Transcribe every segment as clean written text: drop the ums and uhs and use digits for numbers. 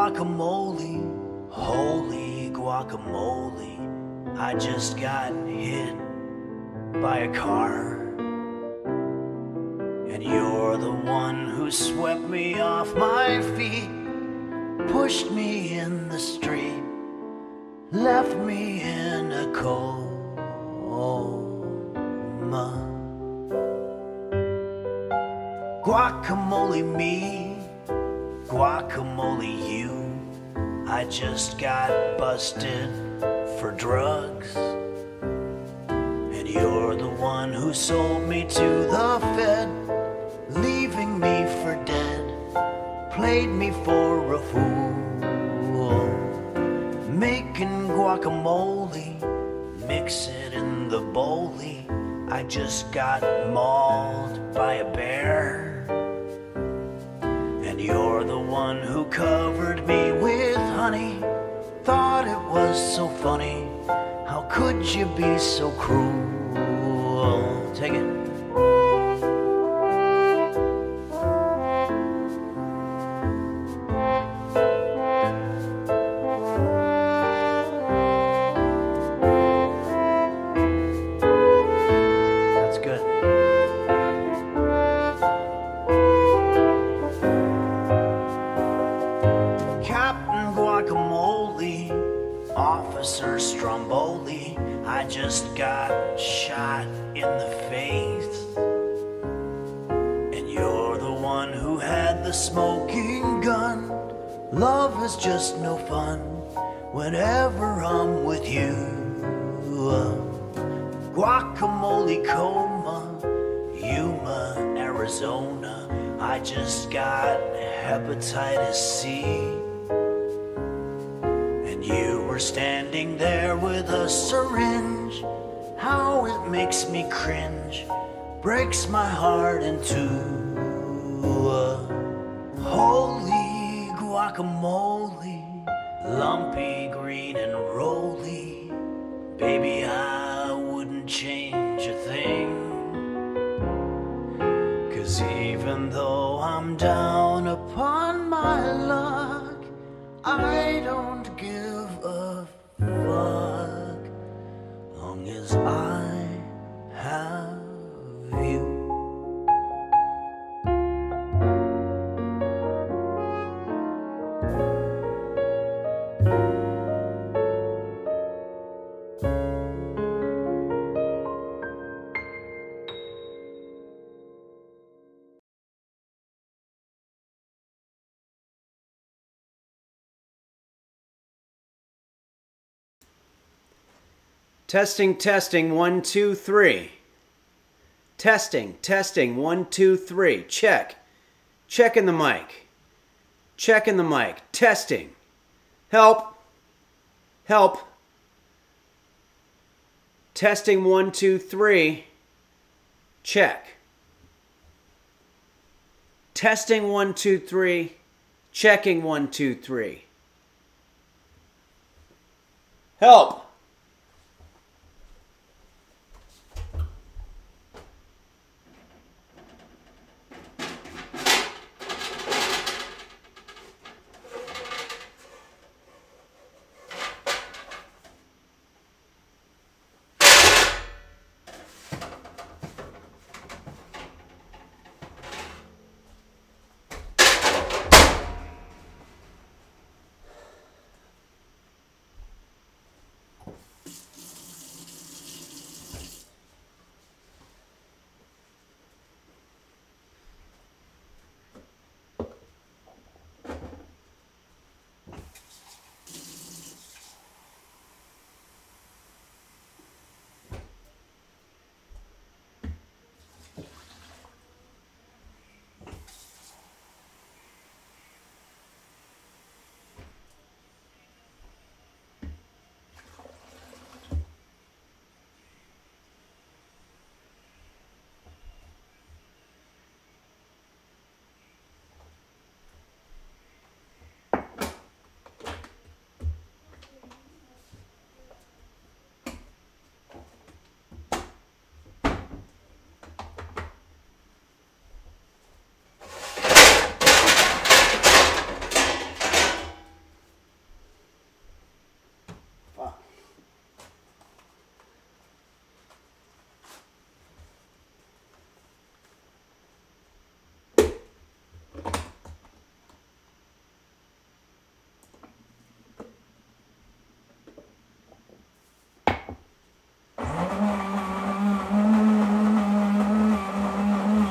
guacamole, holy guacamole. I just got hit by a car, and you're the one who swept me off my feet, pushed me in the street, left me in a coma. Guacamole me, guacamole you. I just got busted for drugs, and you're the one who sold me to the Fed, leaving me for dead, played me for a fool. Making guacamole, mix it in the bowlie. I just got mauled by a bear, and you're the one who covered me with honey. Thought it was so funny. How could you be so cruel? Take it. That's good. Captain Guacamole, Officer Stromboli, I just got shot in the face, and you're the one who had the smoking gun. Love is just no fun whenever I'm with you. Guacamole coma, Yuma, Arizona. I just got hepatitis C, and you were standing there with a syringe. How it makes me cringe, breaks my heart in two. Holy guacamole, lumpy, green and rolly. Baby, I wouldn't change a thing, 'cause even though I'm down upon my luck, I don't give a fuck, long as I have you. Testing, testing, 1, 2, 3. Testing, testing, 1, 2, 3. Check. Checking the mic. Checking the mic. Testing. Help. Help. Testing, 1, 2, 3. Check. Testing, 1, 2, 3. Checking, 1, 2, 3. Help.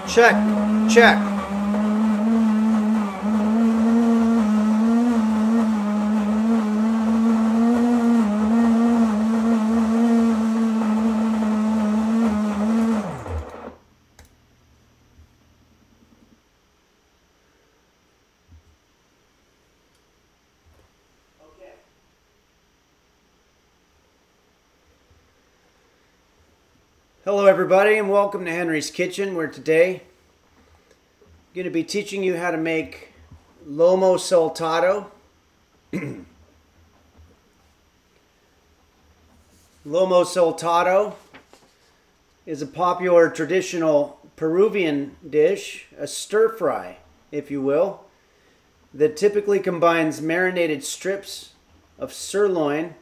Check, check. Hello everybody and welcome to Henry's Kitchen, where today I'm going to be teaching you how to make Lomo Saltado. Lomo Saltado is a popular traditional Peruvian dish, a stir fry, if you will, that typically combines marinated strips of sirloin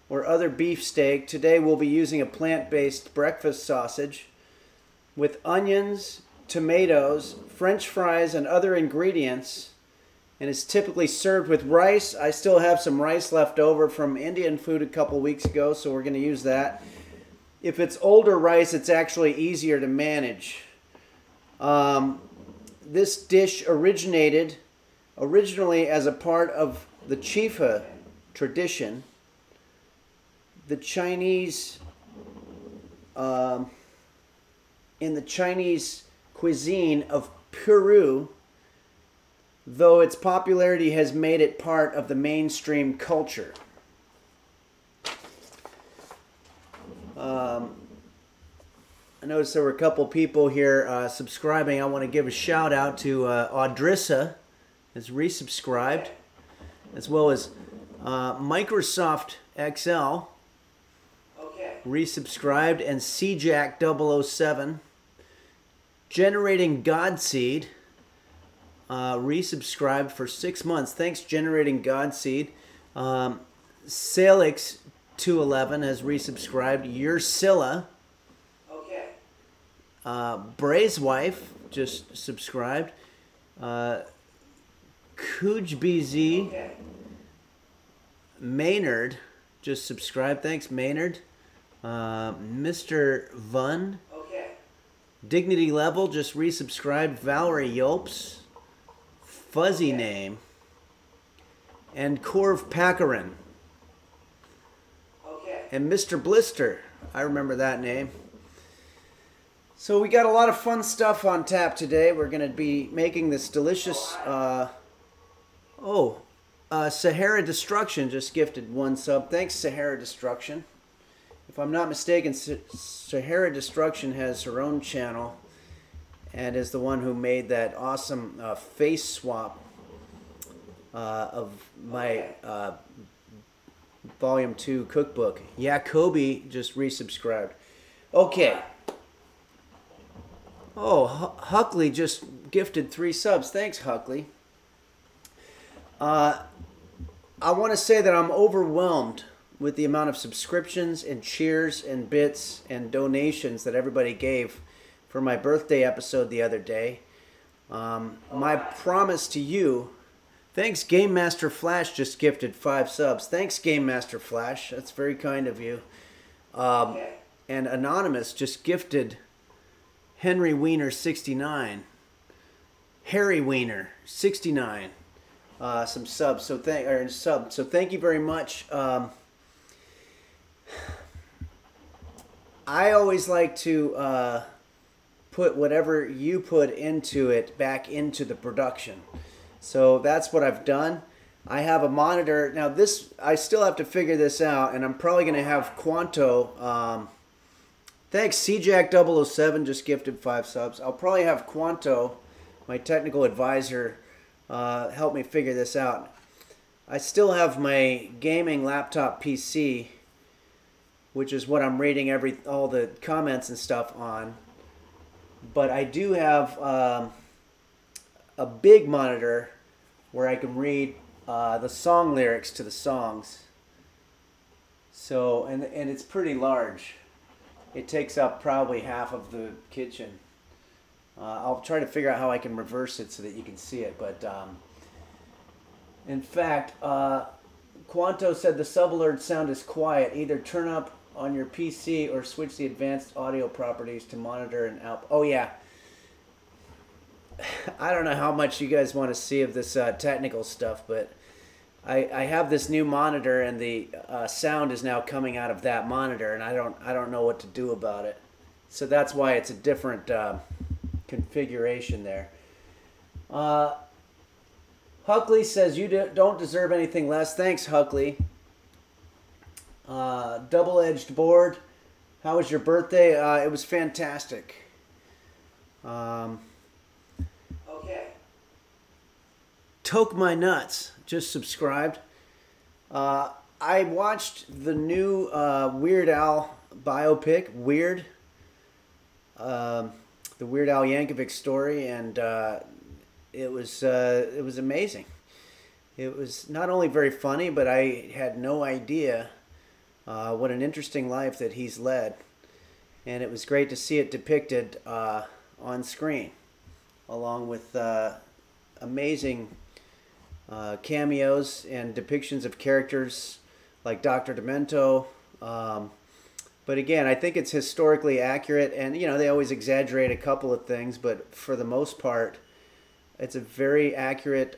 or other beef steak. Today we'll be using a plant-based breakfast sausage with onions, tomatoes, French fries, and other ingredients, and is typically served with rice. I still have some rice left over from Indian food a couple weeks ago, so we're going to use that. If it's older rice, it's actually easier to manage. This dish originated originally as a part of the chifa tradition. The Chinese, in the Chinese cuisine of Peru, though its popularity has made it part of the mainstream culture. I noticed there were a couple people here subscribing. I want to give a shout out to Audrissa, has resubscribed, as well as Microsoft XL. Resubscribed, and CJack007, Generating Godseed, resubscribed for 6 months. Thanks, Generating Godseed. Salix211 has resubscribed. Ursula. Bray's wife just subscribed. KujBZ. Maynard just subscribed. Thanks, Maynard. Mr. Vun. Dignity Level just resubscribed. Valerie Yelps. Fuzzy Name. And Corv Pakarin. And Mr. Blister. I remember that name. So we got a lot of fun stuff on tap today. We're going to be making this delicious... Sahara Destruction just gifted 1 sub. Thanks, Sahara Destruction. If I'm not mistaken, Sahara Destruction has her own channel and is the one who made that awesome face swap of my Volume 2 cookbook. Jacoby just resubscribed. Okay. Oh, Huckley just gifted 3 subs. Thanks, Huckley. I want to say that I'm overwhelmed with the amount of subscriptions and cheers and bits and donations that everybody gave for my birthday episode the other day. My promise to you, thanks, Game Master Flash just gifted 5 subs. Thanks, Game Master Flash. That's very kind of you. And Anonymous just gifted Henry Wiener 69. Harry Wiener 69. Some subs. So thank you very much. I always like to put whatever you put into it back into the production. So that's what I've done. I have a monitor. Now this, I still have to figure this out, and I'm probably going to have Quanto. Thanks, CJack007 just gifted 5 subs. I'll probably have Quanto, my technical advisor, help me figure this out. I still have my gaming laptop PC, which is what I'm reading all the comments and stuff on. But I do have a big monitor where I can read the song lyrics to the songs. So, and it's pretty large. It takes up probably half of the kitchen. I'll try to figure out how I can reverse it so that you can see it. But in fact, Quanto said the sub alert sound is quiet. Either turn up on your PC or switch the advanced audio properties to monitor and out. Oh yeah, I don't know how much you guys want to see of this technical stuff, but I have this new monitor, and the sound is now coming out of that monitor, and I don't know what to do about it. So that's why it's a different configuration there. Huckley says you don't deserve anything less. Thanks, Huckley. Double-edged board. How was your birthday? It was fantastic. Okay. Toke my nuts. Just subscribed. I watched the new Weird Al biopic, Weird. The Weird Al Yankovic story, and it was amazing. It was not only very funny, but I had no idea what an interesting life that he's led, and it was great to see it depicted on screen, along with amazing cameos and depictions of characters like Dr. Demento. But again, I think it's historically accurate, and they always exaggerate a couple of things, but for the most part, it's a very accurate,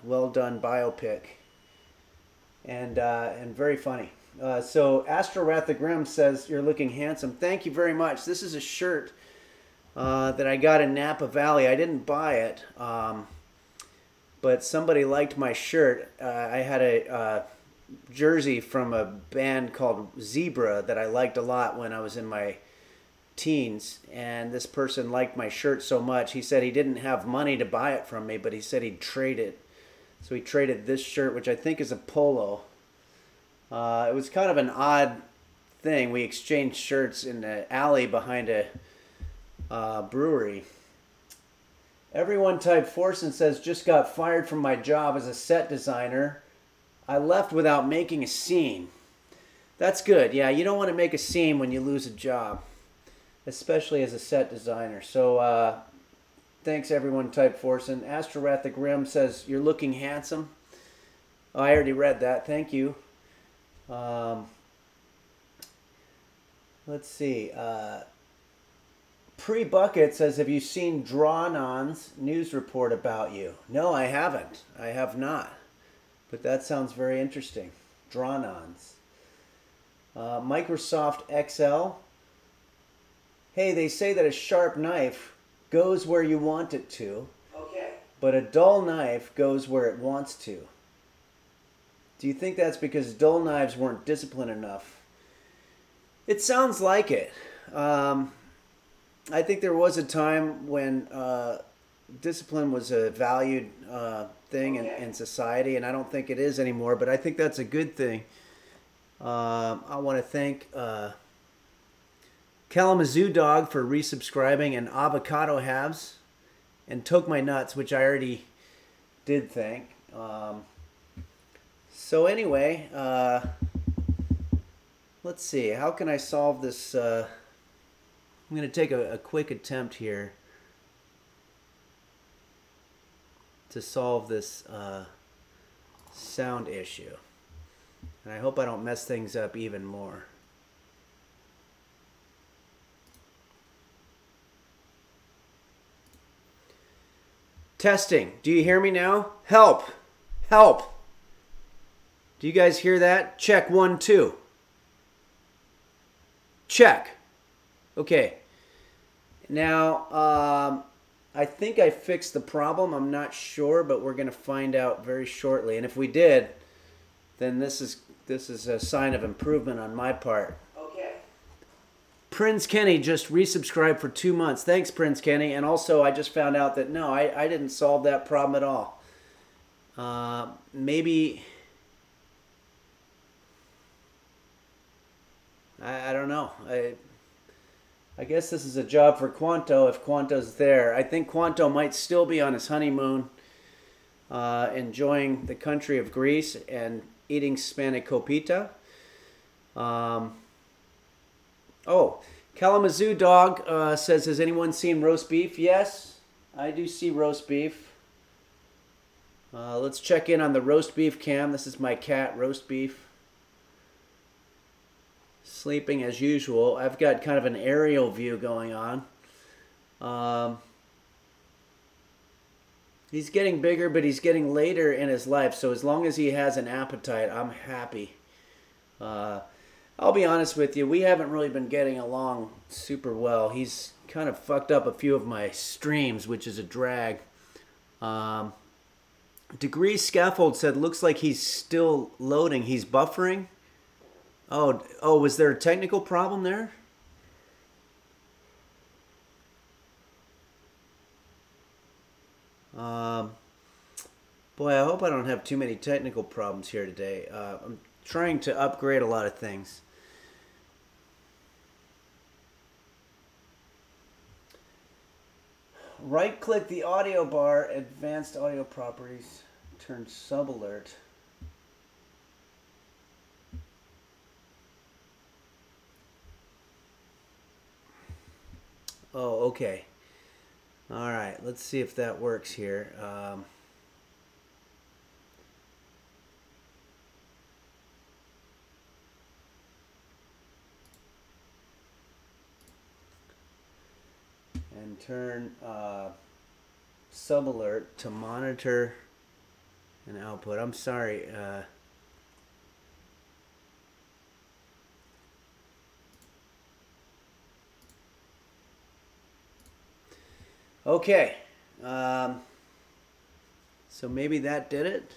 well done biopic, and very funny. So Astro Wrath the Grim says you're looking handsome. Thank you very much. This is a shirt that I got in Napa Valley. I didn't buy it, but somebody liked my shirt. I had a jersey from a band called Zebra that I liked a lot when I was in my teens, and this person liked my shirt so much, he said he didn't have money to buy it from me, but he said he'd trade it. So he traded this shirt, which I think is a polo. It was kind of an odd thing. We exchanged shirts in the alley behind a brewery. Everyone type Forsen says, just got fired from my job as a set designer. I left without making a scene. That's good. Yeah, you don't want to make a scene when you lose a job, especially as a set designer. So thanks everyone type Forsen. Astro Wrath the Grim says, you're looking handsome. Oh, I already read that. Thank you. Let's see. Pre-Bucket says, have you seen Drawnon's news report about you? No, I haven't. I have not. But that sounds very interesting. Drawnon's. Microsoft XL. Hey, they say that a sharp knife goes where you want it to. Okay. But a dull knife goes where it wants to. Do you think that's because dull knives weren't disciplined enough? It sounds like it. I think there was a time when discipline was a valued thing in society, and I don't think it is anymore, but I think that's a good thing. I want to thank Kalamazoo Dog for resubscribing, and Avocado Halves, and Toke My Nuts, which I already did thank. So anyway, let's see. How can I solve this? I'm going to take a quick attempt here to solve this sound issue. And I hope I don't mess things up even more. Testing. Do you hear me now? Help! Help! Do you guys hear that? Check 1, 2. Check. Okay. Now, I think I fixed the problem. I'm not sure, but we're going to find out very shortly. And if we did, then this is a sign of improvement on my part. Okay. Prince Kenny just resubscribed for 2 months. Thanks, Prince Kenny. And also, I just found out that, no, I didn't solve that problem at all. Maybe... I don't know. I guess this is a job for Quanto if Quanto's there. I think Quanto might still be on his honeymoon, enjoying the country of Greece and eating spanakopita. Oh, Kalamazoo Dog says, has anyone seen roast beef? Yes, I do see roast beef. Let's check in on the roast beef cam. This is my cat, roast beef. Sleeping as usual. I've got kind of an aerial view going on. He's getting bigger, but he's getting later in his life. So as long as he has an appetite, I'm happy. I'll be honest with you, we haven't really been getting along super well. He's kind of fucked up a few of my streams, which is a drag. Degree Scaffold said, looks like he's still loading. He's buffering. Oh, was there a technical problem there? Boy, I hope I don't have too many technical problems here today. I'm trying to upgrade a lot of things. Right-click the audio bar, advanced audio properties, turn sub-alert. Oh, okay. All right, let's see if that works here. And turn sub-alert to monitor and output. I'm sorry. Okay. So maybe that did it.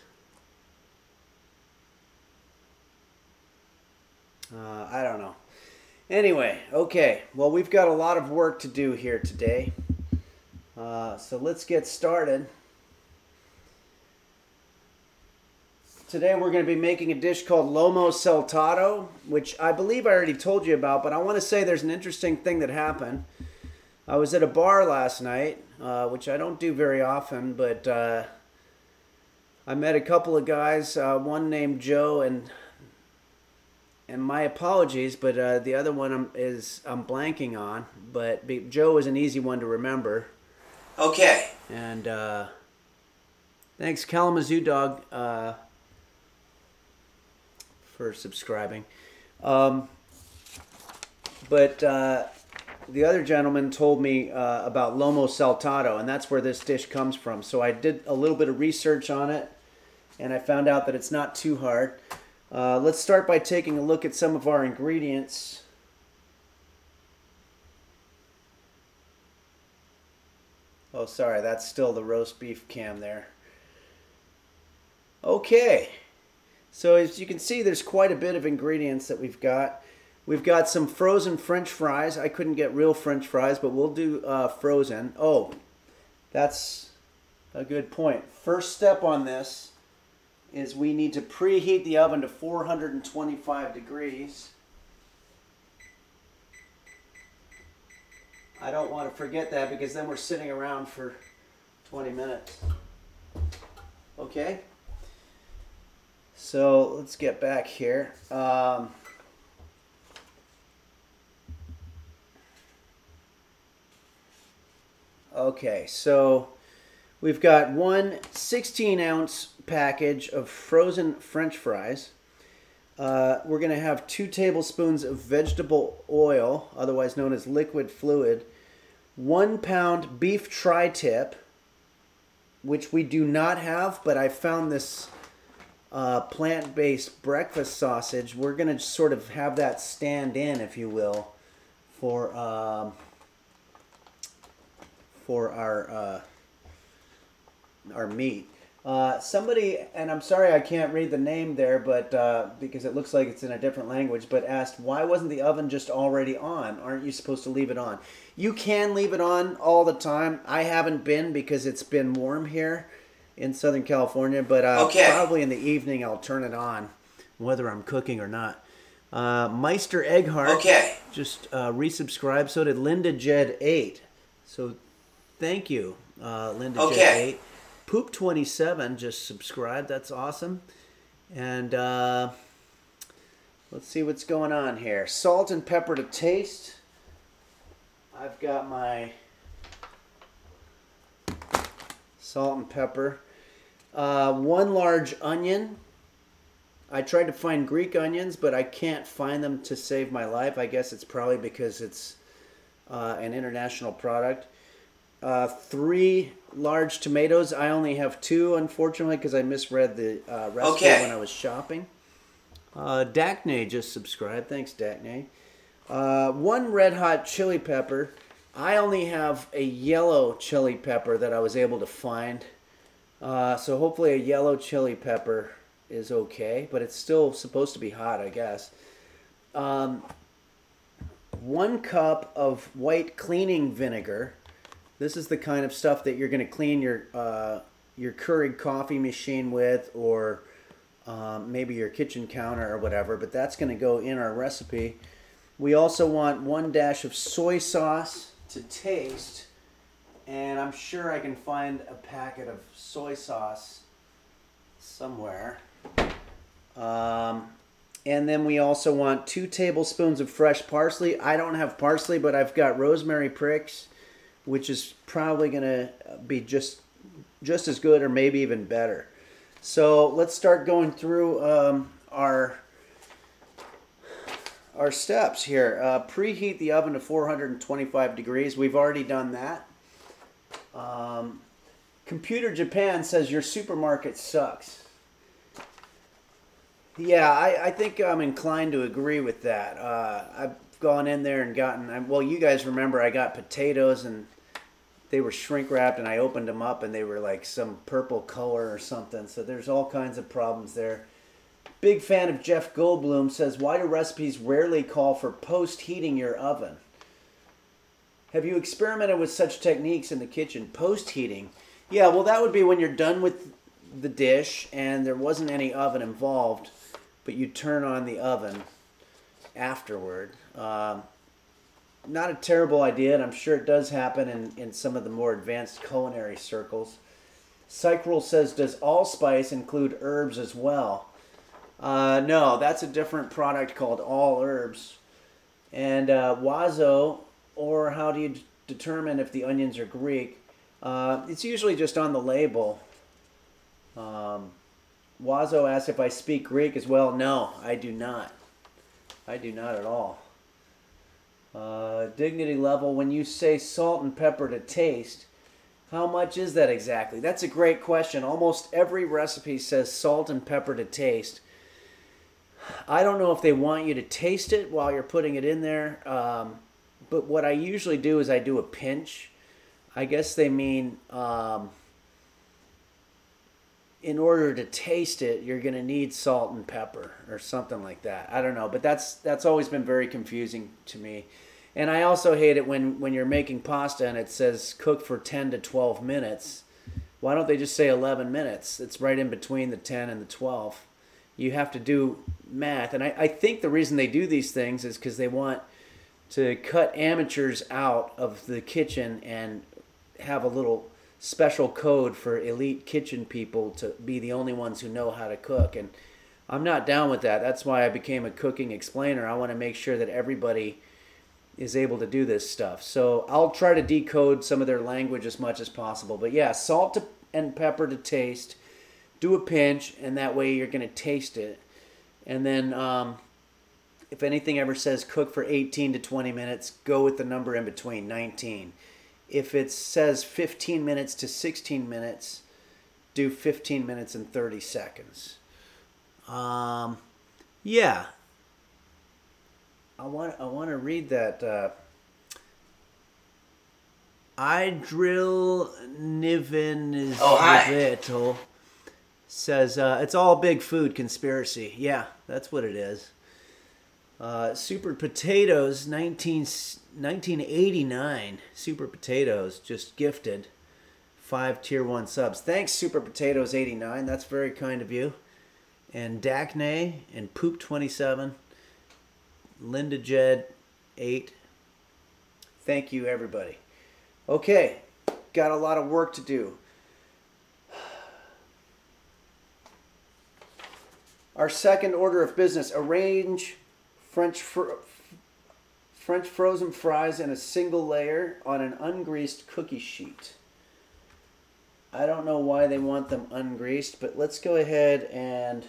I don't know. Anyway, okay. Well, we've got a lot of work to do here today. So let's get started. Today we're going to be making a dish called Lomo Saltado, which I believe I already told you about, but I want to say there's an interesting thing that happened. I was at a bar last night, which I don't do very often, but I met a couple of guys, one named Joe, and my apologies, but the other one I'm blanking on, but Joe is an easy one to remember. Okay. And thanks Kalamazoo Dog for subscribing. But the other gentleman told me about Lomo Saltado, and that's where this dish comes from. So I did a little bit of research on it, and I found out that it's not too hard. Let's start by taking a look at some of our ingredients. Oh, sorry, that's still the roast beef cam there. Okay, so as you can see, there's quite a bit of ingredients that we've got. We've got some frozen French fries. I couldn't get real French fries, but we'll do frozen. Oh, that's a good point. First step on this is we need to preheat the oven to 425 degrees. I don't want to forget that because then we're sitting around for 20 minutes. Okay? So let's get back here. Okay, so we've got one 16-ounce package of frozen French fries. We're going to have 2 tablespoons of vegetable oil, otherwise known as liquid fluid, 1 pound beef tri-tip, which we do not have, but I found this plant-based breakfast sausage. We're going to sort of have that stand in, if you will, for our meat. Somebody, and I'm sorry I can't read the name there, but because it looks like it's in a different language, but asked, why wasn't the oven just already on? Aren't you supposed to leave it on? You can leave it on all the time. I haven't been because it's been warm here in Southern California, but probably in the evening I'll turn it on, whether I'm cooking or not. Meister Egghart just resubscribed. So did Linda Jed 8. So thank you, Linda Jed 8. Poop 27 just subscribed. That's awesome. And let's see what's going on here. Salt and pepper to taste. I've got my salt and pepper. 1 large onion. I tried to find Greek onions, but I can't find them to save my life. I guess it's probably because it's an international product. 3 large tomatoes. I only have 2, unfortunately, because I misread the recipe when I was shopping. Dacne just subscribed. Thanks, Dacne. 1 red hot chili pepper. I only have a yellow chili pepper that I was able to find. So hopefully a yellow chili pepper is okay, but it's still supposed to be hot, I guess. 1 cup of white cleaning vinegar. This is the kind of stuff that you're going to clean your Keurig coffee machine with, or maybe your kitchen counter or whatever, but that's going to go in our recipe. We also want 1 dash of soy sauce to taste, and I'm sure I can find a packet of soy sauce somewhere. And then we also want 2 tablespoons of fresh parsley. I don't have parsley, but I've got rosemary pricks, which is probably going to be just as good or maybe even better. So let's start going through our steps here. Preheat the oven to 425 degrees. We've already done that. Computer Japan says your supermarket sucks. Yeah, I think I'm inclined to agree with that. I've gone in there and gotten, well, you guys remember I got potatoes and they were shrink wrapped, and I opened them up and they were like some purple color or something. So there's all kinds of problems there. Big fan of Jeff Goldblum says, why do recipes rarely call for post-heating your oven? Have you experimented with such techniques in the kitchen? Post-heating? Yeah, well, that would be when you're done with the dish and there wasn't any oven involved, but you turn on the oven afterward. Not a terrible idea, and I'm sure it does happen in some of the more advanced culinary circles. Cycrol says, does allspice include herbs as well? No, that's a different product called All Herbs. And Wazo, or how do you determine if the onions are Greek? It's usually just on the label. Wazo asks if I speak Greek as well. No, I do not. I do not at all. Dignity level, when you say salt and pepper to taste, how much is that exactly? That's a great question. Almost every recipe says salt and pepper to taste. I don't know if they want you to taste it while you're putting it in there, but what I usually do is I do a pinch. I guess they mean in order to taste it, you're going to need salt and pepper or something like that. I don't know, but that's always been very confusing to me. And I also hate it when you're making pasta and it says cook for 10 to 12 minutes. Why don't they just say 11 minutes? It's right in between the 10 and the 12. You have to do math. And I think the reason they do these things is because they want to cut amateurs out of the kitchen and have a little special code for elite kitchen people to be the only ones who know how to cook. And I'm not down with that. That's why I became a cooking explainer. I want to make sure that everybody is able to do this stuff. So I'll try to decode some of their language as much as possible. But yeah, salt and pepper to taste. Do a pinch, and that way you're going to taste it. And then if anything ever says cook for 18 to 20 minutes, go with the number in between, 19. If it says 15 minutes to 16 minutes, do 15 minutes and 30 seconds. Yeah. I want to read that. Idril Niven says it's all big food conspiracy. Yeah, that's what it is. Super Potatoes 1989. Super Potatoes just gifted 5 tier 1 subs. Thanks, Super Potatoes 89. That's very kind of you. And Dacne and Poop 27. Linda Jed 8. Thank you, everybody. Okay, got a lot of work to do. Our second order of business: arrange French frozen fries in a single layer on an ungreased cookie sheet. I don't know why they want them ungreased, but let's go ahead and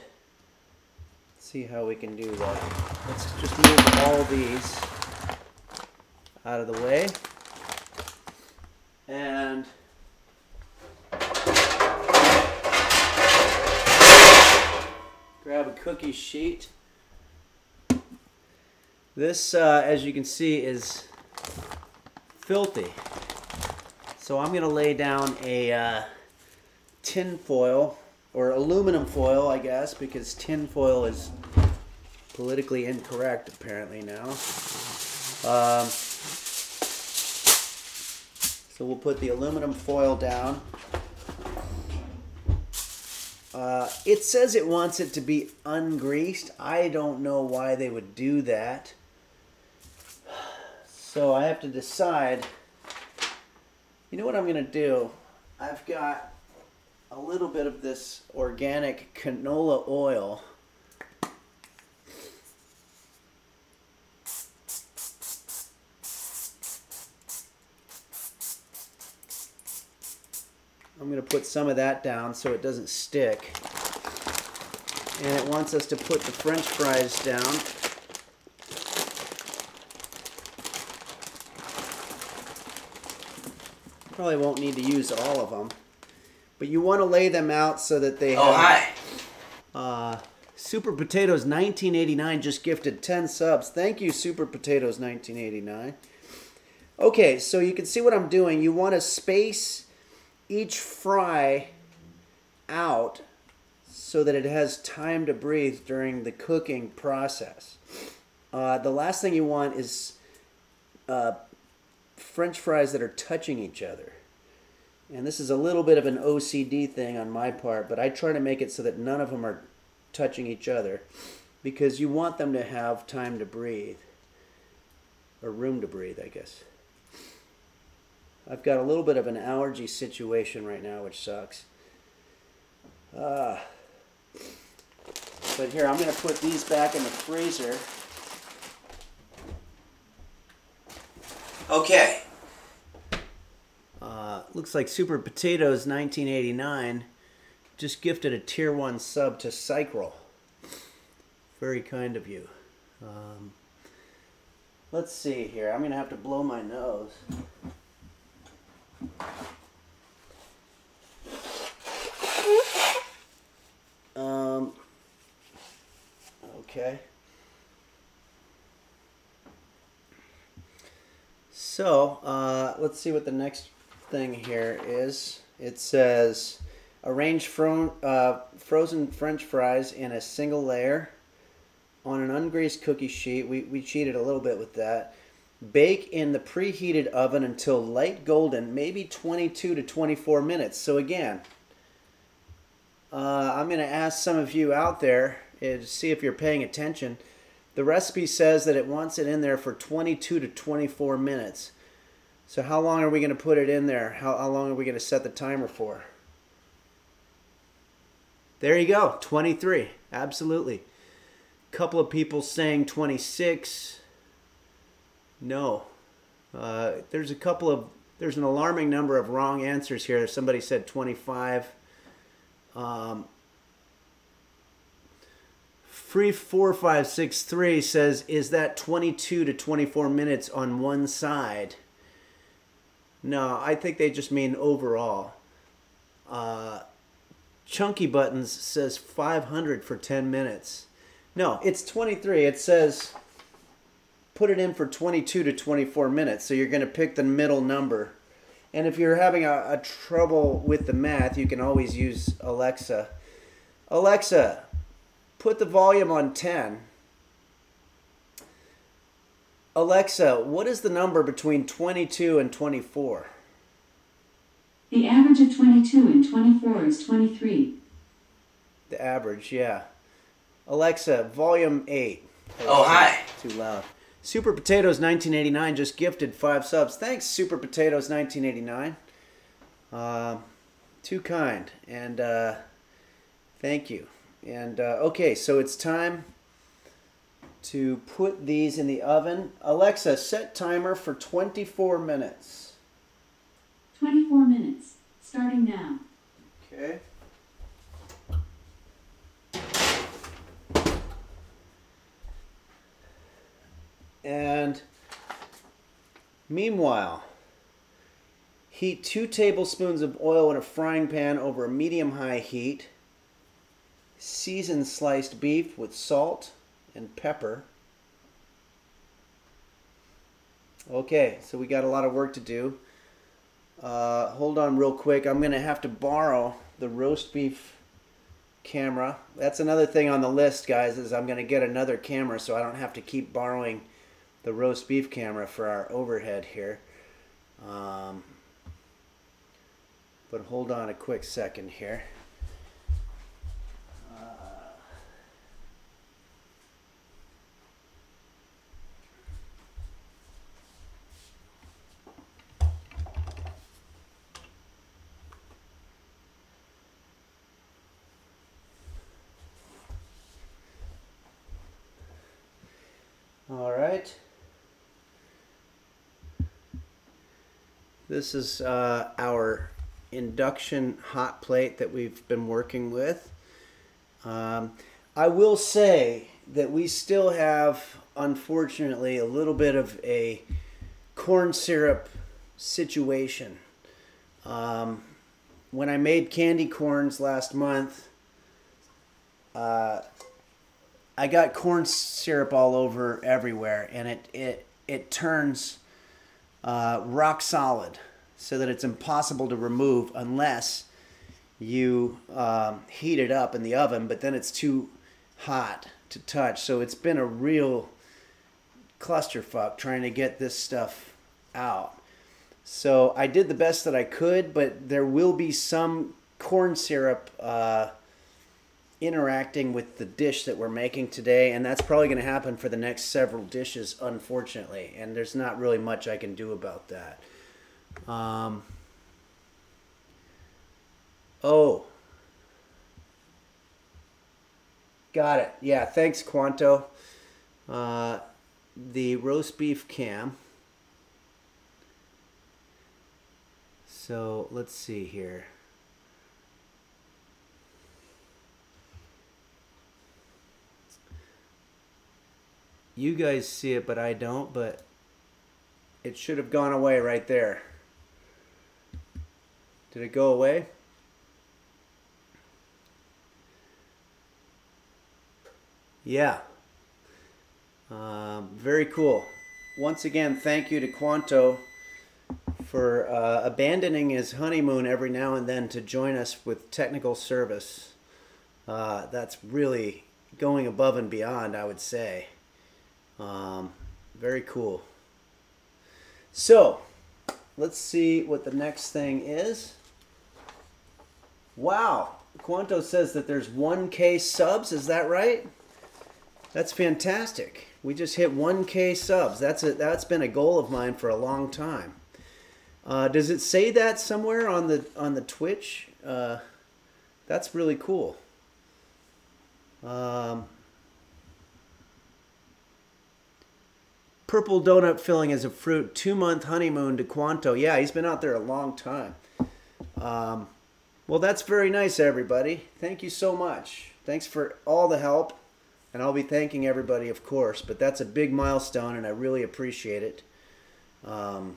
see how we can do that. Let's just move all these out of the way. And grab a cookie sheet. This, as you can see, is filthy. So I'm going to lay down a tin foil, or aluminum foil, I guess, because tin foil is politically incorrect apparently now. So we'll put the aluminum foil down. It says it wants it to be ungreased. I don't know why they would do that. So I have to decide. You know what I'm going to do? I've got a little bit of this organic canola oil. I'm going to put some of that down so it doesn't stick. And it wants us to put the French fries down. Probably won't need to use all of them. But you want to lay them out so that they have... Oh, hi. Super Potatoes 1989 just gifted 10 subs. Thank you, Super Potatoes 1989. Okay, so you can see what I'm doing. You want to space each fry out so that it has time to breathe during the cooking process. The last thing you want is French fries that are touching each other. And this is a little bit of an OCD thing on my part, but I try to make it so that none of them are touching each other because you want them to have time to breathe, or room to breathe, I guess. I've got a little bit of an allergy situation right now, which sucks. But here, I'm going to put these back in the freezer. Okay. Looks like Super Potatoes 1989 just gifted a tier 1 sub to Cycrol. Very kind of you. Let's see here. I'm going to have to blow my nose. Okay. So, let's see what the next thing here is. It says, arrange frozen French fries in a single layer on an ungreased cookie sheet. We cheated a little bit with that. Bake in the preheated oven until light golden, maybe 22 to 24 minutes. So again, I'm going to ask some of you out there to see if you're paying attention. The recipe says that it wants it in there for 22 to 24 minutes. So how long are we going to put it in there? How long are we going to set the timer for? There you go, 23. Absolutely. Couple of people saying 26. No. There's an alarming number of wrong answers here. Somebody said 25. Free4563 says, is that 22 to 24 minutes on one side? No, I think they just mean overall. Chunky Buttons says 500 for 10 minutes. No, it's 23. It says put it in for 22 to 24 minutes. So you're going to pick the middle number. And if you're having a trouble with the math, you can always use Alexa. Alexa, put the volume on 10. Alexa, what is the number between 22 and 24? The average of 22 and 24 is 23. The average, yeah. Alexa, volume 8. Oh, hi. Too loud. Super Potatoes 1989 just gifted 5 subs. Thanks, Super Potatoes 1989. Too kind. And thank you. And okay, so it's time to put these in the oven. Alexa, set timer for 24 minutes. 24 minutes, starting now. Okay. And meanwhile, Heat 2 tablespoons of oil in a frying pan over a medium-high heat. Season sliced beef with salt and pepper. Okay, so we got a lot of work to do. Hold on real quick. I'm going to have to borrow the roast beef camera. That's another thing on the list, guys, is I'm going to get another camera so I don't have to keep borrowing the roast beef camera for our overhead here. But hold on a quick second here. All right. This is our induction hot plate that we've been working with. I will say that we still have, unfortunately, a little bit of a corn syrup situation. When I made candy corns last month, I got corn syrup all over everywhere, and it turns rock solid, so that it's impossible to remove unless you heat it up in the oven, but then it's too hot to touch. So it's been a real clusterfuck trying to get this stuff out. So I did the best that I could, but there will be some corn syrup interacting with the dish that we're making today, and that's probably going to happen for the next several dishes, unfortunately, and there's not really much I can do about that. Oh, got it. Yeah, thanks, Quanto. The roast beef cam. So let's see here. You guys see it, but I don't, but it should have gone away right there. Did it go away? Yeah. Very cool. Once again, thank you to Quanto for abandoning his honeymoon every now and then to join us with technical service. That's really going above and beyond, I would say. Very cool. So, let's see what the next thing is. Wow, Quanto says that there's 1K subs, is that right? That's fantastic. We just hit 1K subs. That's been a goal of mine for a long time. Does it say that somewhere on the Twitch? That's really cool. Purple donut filling as a fruit. 2-month honeymoon to Quanto. Yeah, he's been out there a long time. Well, that's very nice, everybody. Thank you so much. Thanks for all the help. And I'll be thanking everybody, of course. But that's a big milestone, and I really appreciate it. You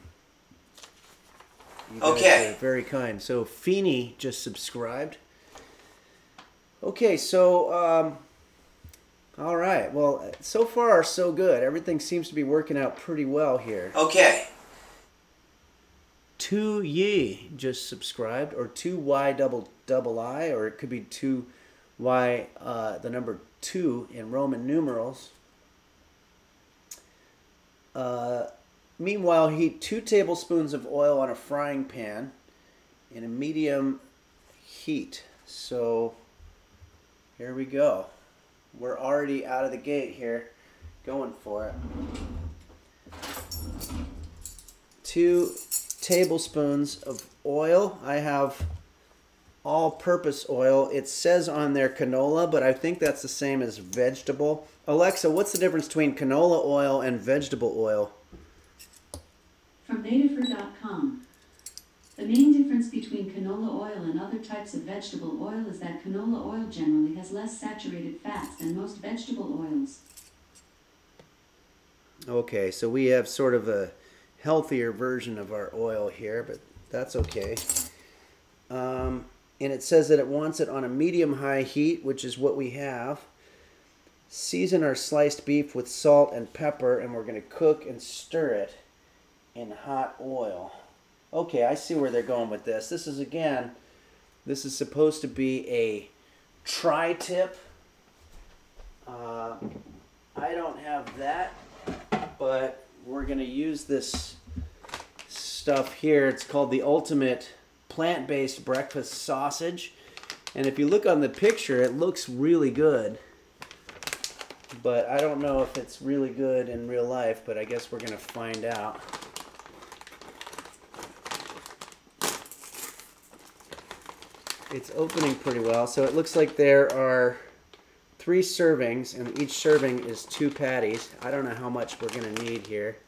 guys are very kind. So, Feeny just subscribed. Okay, so... all right. Well, so far, so good. Everything seems to be working out pretty well here. Okay. 2Yi just subscribed, or 2Y or it could be 2Y, the number 2 in Roman numerals. Meanwhile, heat 2 tablespoons of oil on a frying pan in a medium heat. So, here we go. We're already out of the gate here, going for it. 2 tablespoons of oil. I have all-purpose oil. It says on there canola, but I think that's the same as vegetable. Alexa, what's the difference between canola oil and vegetable oil? From nativefruit.com. The main difference between canola oil and other types of vegetable oil is that canola oil generally has less saturated fats than most vegetable oils. Okay, so we have sort of a healthier version of our oil here, but that's okay. And it says that it wants it on a medium-high heat, which is what we have. Season our sliced beef with salt and pepper, and we're going to cook and stir it in hot oil. Okay, I see where they're going with this. This is, again, this is supposed to be a tri-tip. I don't have that, but we're going to use this stuff here. It's called the Ultimate Plant-Based Breakfast Sausage. And if you look on the picture, it looks really good. But I don't know if it's really good in real life, but I guess we're going to find out. It's opening pretty well. So it looks like there are 3 servings, and each serving is 2 patties. I don't know how much we're going to need here.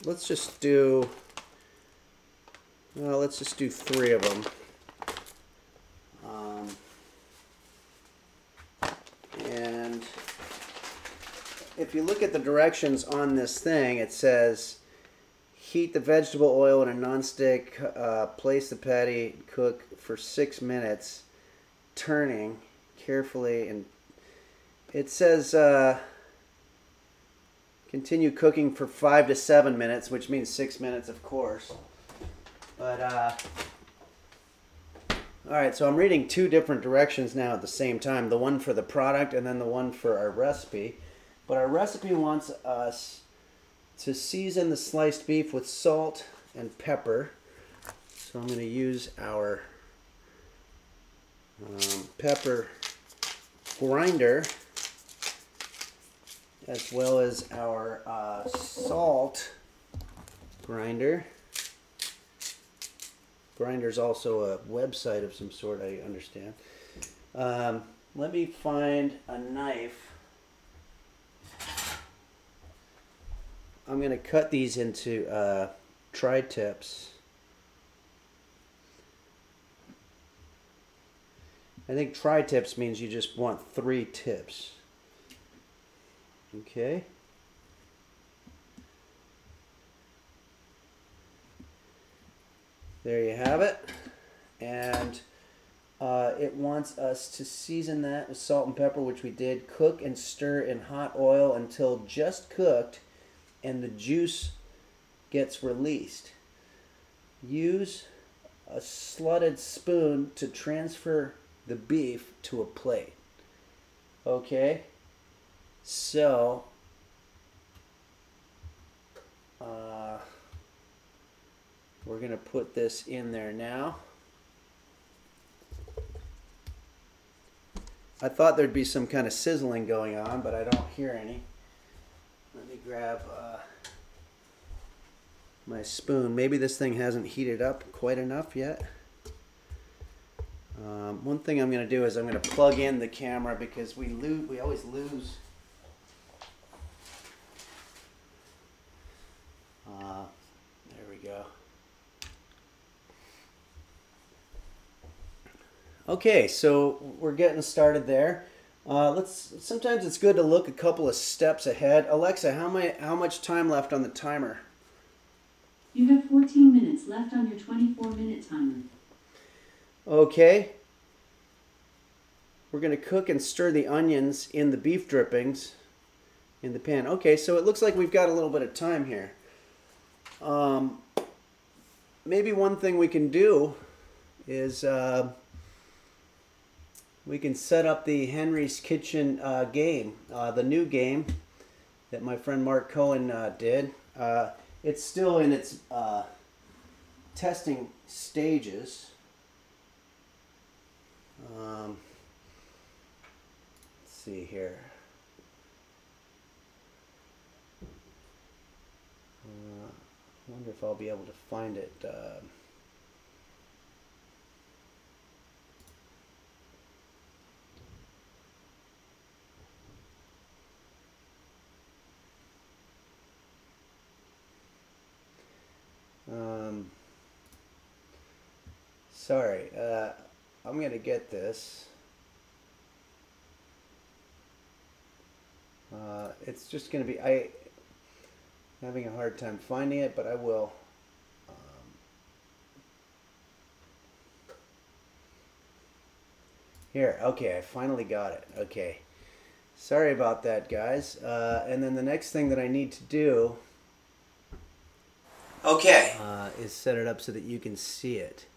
Let's just do, well, let's just do 3 of them. And if you look at the directions on this thing, it says heat the vegetable oil in a non-stick, place the patty, cook for 6 minutes, turning carefully, and it says continue cooking for 5 to 7 minutes, which means 6 minutes, of course. But all right, so I'm reading 2 different directions now at the same time, the one for the product and then the one for our recipe. But our recipe wants us to season the sliced beef with salt and pepper. So I'm going to use our pepper grinder as well as our salt grinder. Grinder's also a website of some sort, I understand. Let me find a knife. I'm going to cut these into tri-tips. I think tri-tips means you just want 3 tips. Okay. There you have it. And it wants us to season that with salt and pepper, which we did. Cook and stir in hot oil until just cooked and the juice gets released. Use a slotted spoon to transfer the beef to a plate. Okay, so we're going to put this in there now. I thought there'd be some kind of sizzling going on, but I don't hear any. Let me grab my spoon. Maybe this thing hasn't heated up quite enough yet. One thing I'm going to do is I'm going to plug in the camera because we always lose. There we go. Okay, so we're getting started there. Sometimes it's good to look a couple of steps ahead. Alexa, how much time left on the timer? You have 14 minutes left on your 24-minute timer. Okay. We're going to cook and stir the onions in the beef drippings in the pan. Okay, so it looks like we've got a little bit of time here. Maybe one thing we can do is we can set up the Henry's Kitchen game, the new game that my friend Mark Cohen did. It's still in its testing stages. Let's see here. I wonder if I'll be able to find it. Sorry, I'm going to get this. it's just going to be, having a hard time finding it, but I will. Here, okay, I finally got it. Okay. Sorry about that, guys. And then the next thing that I need to do is set it up so that you can see it.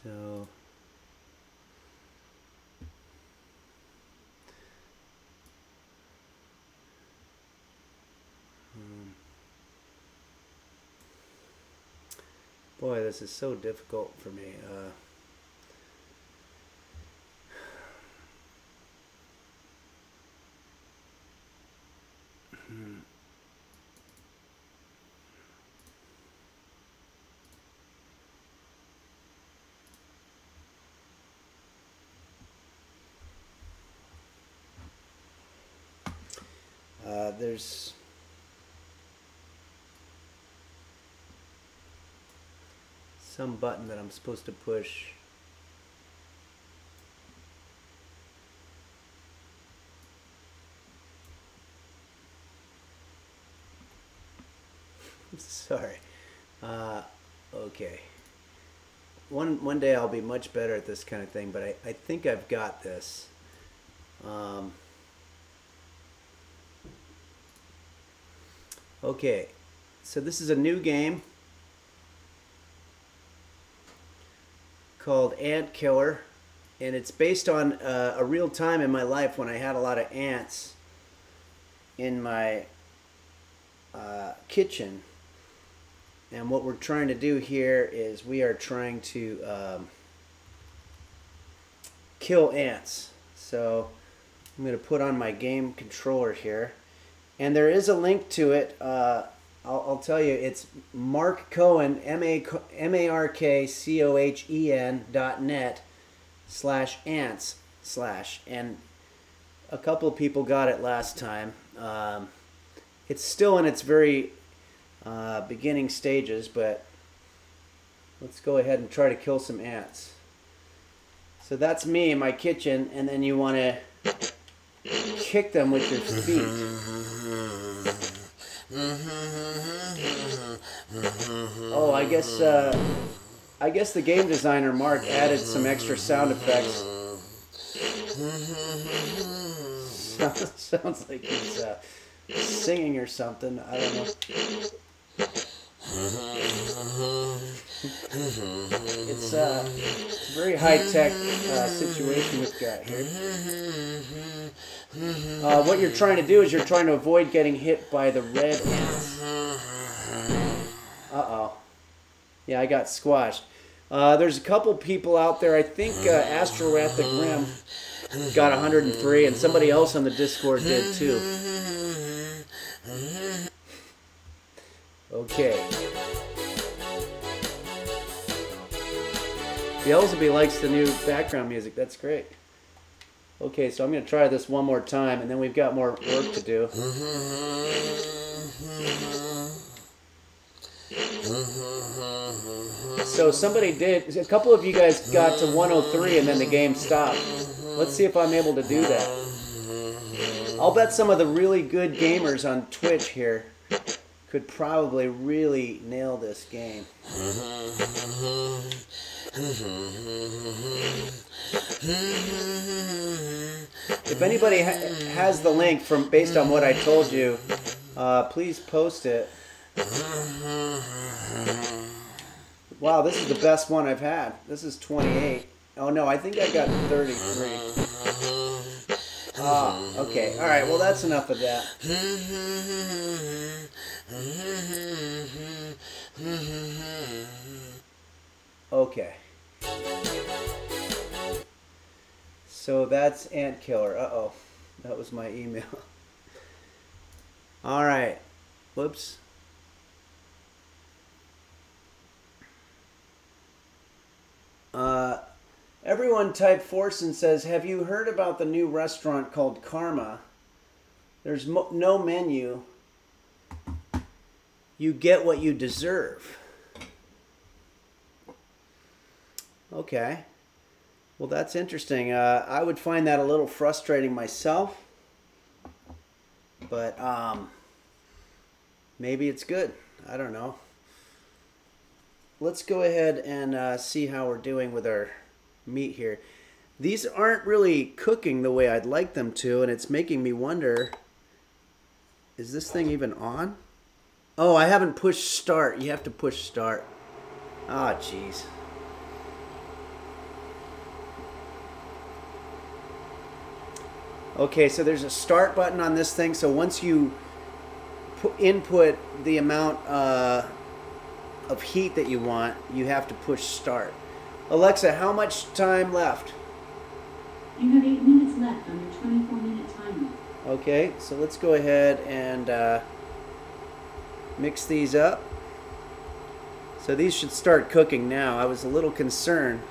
So boy, this is so difficult for me. There's some button that I'm supposed to push. I'm sorry. Okay. One day I'll be much better at this kind of thing, but I think I've got this. Okay, so this is a new game called Ant Killer, and it's based on a real time in my life when I had a lot of ants in my kitchen. And what we're trying to do here is we are trying to kill ants. So I'm going to put on my game controller here. And there is a link to it. I'll tell you, it's Mark Cohen, markcohen.net/ants/ and a couple of people got it last time. It's still in its very beginning stages, but let's go ahead and try to kill some ants. So that's me in my kitchen, and then you want to kick them with your feet. Oh, I guess the game designer Mark added some extra sound effects. Sounds like he's singing or something. I don't know. It's a very high-tech situation we've got here. What you're trying to do is you're trying to avoid getting hit by the red ants. Uh-oh. Yeah, I got squashed. There's a couple people out there. I think Astro-Rat the Grim got 103, and somebody else on the Discord did too. Okay. Beelzebub likes the new background music. That's great. Okay, so I'm going to try this one more time, and then we've got more work to do. So somebody did, a couple of you guys got to 103 and then the game stopped. Let's see if I'm able to do that. I'll bet some of the really good gamers on Twitch here could probably really nail this game. If anybody has the link from based on what I told you, please post it. Wow, this is the best one I've had. This is 28. Oh no, I think I got 33. Ah, okay. All right, well that's enough of that. Okay. So that's Ant Killer. Uh-oh. That was my email. All right. Whoops. Everyone type Forsen says, have you heard about the new restaurant called Karma? There's no menu. You get what you deserve. Okay. Well, that's interesting. I would find that a little frustrating myself, but maybe it's good. I don't know. Let's go ahead and see how we're doing with our meat here. These aren't really cooking the way I'd like them to, and it's making me wonder, is this thing even on? Oh, I haven't pushed start. You have to push start. Ah, jeez. Okay, so there's a start button on this thing, so once you input the amount of heat that you want, you have to push start. Alexa, how much time left? You have 8 minutes left on your 24-minute timer. Okay, so let's go ahead and mix these up. So these should start cooking now. I was a little concerned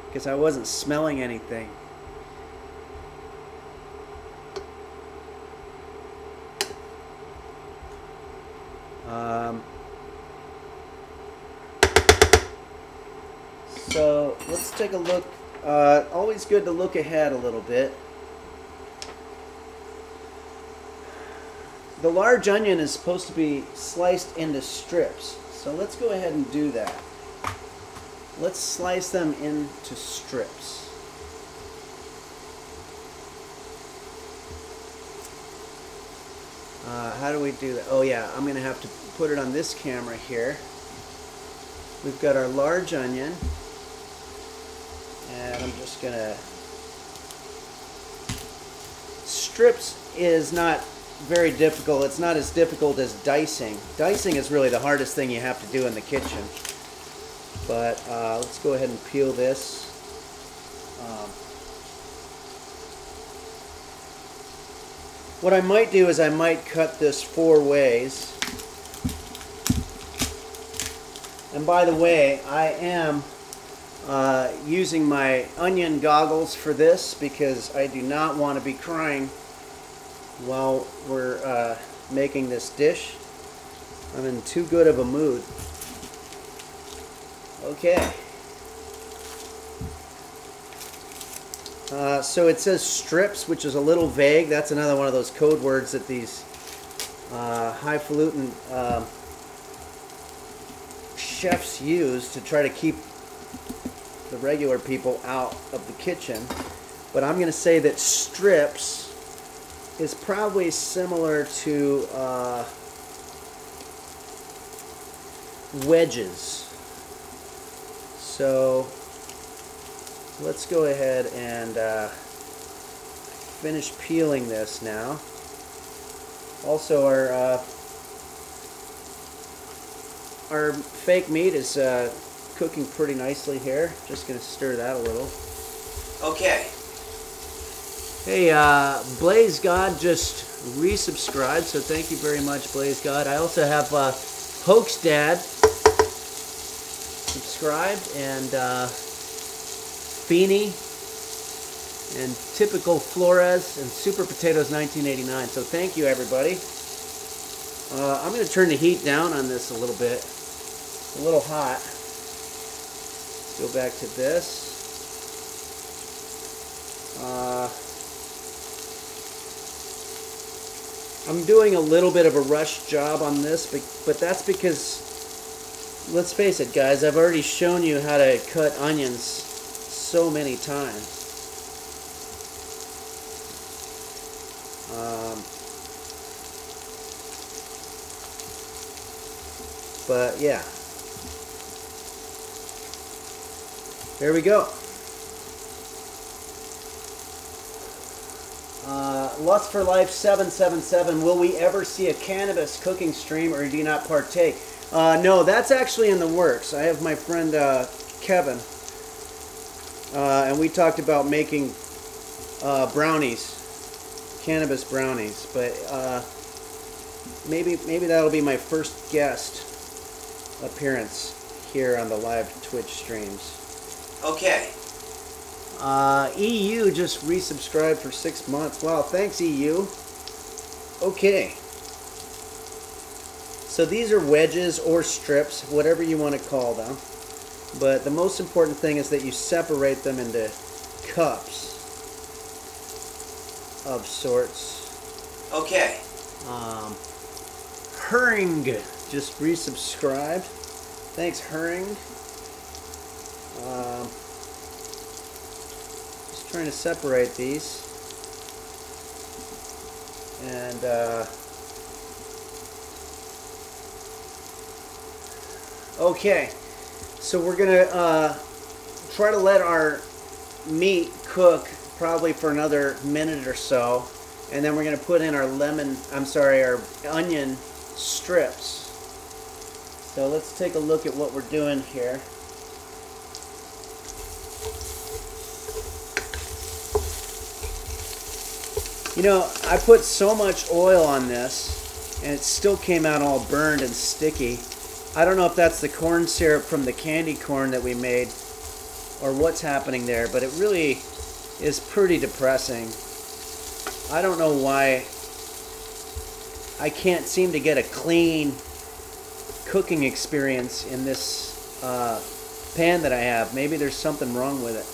because I wasn't smelling anything. So let's take a look. Always good to look ahead a little bit. The large onion is supposed to be sliced into strips. So let's go ahead and do that. Let's slice them into strips. How do we do that? Oh yeah, I'm going to have to put it on this camera here. We've got our large onion. And I'm just going to... Strips is not very difficult. It's not as difficult as dicing. Dicing is really the hardest thing you have to do in the kitchen. But let's go ahead and peel this. What I might do is I might cut this 4 ways. And by the way, I am using my onion goggles for this because I do not want to be crying while we're making this dish. I'm in too good of a mood. Okay. So it says strips, which is a little vague. That's another one of those code words that these highfalutin chefs use to try to keep the regular people out of the kitchen. But I'm going to say that strips is probably similar to wedges. So let's go ahead and finish peeling this now. Also, our fake meat is cooking pretty nicely here. Just going to stir that a little. Okay. Hey, Blaze God just resubscribed, so thank you very much, Blaze God. I also have Hoax Dad subscribed, and Beanie, and Typical Flores, and Super Potatoes 1989. So thank you, everybody. I'm going to turn the heat down on this a little bit. It's a little hot. Let's go back to this. I'm doing a little bit of a rush job on this, but that's because, let's face it, guys, I've already shown you how to cut onions so many times. But yeah, there we go. Lust for Life 777. Will we ever see a cannabis cooking stream, or do you not partake? No, that's actually in the works. I have my friend Kevin, and we talked about making brownies, cannabis brownies. But maybe that'll be my first guest appearance here on the live Twitch streams. Okay. EU just resubscribed for 6 months. Wow, thanks EU. Okay. So these are wedges or strips, whatever you want to call them. But the most important thing is that you separate them into cups of sorts. Okay. Herring just resubscribed. Thanks, Herring. Just trying to separate these. And okay, so we're gonna try to let our meat cook probably for another minute or so, and then we're gonna put in our our onion strips. So let's take a look at what we're doing here. You know, I put so much oil on this, and it still came out all burned and sticky. I don't know if that's the corn syrup from the candy corn that we made, or what's happening there, but it really is pretty depressing. I don't know why I can't seem to get a clean cooking experience in this pan that I have. Maybe there's something wrong with it.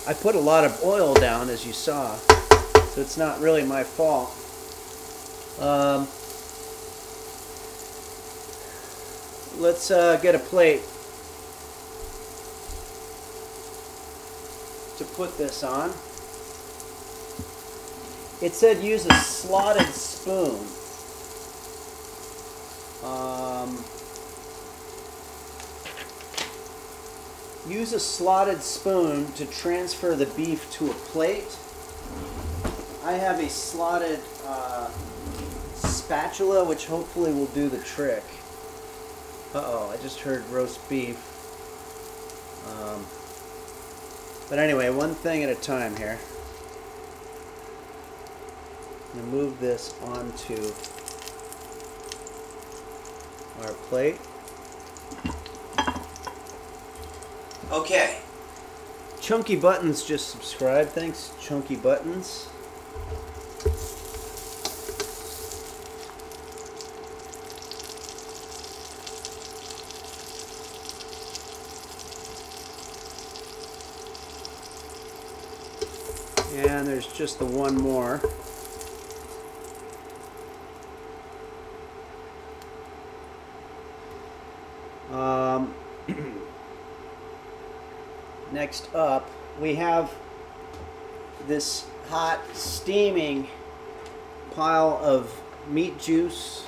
I put a lot of oil down, as you saw, so it's not really my fault. Let's get a plate to put this on. It said use a slotted spoon. Use a slotted spoon to transfer the beef to a plate. I have a slotted spatula, which hopefully will do the trick. Uh-oh, I just heard roast beef. But anyway, one thing at a time here. I'm going to move this onto our plate. Okay. Chunky Buttons just subscribed. Thanks, Chunky Buttons. And there's just the one more. Next up, we have this hot, steaming pile of meat juice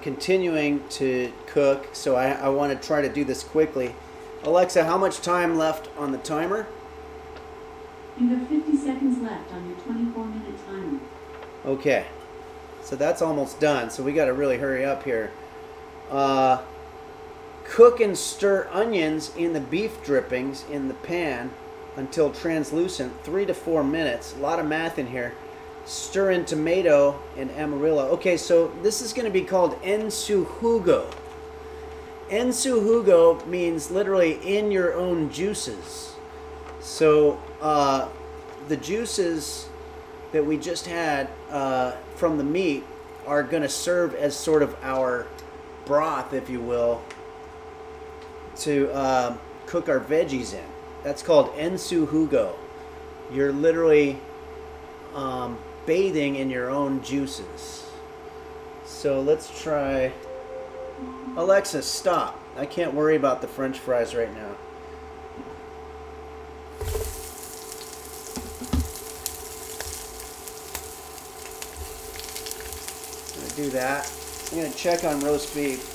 continuing to cook. So I want to try to do this quickly. Alexa, how much time left on the timer? You have 50 seconds left on your 24-minute timer. Okay, so that's almost done, so we got to really hurry up here. Cook and stir onions in the beef drippings in the pan until translucent, 3 to 4 minutes. A lot of math in here. Stir in tomato and amarillo. Okay, so this is going to be called en su jugo. En su jugo means literally in your own juices. So the juices that we just had from the meat are going to serve as sort of our broth, if you will, to cook our veggies in. That's called en su jugo. You're literally bathing in your own juices. So let's try. Alexa, stop. I can't worry about the French fries right now. I'm going to do that. I'm going to check on roast beef.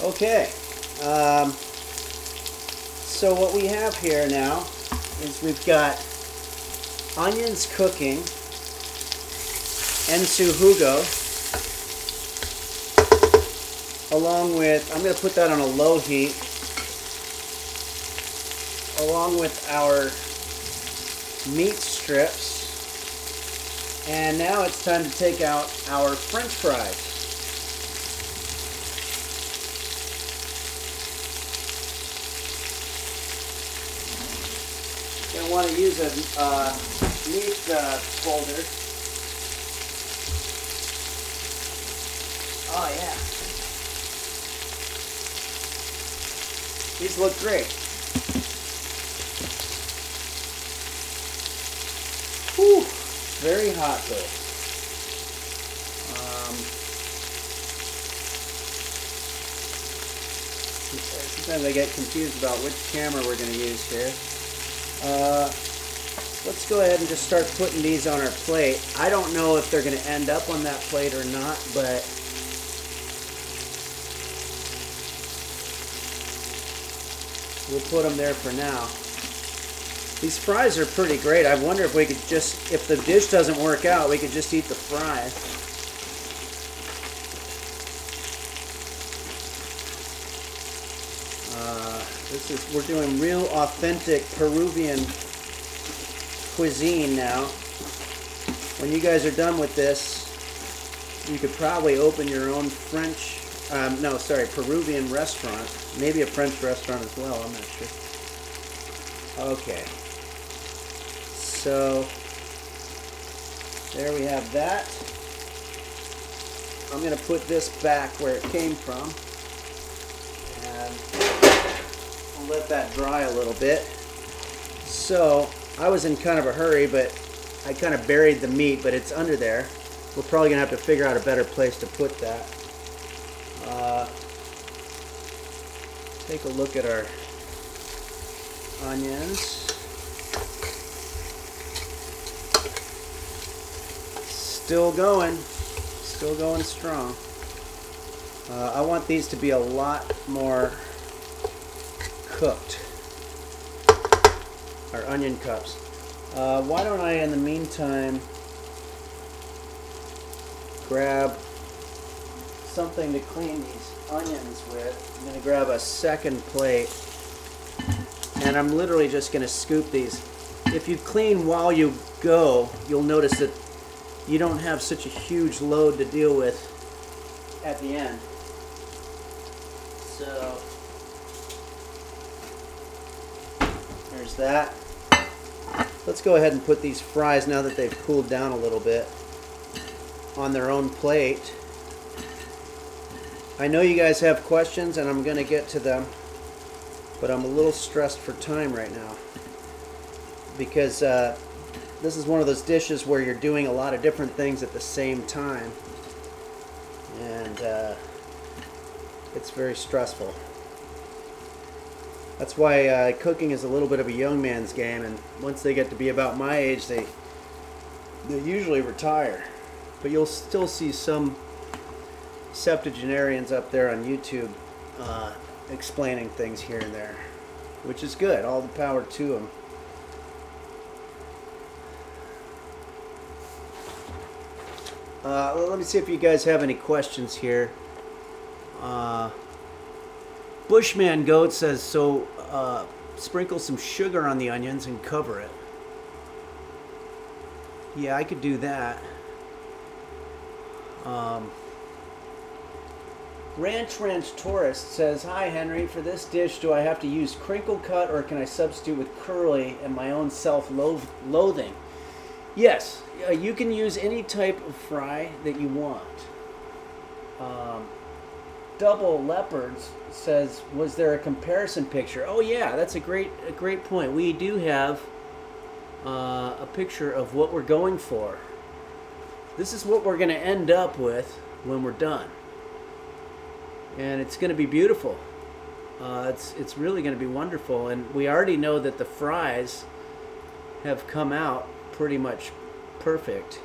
Okay, so what we have here now is we've got onions cooking, en su jugo, along with, I'm going to put that on a low heat, along with our meat strips, and now it's time to take out our French fries. You'll want to use a meat folder. Oh yeah. These look great. Whew, very hot though. Sometimes I get confused about which camera we're going to use here. Let's go ahead and just start putting these on our plate. I don't know if they're going to end up on that plate or not, but we'll put them there for now. These fries are pretty great. I wonder if we could just, if the dish doesn't work out, we could just eat the fries. We're doing real authentic Peruvian cuisine now. When you guys are done with this, you could probably open your own Peruvian restaurant. Maybe a French restaurant as well, I'm not sure. Okay. So, there we have that. I'm going to put this back where it came from. And I'll let that dry a little bit. So, I was in kind of a hurry, but I kind of buried the meat, but it's under there. We're probably going to have to figure out a better place to put that. Take a look at our onions. Still going strong. I want these to be a lot more cooked. Our onion cups. Why don't I, in the meantime, grab something to clean these onions with. I'm going to grab a second plate, and I'm literally just going to scoop these. If you clean while you go, you'll notice that you don't have such a huge load to deal with at the end. So, there's that. Let's go ahead and put these fries, now that they've cooled down a little bit, on their own plate. I know you guys have questions, and I'm going to get to them, but I'm a little stressed for time right now, because this is one of those dishes where you're doing a lot of different things at the same time, and it's very stressful. That's why cooking is a little bit of a young man's game, and once they get to be about my age, they usually retire. But you'll still see some septuagenarians up there on YouTube explaining things here and there, which is good. All the power to them. Let me see if you guys have any questions here. Bushman Goat says, so sprinkle some sugar on the onions and cover it. Yeah, I could do that. Ranch Tourist says, hi Henry, for this dish do I have to use crinkle cut or can I substitute with curly and my own self-loathing? Yes, you can use any type of fry that you want. Double Leopards says, was there a comparison picture? Oh yeah, that's a great point. We do have a picture of what we're going for. This is what we're going to end up with when we're done, and it's going to be beautiful. It's really going to be wonderful, and we already know that the fries have come out pretty much perfect.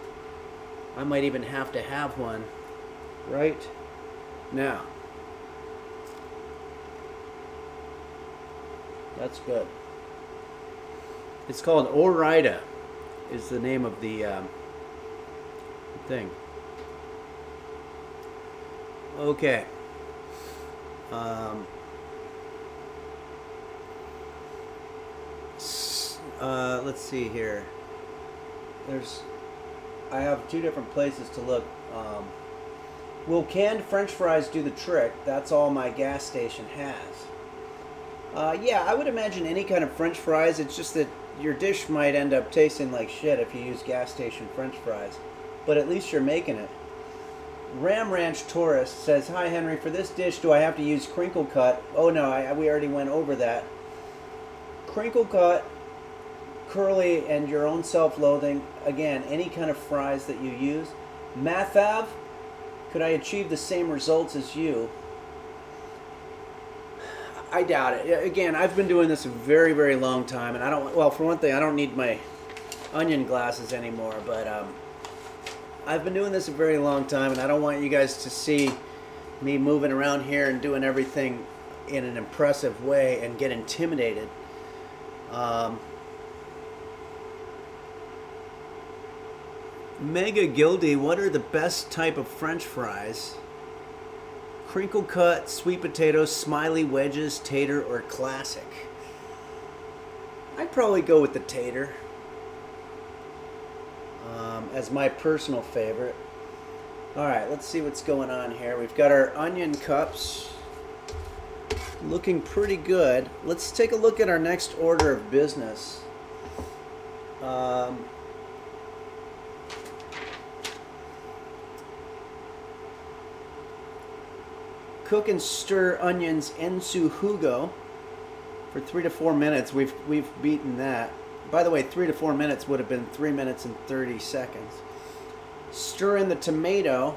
I might even have to have one right now. That's good. It's called Orida, is the name of the thing. Okay. Let's see here. I have two different places to look. Will canned French fries do the trick? That's all my gas station has. Yeah, I would imagine any kind of French fries. It's just that your dish might end up tasting like shit if you use gas station French fries, but at least you're making it. Ram Ranch Tourist says, "Hi Henry, for this dish do I have to use crinkle cut?" Oh no, we already went over that. Crinkle cut, curly, and your own self-loathing. Again, any kind of fries that you use. Mathav, could I achieve the same results as you? I doubt it. Again, I've been doing this a very, very long time, and I don't, well, for one thing, I don't need my onion glasses anymore, but I've been doing this a very long time, and I don't want you guys to see me moving around here and doing everything in an impressive way and get intimidated. Mega Gildy, what are the best type of French fries? Crinkle cut, sweet potatoes, smiley wedges, tater, or classic? I'd probably go with the tater as my personal favorite. Alright, let's see what's going on here. We've got our onion cups looking pretty good. Let's take a look at our next order of business. Cook and stir onions en su jugo for 3 to 4 minutes. We've beaten that. By the way, 3 to 4 minutes would have been 3 minutes and 30 seconds. Stir in the tomato.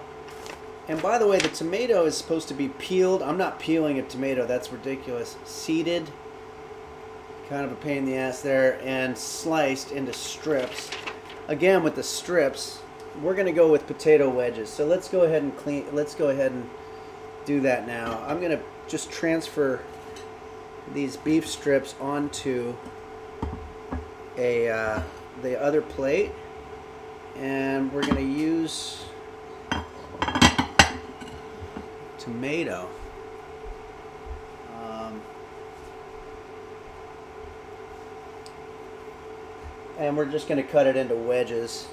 And by the way, the tomato is supposed to be peeled. I'm not peeling a tomato. That's ridiculous. Seeded. Kind of a pain in the ass there. And sliced into strips. Again, with the strips, we're going to go with potato wedges. So let's go ahead and do that now. I'm going to just transfer these beef strips onto the other plate, and we're going to use tomato. And we're just going to cut it into wedges.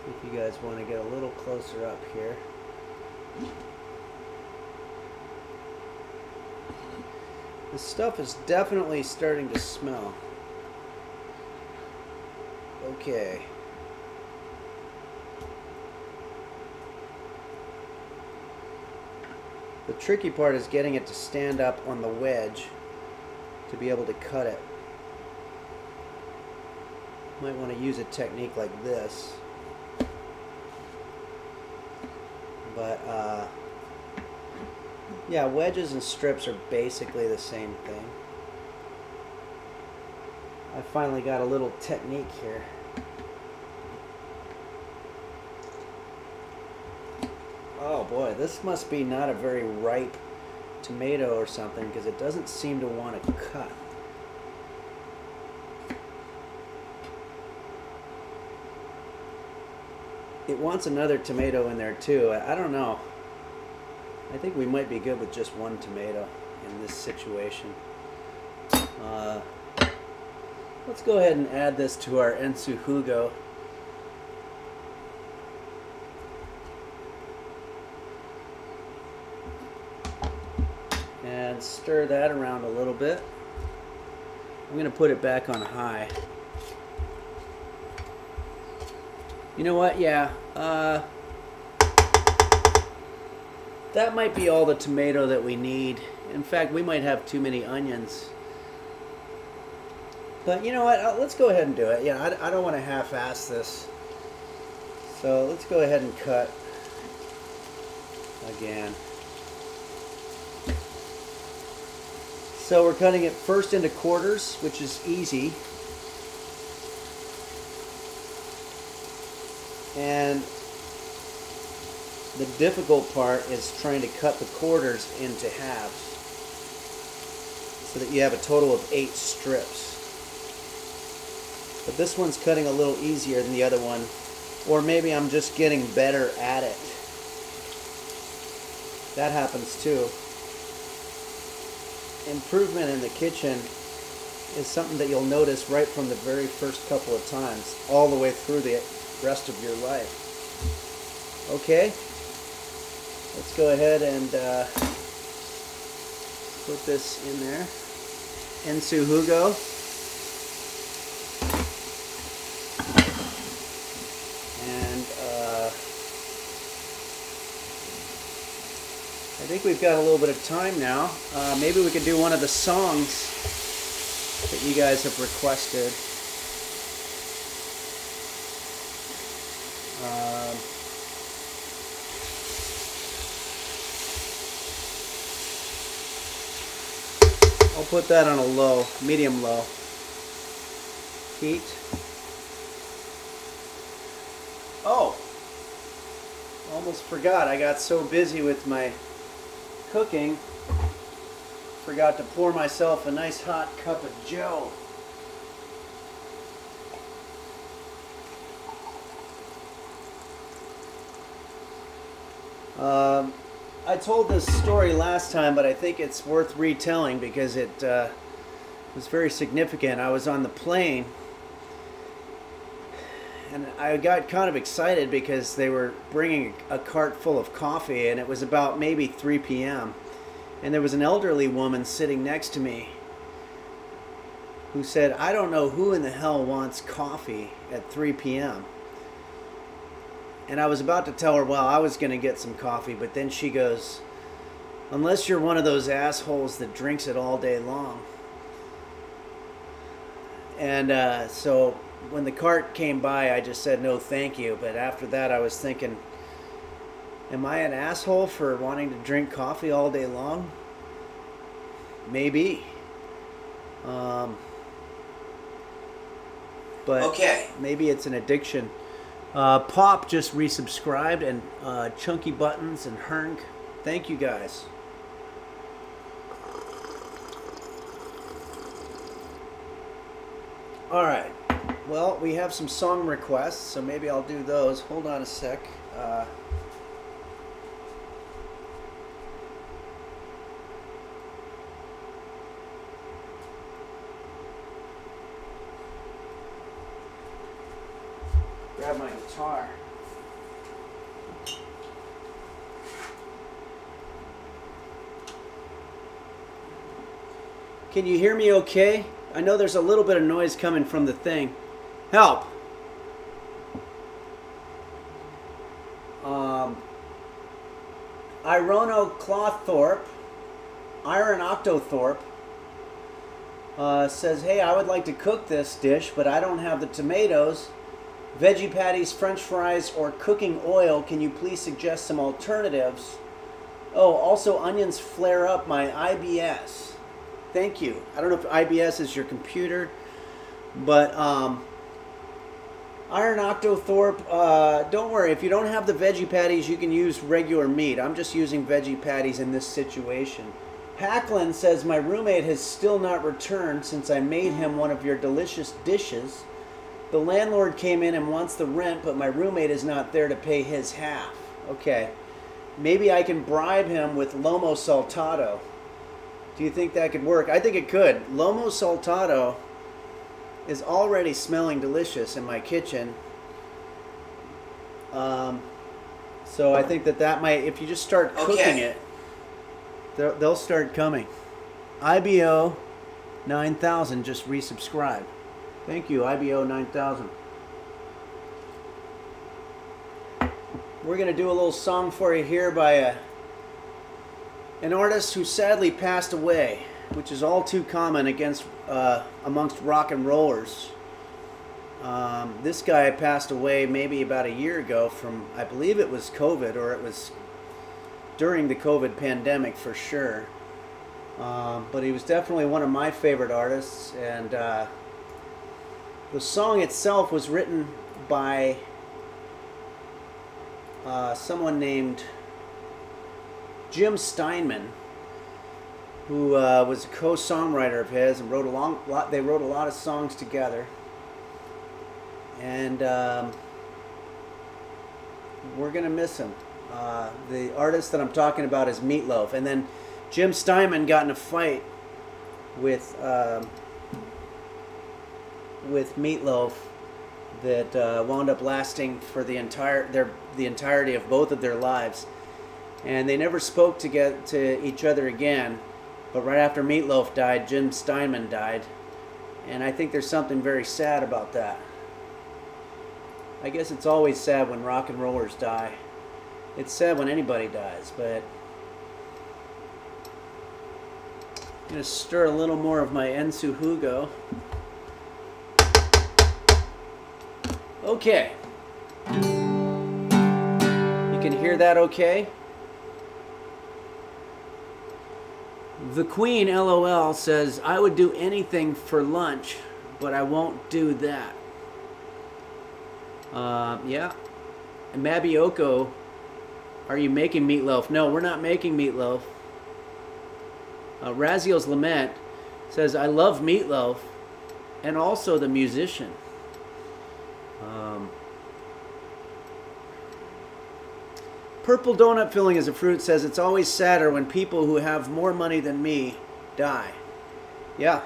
If you guys want to get a little closer up here. This stuff is definitely starting to smell. Okay. The tricky part is getting it to stand up on the wedge to be able to cut it. Might want to use a technique like this. But yeah, wedges and strips are basically the same thing. I finally got a little technique here. Oh boy, this must be not a very ripe tomato or something, because it doesn't seem to want to cut. It wants another tomato in there too. I don't know. I think we might be good with just one tomato in this situation. Let's go ahead and add this to our en su jugo. And stir that around a little bit. I'm going to put it back on high. You know what? Yeah. That might be all the tomato that we need. In fact, we might have too many onions. But you know what? Let's go ahead and do it. Yeah, I don't want to half-ass this. So let's go ahead and cut again. So we're cutting it first into quarters, which is easy. And the difficult part is trying to cut the quarters into halves so that you have a total of 8 strips. But this one's cutting a little easier than the other one, or maybe I'm just getting better at it. That happens too. improvement in the kitchen is something that you'll notice right from the very first couple of times, all the way through the rest of your life. Okay, let's go ahead and put this in there. Ensu Hugo. And I think we've got a little bit of time now. Maybe we could do one of the songs that you guys have requested. I'll put that on a low, medium low heat. Oh, almost forgot. I got so busy with my cooking, forgot to pour myself a nice hot cup of joe. I told this story last time, but I think it's worth retelling because it was very significant. I was on the plane and I got kind of excited because they were bringing a cart full of coffee, and it was about maybe 3 p.m. and there was an elderly woman sitting next to me who said, "I don't know who in the hell wants coffee at 3 p.m. And I was about to tell her, well, I was going to get some coffee, but then she goes, "Unless you're one of those assholes that drinks it all day long." And so when the cart came by, I just said, "No, thank you." But after that, I was thinking, am I an asshole for wanting to drink coffee all day long? Maybe. But okay, maybe it's an addiction. Pop just resubscribed, and Chunky Buttons and Hernk. Thank you guys. All right. Well, we have some song requests, so maybe I'll do those. Hold on a sec. Grab my guitar. Can you hear me okay? I know there's a little bit of noise coming from the thing. Help! Irono Cloththorpe, Iron Octothorpe, says, "Hey, I would like to cook this dish, but I don't have the tomatoes, veggie patties, french fries, or cooking oil. Can you please suggest some alternatives? Oh, also onions flare up my IBS." Thank you. I don't know if IBS is your computer, but Iron Octothorpe, don't worry. If you don't have the veggie patties, you can use regular meat. I'm just using veggie patties in this situation. Hacklin says, "My roommate has still not returned since I made him one of your delicious dishes. The landlord came in and wants the rent, but my roommate is not there to pay his half." Okay. Maybe I can bribe him with Lomo Saltado. Do you think that could work? I think it could. Lomo Saltado is already smelling delicious in my kitchen. So I think that might, if you just start cooking it, they'll start coming. IBO 9000 just resubscribed. Thank you, IBO 9000. We're going to do a little song for you here by an artist who sadly passed away, which is all too common amongst rock and rollers. This guy passed away maybe about a year ago from, I believe it was COVID, or it was during the COVID pandemic for sure. But he was definitely one of my favorite artists, and the song itself was written by someone named Jim Steinman, who was a co-songwriter of his, and they wrote a lot of songs together. And we're gonna miss him. The artist that I'm talking about is Meatloaf. And then Jim Steinman got in a fight with Meatloaf that wound up lasting for the entirety of both of their lives, and they never spoke to each other again. But right after Meatloaf died, Jim Steinman died, and I think there's something very sad about that. I guess it's always sad when rock and rollers die. It's sad when anybody dies, but I'm going to stir a little more of my Ensu Hugo. Okay. You can hear that okay? The Queen, LOL, says, I would do anything for lunch, but I won't do that. Yeah. And Mabioko, are you making meatloaf? No, we're not making meatloaf. Raziel's Lament says, I love Meatloaf and also the musician. Purple Donut Filling as a Fruit says, it's always sadder when people who have more money than me die. Yeah,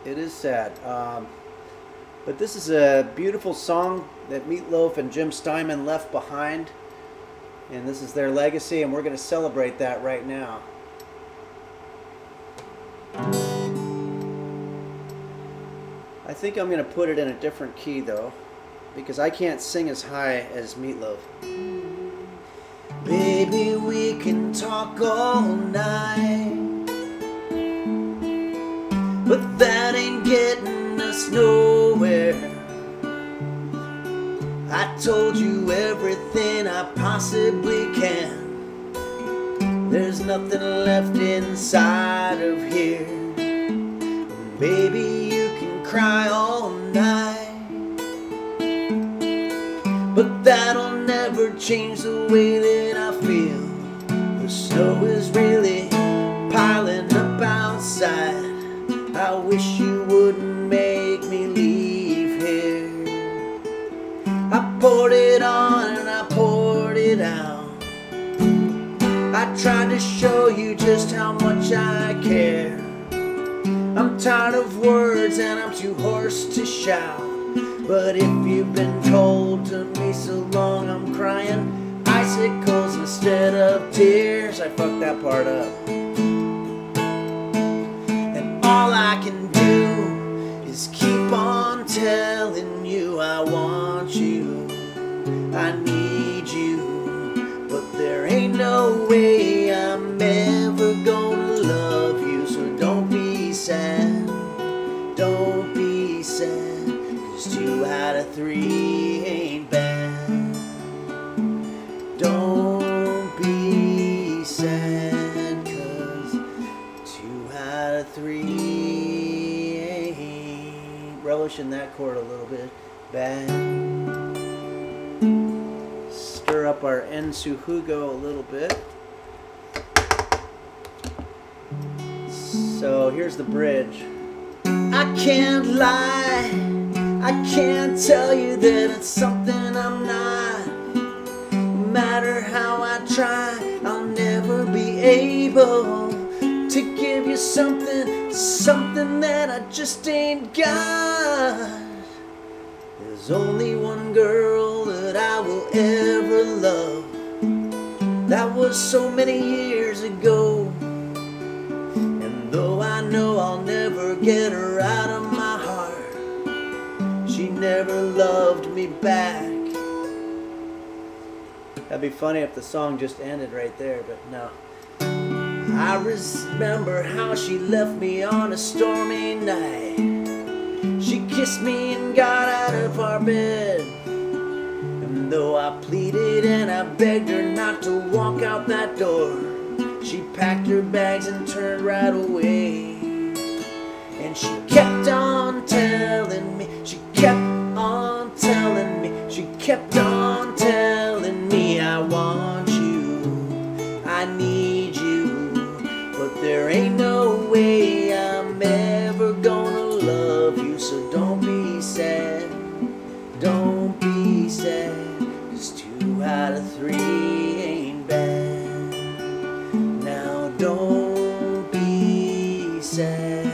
it is sad. But this is a beautiful song that Meatloaf and Jim Steinman left behind. And this is their legacy, and we're going to celebrate that right now. I think I'm going to put it in a different key, though, because I can't sing as high as Meatloaf. Baby, we can talk all night, but that ain't getting us nowhere. I told you everything I possibly can. There's nothing left inside of here. And baby, you can cry all night, but that'll never change the way that I feel. The snow is really piling up outside. I wish you wouldn't make me leave here. I poured it on and I poured it out. I tried to show you just how much I care. I'm tired of words and I'm too hoarse to shout. But if you've been cold to me so long, I'm crying icicles instead of tears. I fucked that part up. And all I can do is keep on telling you I want you, I need you, but there ain't no way I'm ever gonna love you. So don't be sad, don't be sad, 'cause 2 out of 3 ain't bad. Don't be sad, 'cause 2 out of 3 ain't, relishing that chord a little bit, bad. Stir up our Ensu Hugo a little bit. So here's the bridge. I can't lie, I can't tell you that it's something I'm not. No matter how I try, I'll never be able to give you something, something that I just ain't got. There's only one girl that I will ever love. That was so many years ago. And though I know I'll never get her out of my heart, she never loved me back. That'd be funny if the song just ended right there, but no. I remember how she left me on a stormy night. She kissed me and got out of our bed. And though I pleaded and I begged her not to walk out that door, she packed her bags and turned right away. And she kept on telling me, she kept on telling me, she kept on telling me I want you, I need you, but there ain't no way I'm ever gonna love you. So don't be sad, don't be sad, 'cause 2 out of 3 ain't bad. Now don't be sad.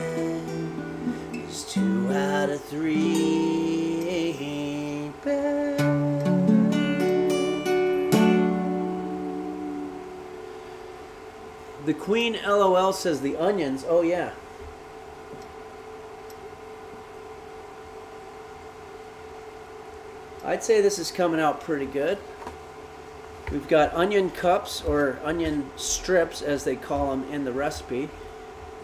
The Queen LOL says the onions. Oh, yeah. I'd say this is coming out pretty good. We've got onion cups, or onion strips as they call them in the recipe.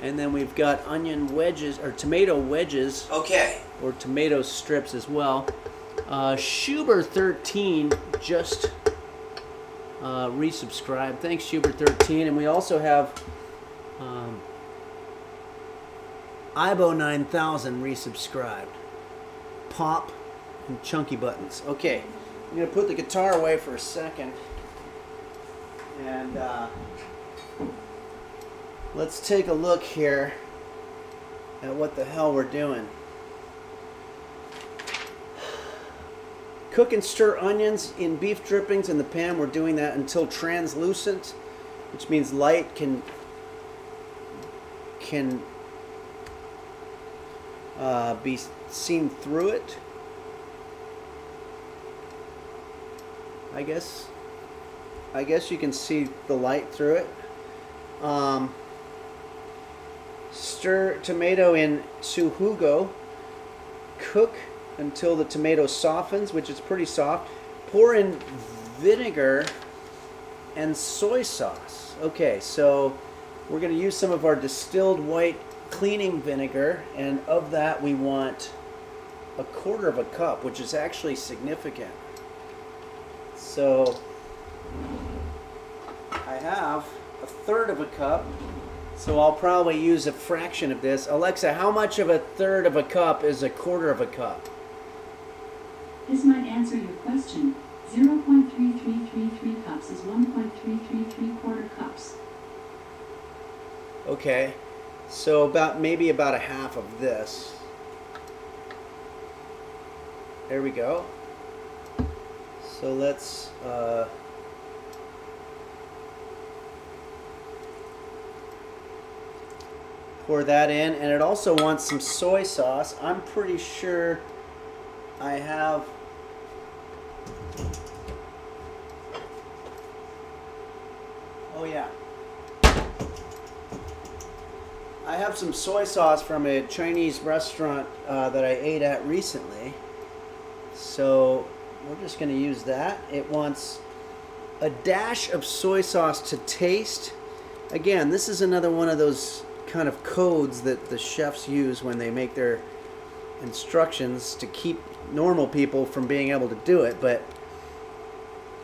And then we've got onion wedges, or tomato wedges. Okay. Or tomato strips as well. Schuber13 just resubscribed. Thanks, Schuber13. And we also have Ibo9000 resubscribed. Pop and chunky buttons. Okay, I'm going to put the guitar away for a second. And let's take a look here at what the hell we're doing. Cook and stir onions in beef drippings in the pan. We're doing that until translucent, which means light can be seen through it. I guess you can see the light through it. Stir tomato in sujugo. Cook until the tomato softens, which is pretty soft. Pour in vinegar and soy sauce. Okay, so we're going to use some of our distilled white cleaning vinegar, and of that we want 1/4 cup, which is actually significant. So I have 1/3 cup, so I'll probably use a fraction of this. Alexa, how much of 1/3 cup is 1/4 cup? This might answer your question. 0.3333 cups is 1.333 cups. Okay, so maybe about 1/2 of this. There we go. So let's pour that in, and it also wants some soy sauce. I'm pretty sure I have I have some soy sauce from a Chinese restaurant that I ate at recently. So we're just going to use that. It wants a dash of soy sauce to taste. Again, this is another one of those kind of codes that the chefs use when they make their instructions to keep normal people from being able to do it. But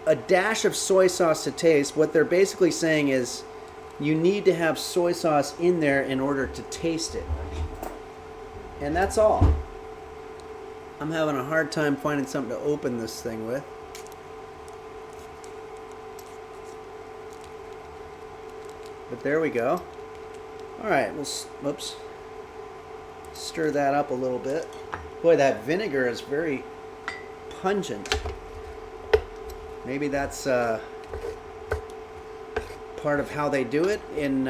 a dash of soy sauce to taste, what they're basically saying is you need to have soy sauce in there in order to taste it. And that's all. I'm having a hard time finding something to open this thing with. But there we go. Alright, we'll stir that up a little bit. Boy, that vinegar is very pungent. Maybe that's part of how they do it in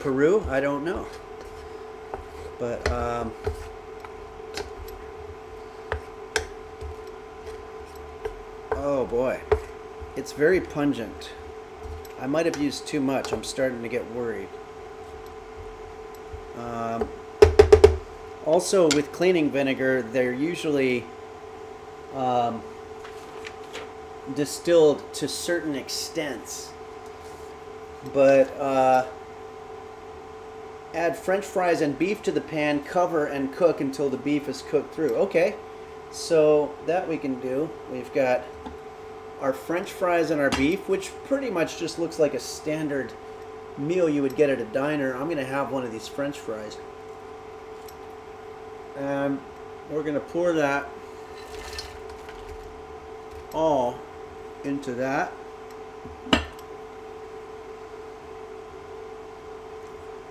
Peru. I don't know. But oh boy, it's very pungent. I might have used too much. I'm starting to get worried. Also, with cleaning vinegar, they're usually distilled to certain extents. But add French fries and beef to the pan, cover and cook until the beef is cooked through. Okay, so that we can do. We've got our French fries and our beef, which pretty much just looks like a standard meal you would get at a diner. I'm going to have one of these French fries. And we're going to pour that all into that.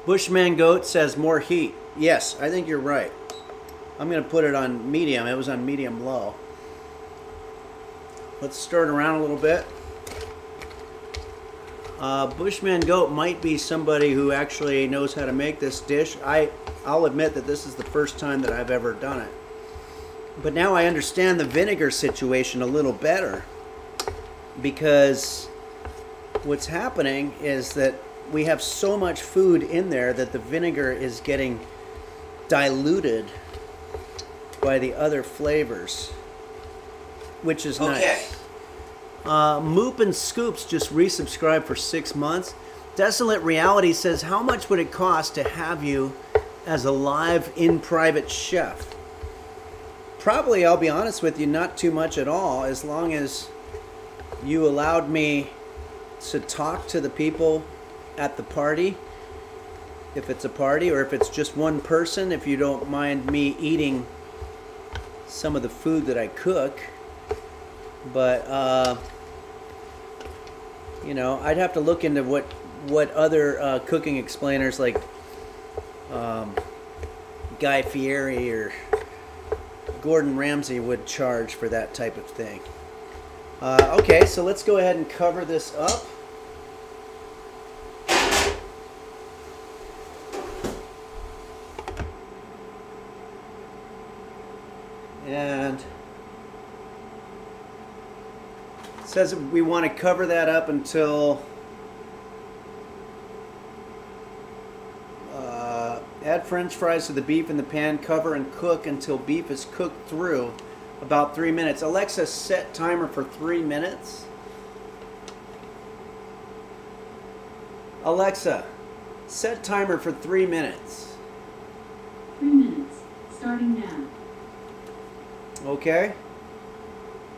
Bushman Goat says more heat. Yes, I think you're right. I'm going to put it on medium. It was on medium low. Let's stir it around a little bit. Bushman Goat might be somebody who actually knows how to make this dish. I'll admit that this is the first time that I've ever done it. But now I understand the vinegar situation a little better, because what's happening is that we have so much food in there that the vinegar is getting diluted by the other flavors, which is nice. Moop and Scoops just resubscribed for 6 months. Desolate Reality says, how much would it cost to have you as a live in-private chef? Probably, I'll be honest with you, not too much at all, as long as you allowed me to talk to the people at the party, if it's a party, or if it's just one person, if you don't mind me eating some of the food that I cook. But, you know, I'd have to look into what other cooking explainers like Guy Fieri or Gordon Ramsay would charge for that type of thing. Okay, so let's go ahead and cover this up. And it says we want to cover that up until add french fries to the beef in the pan, cover and cook until beef is cooked through, about 3 minutes. Alexa, set timer for 3 minutes. Alexa, set timer for 3 minutes. 3 minutes, starting now. Okay.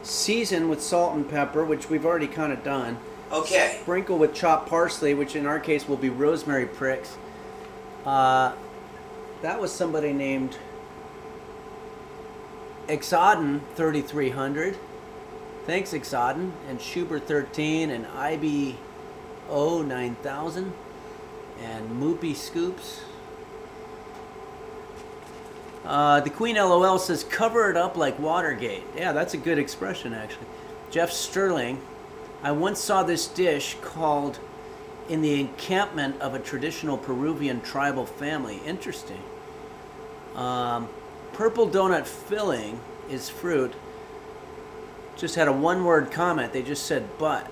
Season with salt and pepper, which we've already kind of done. Okay. Sprinkle with chopped parsley, which in our case will be rosemary pricks. That was somebody named Exaden 3300. Thanks, Exaden. And Schubert 13 and IBO 9000 and Moopy Scoops. The Queen LOL says, cover it up like Watergate. Yeah, that's a good expression, actually. Jeff Sterling, I once saw this dish called in the encampment of a traditional Peruvian tribal family. Interesting. Purple donut filling is fruit. Just had a one-word comment. They just said but.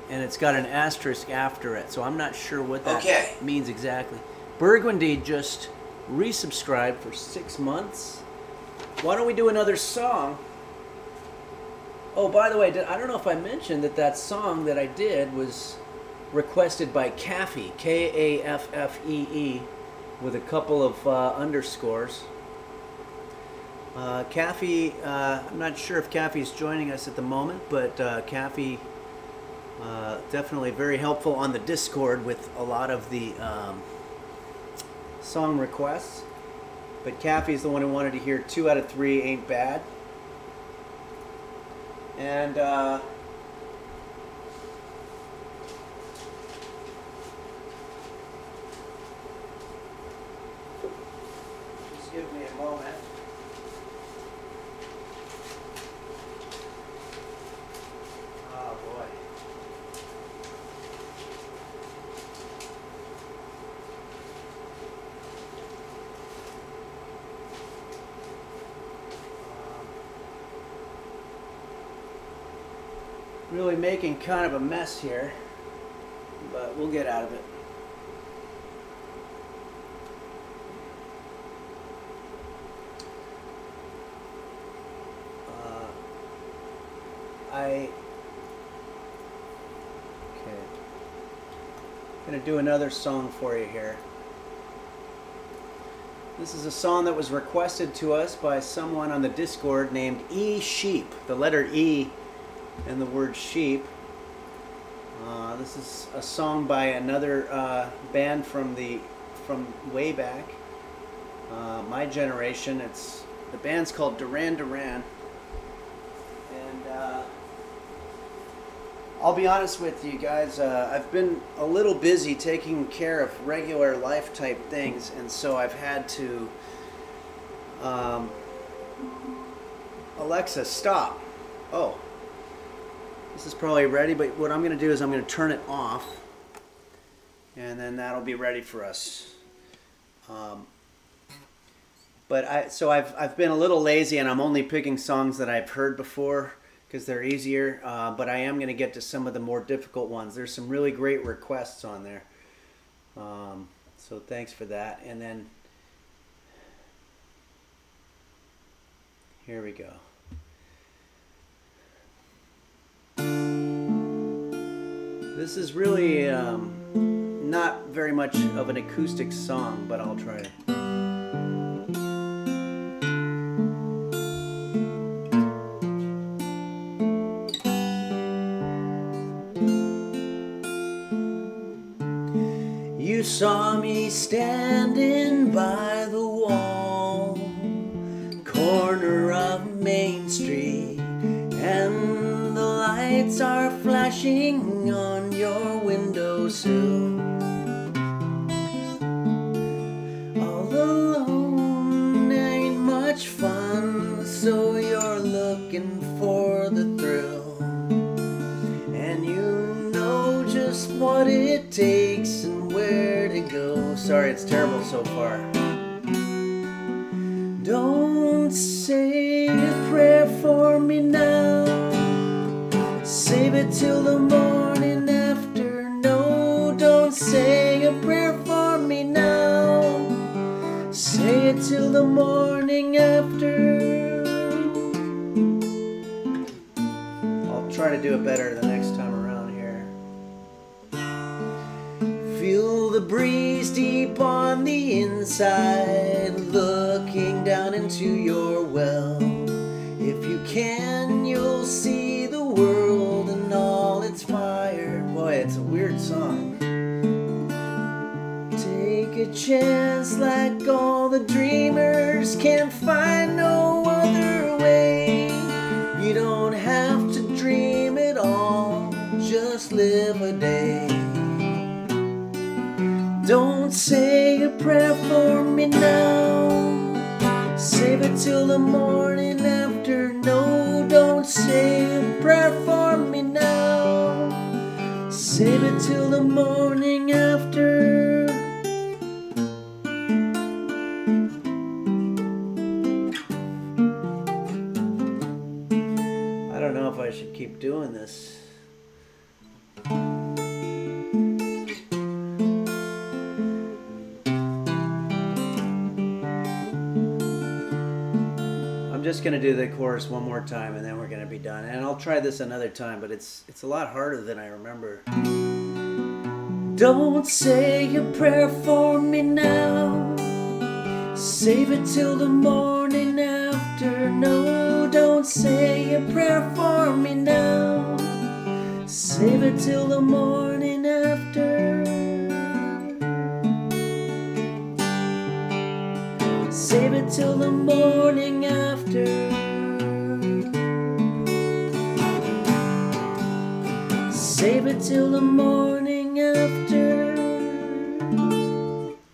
And it's got an asterisk after it. So I'm not sure what that means exactly. Burgundy just resubscribed for 6 months. Why don't we do another song? Oh, by the way, I don't know if I mentioned that song that I did was requested by Kaffee, Kaffee, with a couple of underscores. Kaffee, I'm not sure if Kaffee's joining us at the moment, but Kaffee definitely very helpful on the Discord with a lot of the song requests. But Kaffee's the one who wanted to hear 2 out of 3 Ain't Bad. And just give me a moment. Oh boy. Really making kind of a mess here, but we'll get out of it. Okay. I'm gonna do another song for you here. This is a song that was requested to us by someone on the Discord named E Sheep, the letter E and the word sheep. This is a song by another band from way back, my generation. The band's called Duran Duran, and I'll be honest with you guys, I've been a little busy taking care of regular life type things, and so I've had to Alexa, stop. Oh, this is probably ready, but what I'm going to do is I'm going to turn it off, and then that'll be ready for us. But I've been a little lazy, and I'm only picking songs that I've heard before, because they're easier, but I am going to get to some of the more difficult ones. There's some really great requests on there. So thanks for that. And then here we go. This is really not very much of an acoustic song, but I'll try it. You saw me standing by the wall, corner of Main Street, and the lights are flashing on your windowsill. All alone ain't much fun, so you're looking for the thrill, and you know just what it takes and where to go. Sorry, it's terrible so far. Don't say a prayer for me now. Save it till the morning after. No, don't say a prayer for me now. Say it till the morning after. I'll try to do it better the next time around here. Feel the breeze deep on the inside, looking down into your well. If you can, you'll see the world and all its fire. Boy, it's a weird song. Take a chance like all the dreamers, can't find no other way. You don't have to dream it all, just live a day. Don't say a prayer for me now. Save it till the morning after. No, don't say a prayer for me now. Save it till the morning after. I don't know if I should keep doing this. I'm just going to do the chorus one more time and then we're going to be done. And I'll try this another time, but it's a lot harder than I remember. Don't say a prayer for me now. Save it till the morning after. No, don't say a prayer for me now. Save it till the morning after. Save it till the morning after. Save it till the morning after.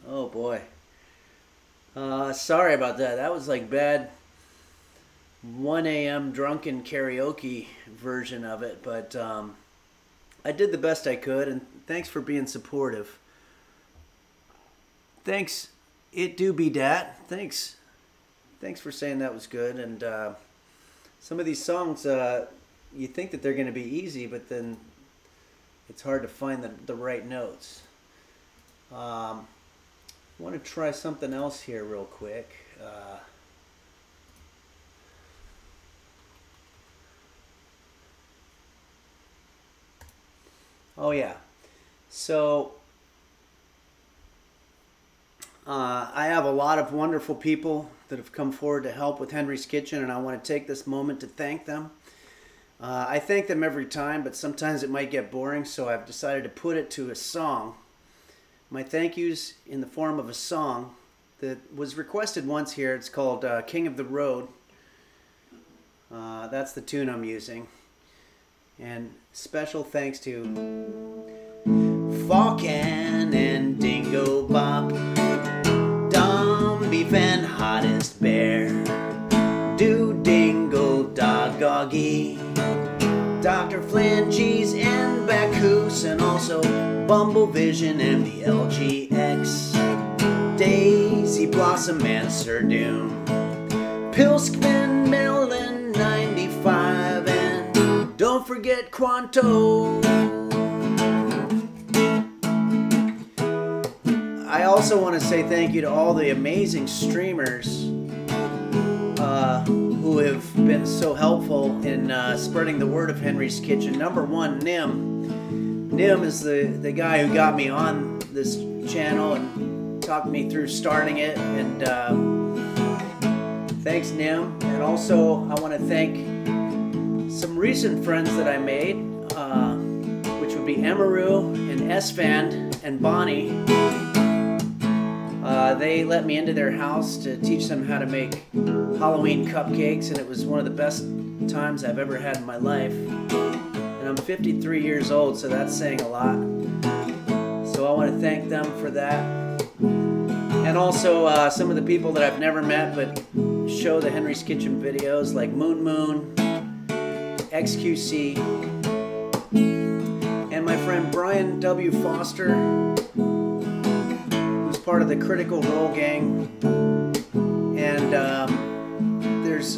Oh boy. Sorry about that. That was like bad 1 a.m. drunken karaoke version of it, but I did the best I could, and thanks for being supportive. Thanks. It do be dat. Thanks for saying that was good. And some of these songs, you think that they're going to be easy, but then it's hard to find the right notes. I want to try something else here real quick. Oh yeah, so I have a lot of wonderful people that have come forward to help with Henry's Kitchen, and I want to take this moment to thank them. I thank them every time, but sometimes it might get boring, so I've decided to put it to a song. My thank yous in the form of a song that was requested once here. It's called King of the Road. That's the tune I'm using. And special thanks to Falcon and Dingo Bop, Dumb Beef and Hottest Bear, Do Dingo Dog Goggy, Dr. Flinchies and Bacchus, and also Bumble Vision and the LGX, Daisy Blossom and Sir Doom, Pilskman, Melon 95, and forget Quanto. I also want to say thank you to all the amazing streamers who have been so helpful in spreading the word of Henry's Kitchen. Number one, Nim. Nim is the guy who got me on this channel and talked me through starting it. And thanks, Nim. And also, I want to thank some recent friends that I made, which would be Amaru and Esfand and Bonnie. They let me into their house to teach them how to make Halloween cupcakes, and it was one of the best times I've ever had in my life. And I'm 53 years old, so that's saying a lot. So I want to thank them for that. And also some of the people that I've never met but show the Henry's Kitchen videos, like Moon Moon, XQC, and my friend Brian W. Foster, part of the Critical Role gang. And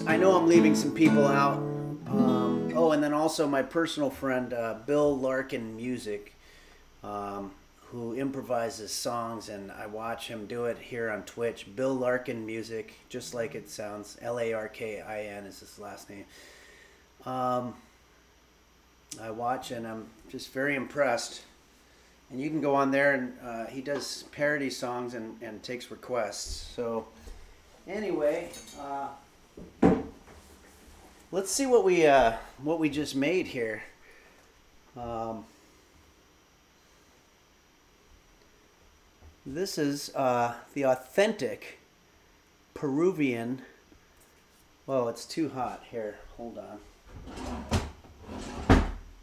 I know I'm leaving some people out. Oh, and then also my personal friend Bill Larkin Music, who improvises songs, and I watch him do it here on Twitch. Bill Larkin Music, just like it sounds. Larkin is his last name. I watch and I'm just very impressed. And you can go on there, and he does parody songs and takes requests. So anyway, let's see what we just made here. This is the authentic Peruvian. Well, it's too hot here. Hold on.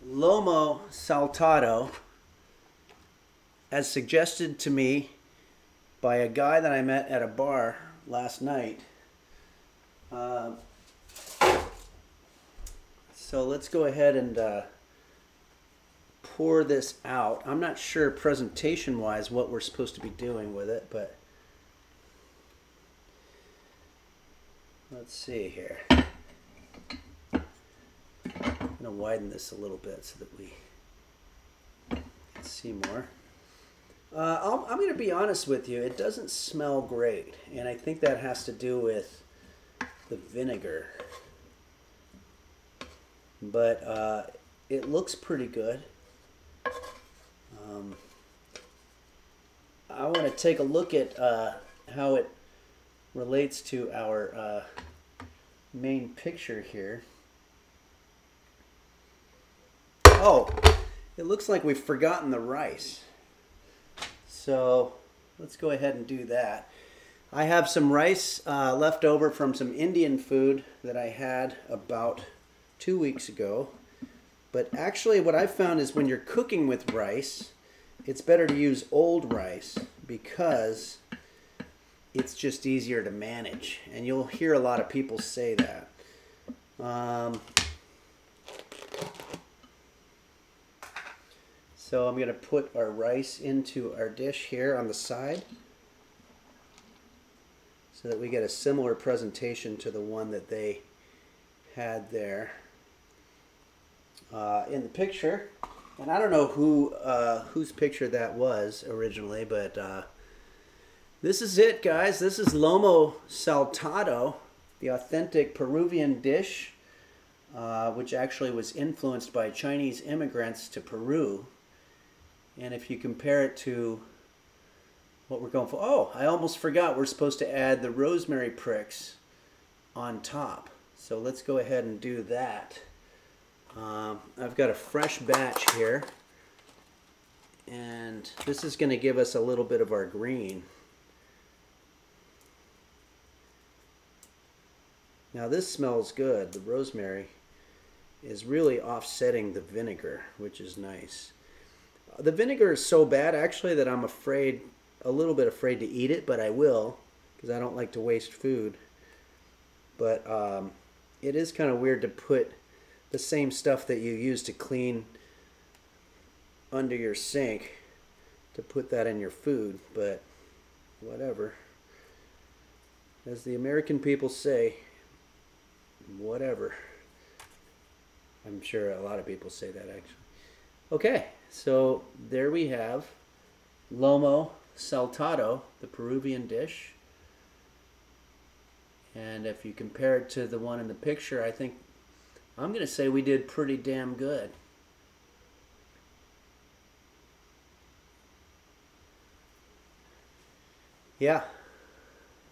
Lomo Saltado, as suggested to me by a guy that I met at a bar last night. So let's go ahead and pour this out. I'm not sure presentation-wise what we're supposed to be doing with it, but let's see here. I'm going to widen this a little bit so that we can see more. I'm going to be honest with you, it doesn't smell great, and I think that has to do with the vinegar. But it looks pretty good. I want to take a look at how it relates to our main picture here. Oh, it looks like we've forgotten the rice. So let's go ahead and do that. I have some rice left over from some Indian food that I had about 2 weeks ago. But actually what I found is when you're cooking with rice, it's better to use old rice because it's just easier to manage. And you'll hear a lot of people say that. So I'm going to put our rice into our dish here on the side so that we get a similar presentation to the one that they had there in the picture. And I don't know whose picture that was originally, but this is it, guys. This is Lomo Saltado, the authentic Peruvian dish, which actually was influenced by Chinese immigrants to Peru. And if you compare it to what we're going for, oh, I almost forgot we're supposed to add the rosemary pricks on top. So let's go ahead and do that. I've got a fresh batch here, and this is going to give us a little bit of our green. Now this smells good. The rosemary is really offsetting the vinegar, which is nice. The vinegar is so bad actually that I'm a little bit afraid to eat it, but I will because I don't like to waste food. But it is kind of weird to put the same stuff that you use to clean under your sink to put that in your food, but whatever. As the American people say, whatever. I'm sure a lot of people say that actually. Okay, so there we have Lomo Saltado, the Peruvian dish. And if you compare it to the one in the picture, I think I'm going to say we did pretty damn good. Yeah,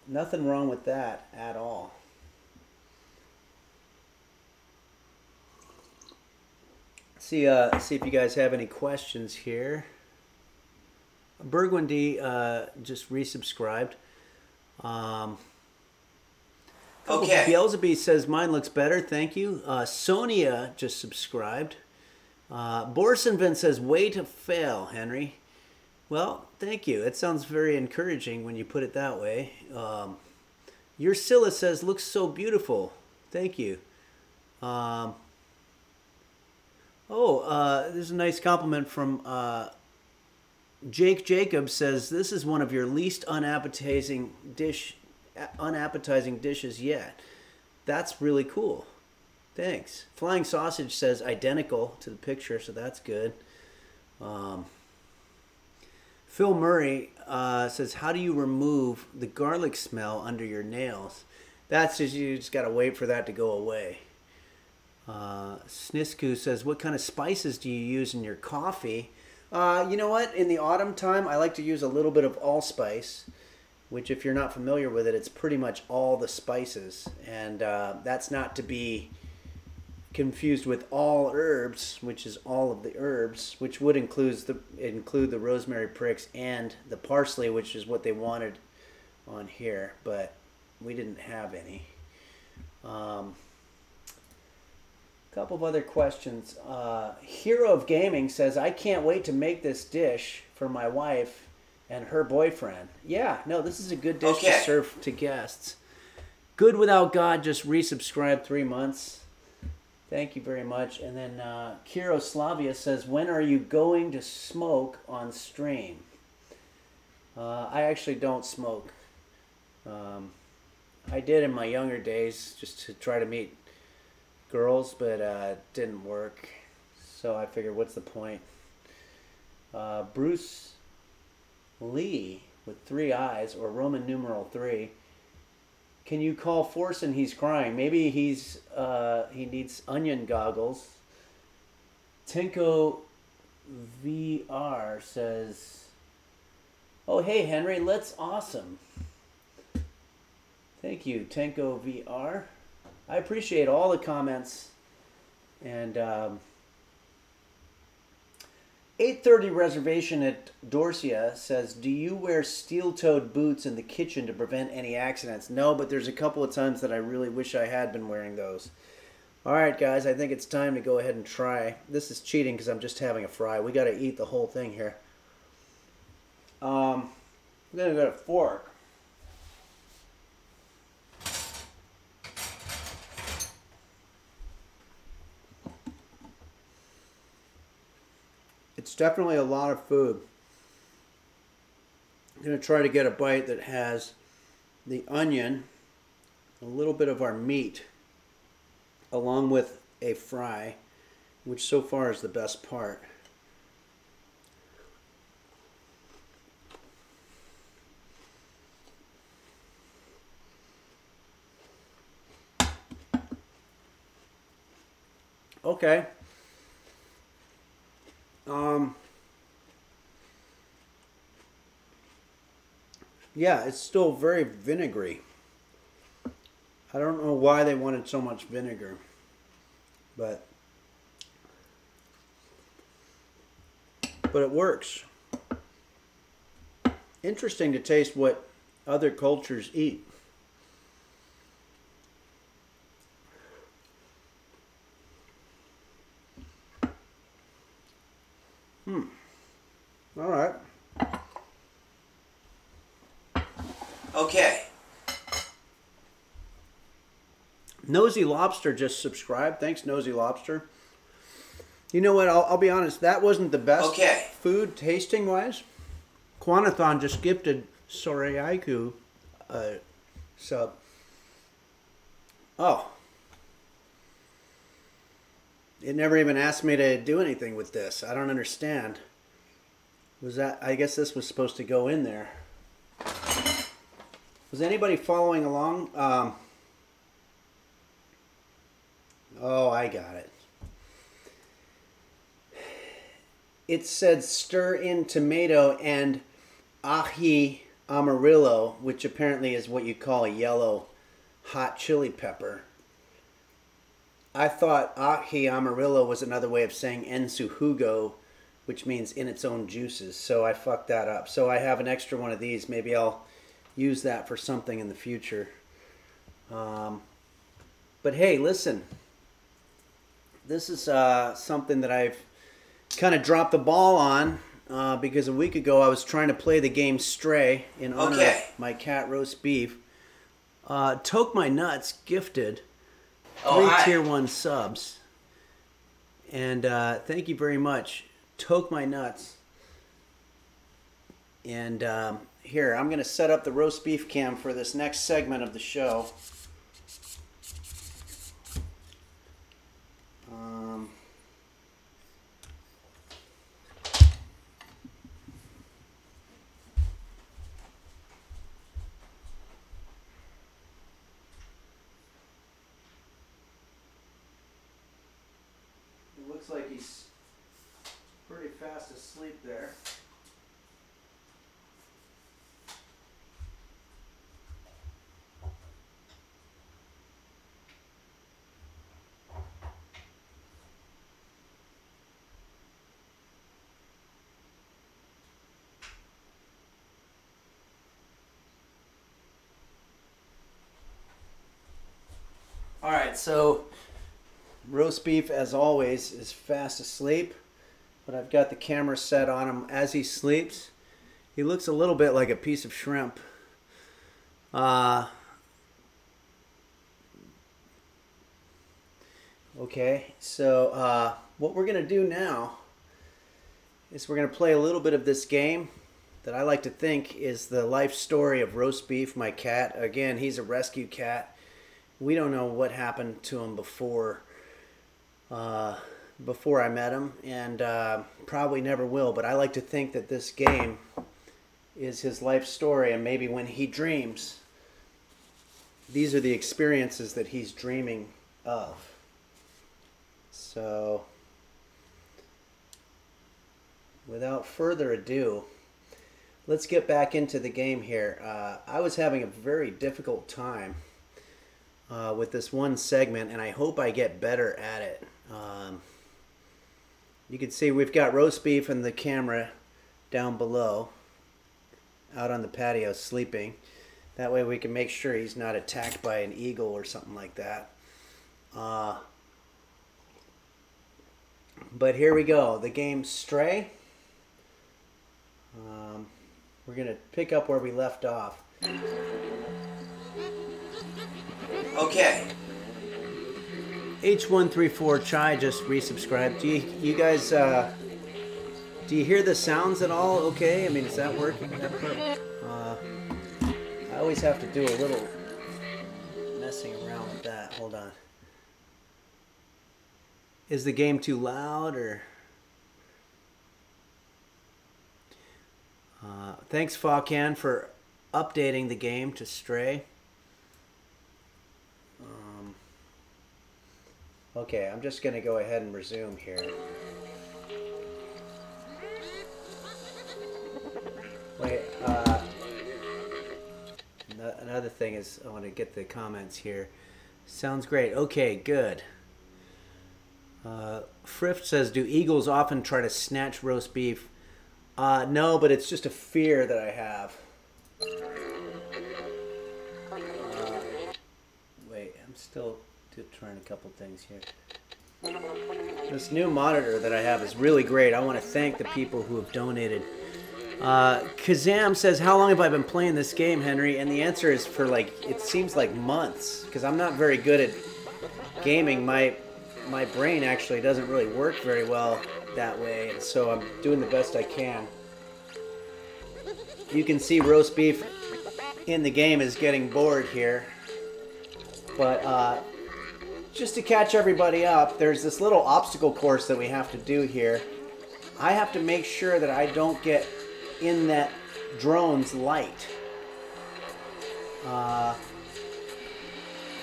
nothing wrong with that at all. See if you guys have any questions here. Burgundy just resubscribed. Okay. Beelzebub says mine looks better. Thank you. Sonia just subscribed. Borsenvin says way to fail, Henry. Well, thank you. It sounds very encouraging when you put it that way. Your Scylla says looks so beautiful. Thank you. There's a nice compliment from Jake Jacobs. Says this is one of your least unappetizing dishes yet. That's really cool. Thanks. Flying Sausage says identical to the picture, so that's good. Phil Murray says, how do you remove the garlic smell under your nails? That's just, you just got to wait for that to go away. Snisku says, what kind of spices do you use in your coffee? You know what? In the autumn time, I like to use a little bit of allspice, which if you're not familiar with it, it's pretty much all the spices. And that's not to be confused with all herbs, which is all of the herbs, which would include the rosemary pricks and the parsley, which is what they wanted on here, but we didn't have any. Couple of other questions. Hero of Gaming says, I can't wait to make this dish for my wife and her boyfriend. Yeah, no, this is a good dish to serve to guests. Good Without God just resubscribed 3 months. Thank you very much. And then Kiroslavia says, when are you going to smoke on stream? I actually don't smoke. I did in my younger days just to try to meet girls, but it didn't work. So I figured, what's the point? Bruce Lee with 3 eyes, or Roman numeral 3. Can you call Forsen? He's crying. Maybe he needs onion goggles. Tenko VR says, oh, hey, Henry, let's awesome. Thank you, Tenko VR. I appreciate all the comments. And 8:30 reservation at Dorsia says, do you wear steel-toed boots in the kitchen to prevent any accidents? No, but there's a couple of times that I really wish I had been wearing those. All right, guys, I think it's time to go ahead and try. This is cheating because I'm just having a fry. We got to eat the whole thing here. I'm going to go to fork. It's definitely a lot of food. I'm going to try to get a bite that has the onion, a little bit of our meat, along with a fry, which so far is the best part. Okay. Yeah, it's still very vinegary. I don't know why they wanted so much vinegar, but it works. Interesting to taste what other cultures eat. All right. Okay. Nosy Lobster just subscribed. Thanks, Nosy Lobster. You know what? I'll be honest. That wasn't the best food tasting-wise. Quanathon just gifted Sorayaiku sub. Oh. It never even asked me to do anything with this. I don't understand. Was that? I guess this was supposed to go in there. Was anybody following along? Oh, I got it. It said stir in tomato and ají amarillo, which apparently is what you call a yellow hot chili pepper. I thought ají amarillo was another way of saying en su jugo, which means in its own juices. So I fucked that up. So I have an extra one of these. Maybe I'll use that for something in the future. But hey, listen. This is something that I've kind of dropped the ball on because a week ago I was trying to play the game Stray in honor of my cat roast beef. Toke My Nuts gifted 3 tier 1 subs. And thank you very much. Toke My Nuts. And here, I'm going to set up the roast beef cam for this next segment of the show. It looks like he's pretty fast asleep there. Alright, so roast beef, as always, is fast asleep, but I've got the camera set on him as he sleeps. He looks a little bit like a piece of shrimp. Okay, so what we're going to do now is we're going to play a little bit of this game that I like to think is the life story of Roast Beef, my cat. Again, he's a rescue cat. We don't know what happened to him before I met him, and probably never will, but I like to think that this game is his life story, and maybe when he dreams, these are the experiences that he's dreaming of. So, without further ado, let's get back into the game here. I was having a very difficult time with this one segment, and I hope I get better at it. You can see we've got roast beef and the camera down below, out on the patio sleeping. That way we can make sure he's not attacked by an eagle or something like that. But here we go, the game Stray. We're going to pick up where we left off. Okay. H134 Chai just resubscribed. Do you guys, do you hear the sounds at all okay? I mean, is that working? I always have to do a little messing around with that. Hold on. Is the game too loud, or? Thanks, Fawcan, for updating the game to Stray. Okay, I'm just going to go ahead and resume here. Wait, another thing is I want to get the comments here. Sounds great. Okay, good. Frift says, do eagles often try to snatch roast beef? No, but it's just a fear that I have. Wait, I'm still trying a couple things here. This new monitor that I have is really great. I want to thank the people who have donated. Kazam says, how long have I been playing this game, Henry? And the answer is for it seems like months, because I'm not very good at gaming. My brain actually doesn't really work very well that way, and so I'm doing the best I can. You can see roast beef in the game is getting bored here, but just to catch everybody up, there's this little obstacle course that we have to do here. I have to make sure that I don't get in that drone's light.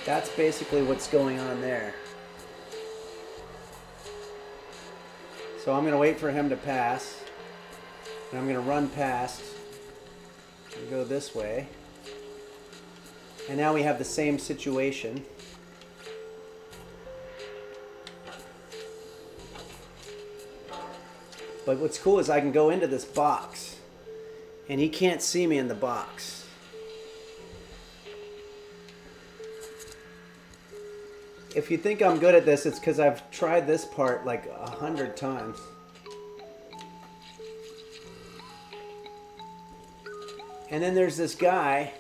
That's basically what's going on there. So I'm going to wait for him to pass. And I'm going to run past and go this way. And now we have the same situation. But what's cool is I can go into this box. And he can't see me in the box. If you think I'm good at this, it's because I've tried this part like 100 times. And then there's this guy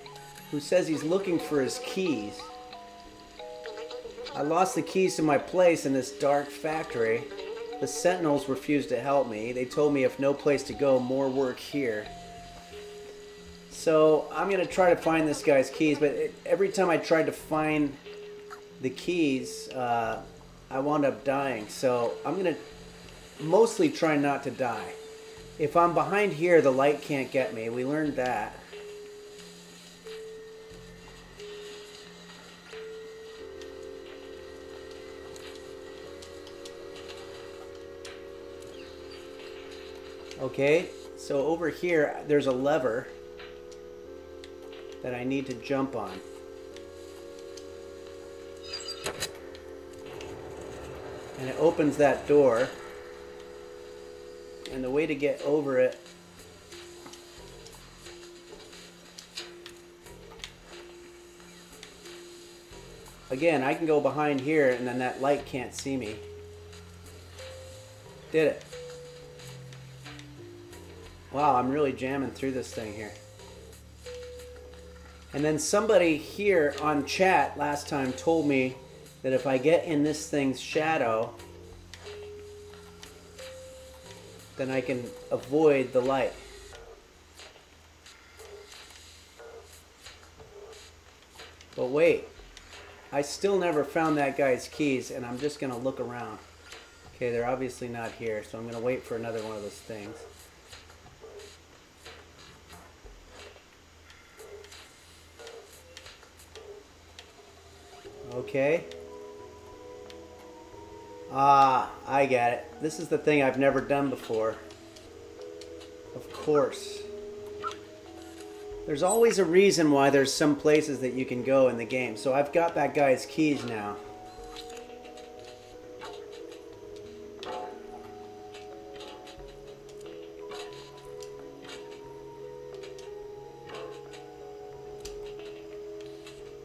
who says he's looking for his keys. I lost the keys to my place in this dark factory. The sentinels refused to help me. They told me if no place to go, more work here. So I'm going to try to find this guy's keys, but every time I tried to find the keys, I wound up dying. So I'm going to mostly try not to die. If I'm behind here, the light can't get me. We learned that. Okay, so over here, there's a lever that I need to jump on. And it opens that door. And the way to get over it again, I can go behind here and then that light can't see me. Did it. Wow, I'm really jamming through this thing here. And then somebody here on chat last time told me that if I get in this thing's shadow, then I can avoid the light. But wait, I still never found that guy's keys, and I'm just going to look around. Okay, they're obviously not here, so I'm going to wait for another one of those things. Okay. Ah, I get it. This is the thing I've never done before. Of course. There's always a reason why there's some places that you can go in the game. So I've got that guy's keys now.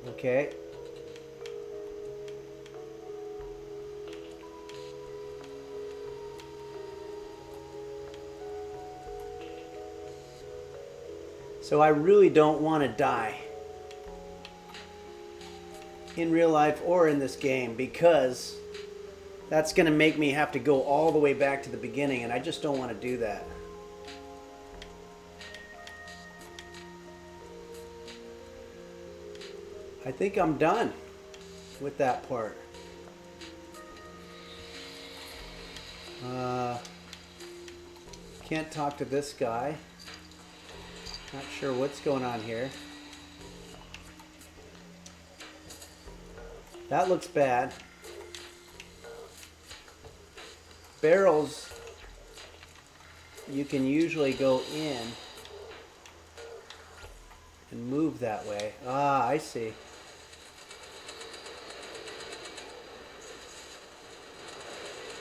Okay. So I really don't want to die in real life or in this game, because that's going to make me have to go all the way back to the beginning, and I just don't want to do that. I think I'm done with that part. Can't talk to this guy. Not sure what's going on here. That looks bad. Barrels, you can usually go in and move that way. Ah, I see.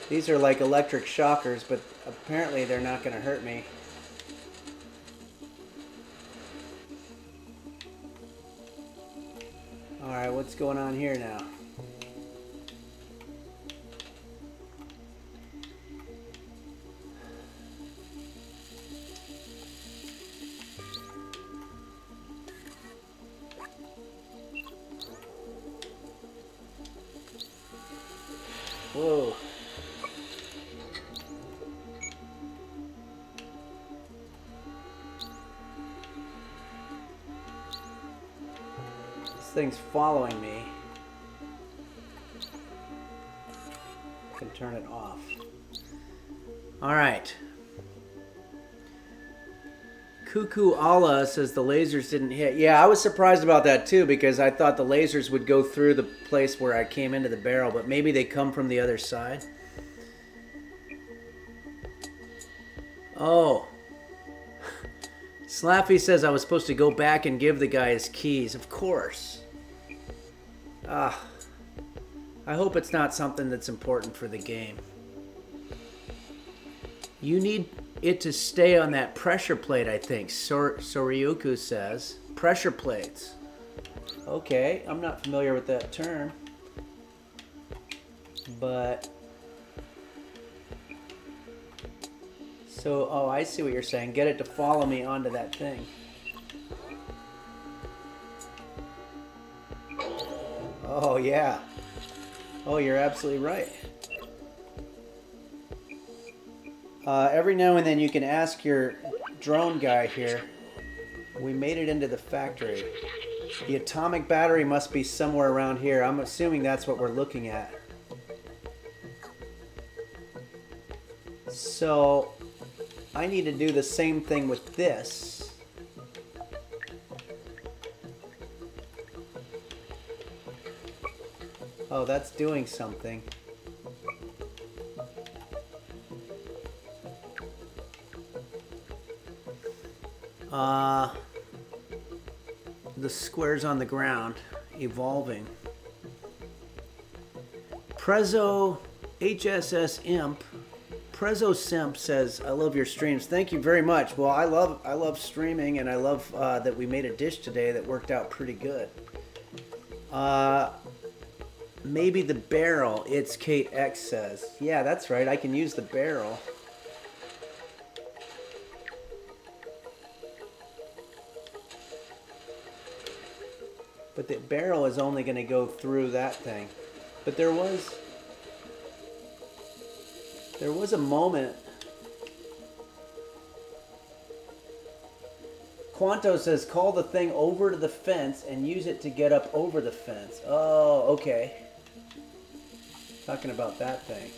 These are like electric shockers, but apparently they're not going to hurt me. Alright, what's going on here now? Whoa. This thing's following me. turn it off. All right. Cuckoo Allah says the lasers didn't hit. Yeah, I was surprised about that too because I thought the lasers would go through the place where I came into the barrel, but maybe they come from the other side. Oh. Slappy says I was supposed to go back and give the guy his keys. Of course. I hope it's not something that's important for the game. You need it to stay on that pressure plate, I think. Soryuku says. Pressure plates. Okay, I'm not familiar with that term. But... So, oh, I see what you're saying. Get it to follow me onto that thing. Oh, yeah. Oh, you're absolutely right. Every now and then you can ask your drone guy here. We made it into the factory. The atomic battery must be somewhere around here. I'm assuming that's what we're looking at. So, I need to do the same thing with this. Oh, that's doing something. The squares on the ground, evolving. Prezzo HSS Imp. Prezzo Simp says, I love your streams. Thank you very much. Well, I love streaming, and I love that we made a dish today that worked out pretty good. Maybe the barrel, it's Kate X says. Yeah, that's right. I can use the barrel. But the barrel is only going to go through that thing. But there was a moment. Quanto says, call the thing over to the fence and use it to get up over the fence. Oh, okay. Talking about that thing.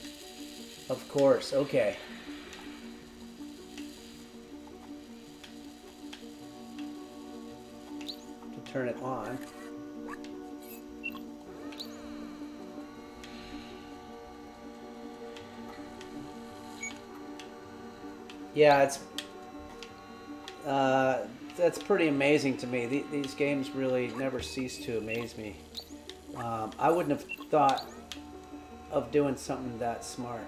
Of course, okay. To turn it on. Yeah, that's pretty amazing to me. These games really never cease to amaze me. I wouldn't have thought of doing something that smart.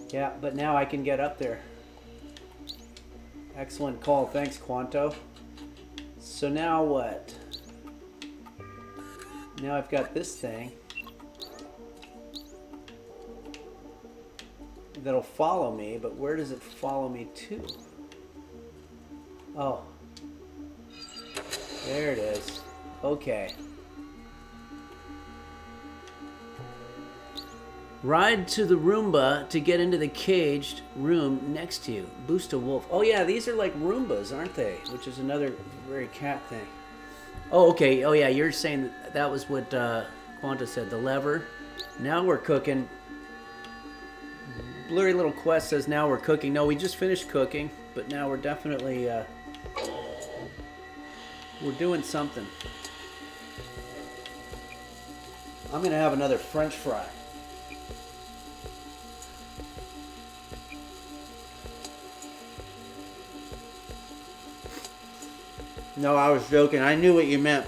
Yeah, but now I can get up there. Excellent call. Thanks, Quanto. So now what? Now I've got this thing that'll follow me, but where does it follow me to? Oh. There it is. Okay. Ride to the Roomba to get into the caged room next to you. Boost a wolf. Oh yeah, these are like Roombas, aren't they? Which is another very cat thing. Oh, okay. Oh yeah, you're saying that was what Quanta said. The lever. Now we're cooking. Blurry Little Quest says now we're cooking. No, we just finished cooking, but now we're definitely we're doing something. I'm gonna have another French fry. No, I was joking. I knew what you meant.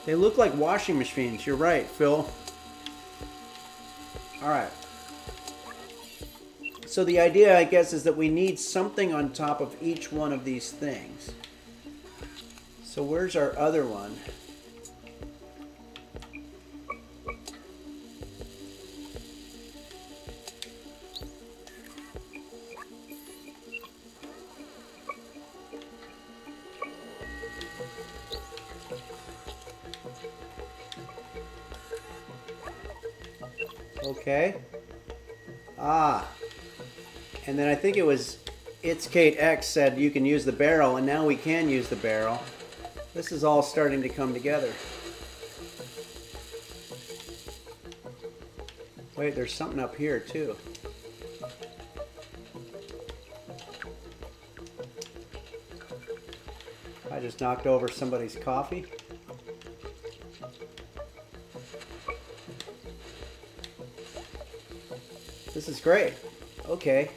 They look like washing machines. You're right, Phil. All right. So the idea, I guess, is that we need something on top of each one of these things. So where's our other one? Okay. And then I think it was It's Kate X said you can use the barrel, and now we can use the barrel. This is all starting to come together. Wait, there's something up here too. I just knocked over somebody's coffee. This is great. Okay.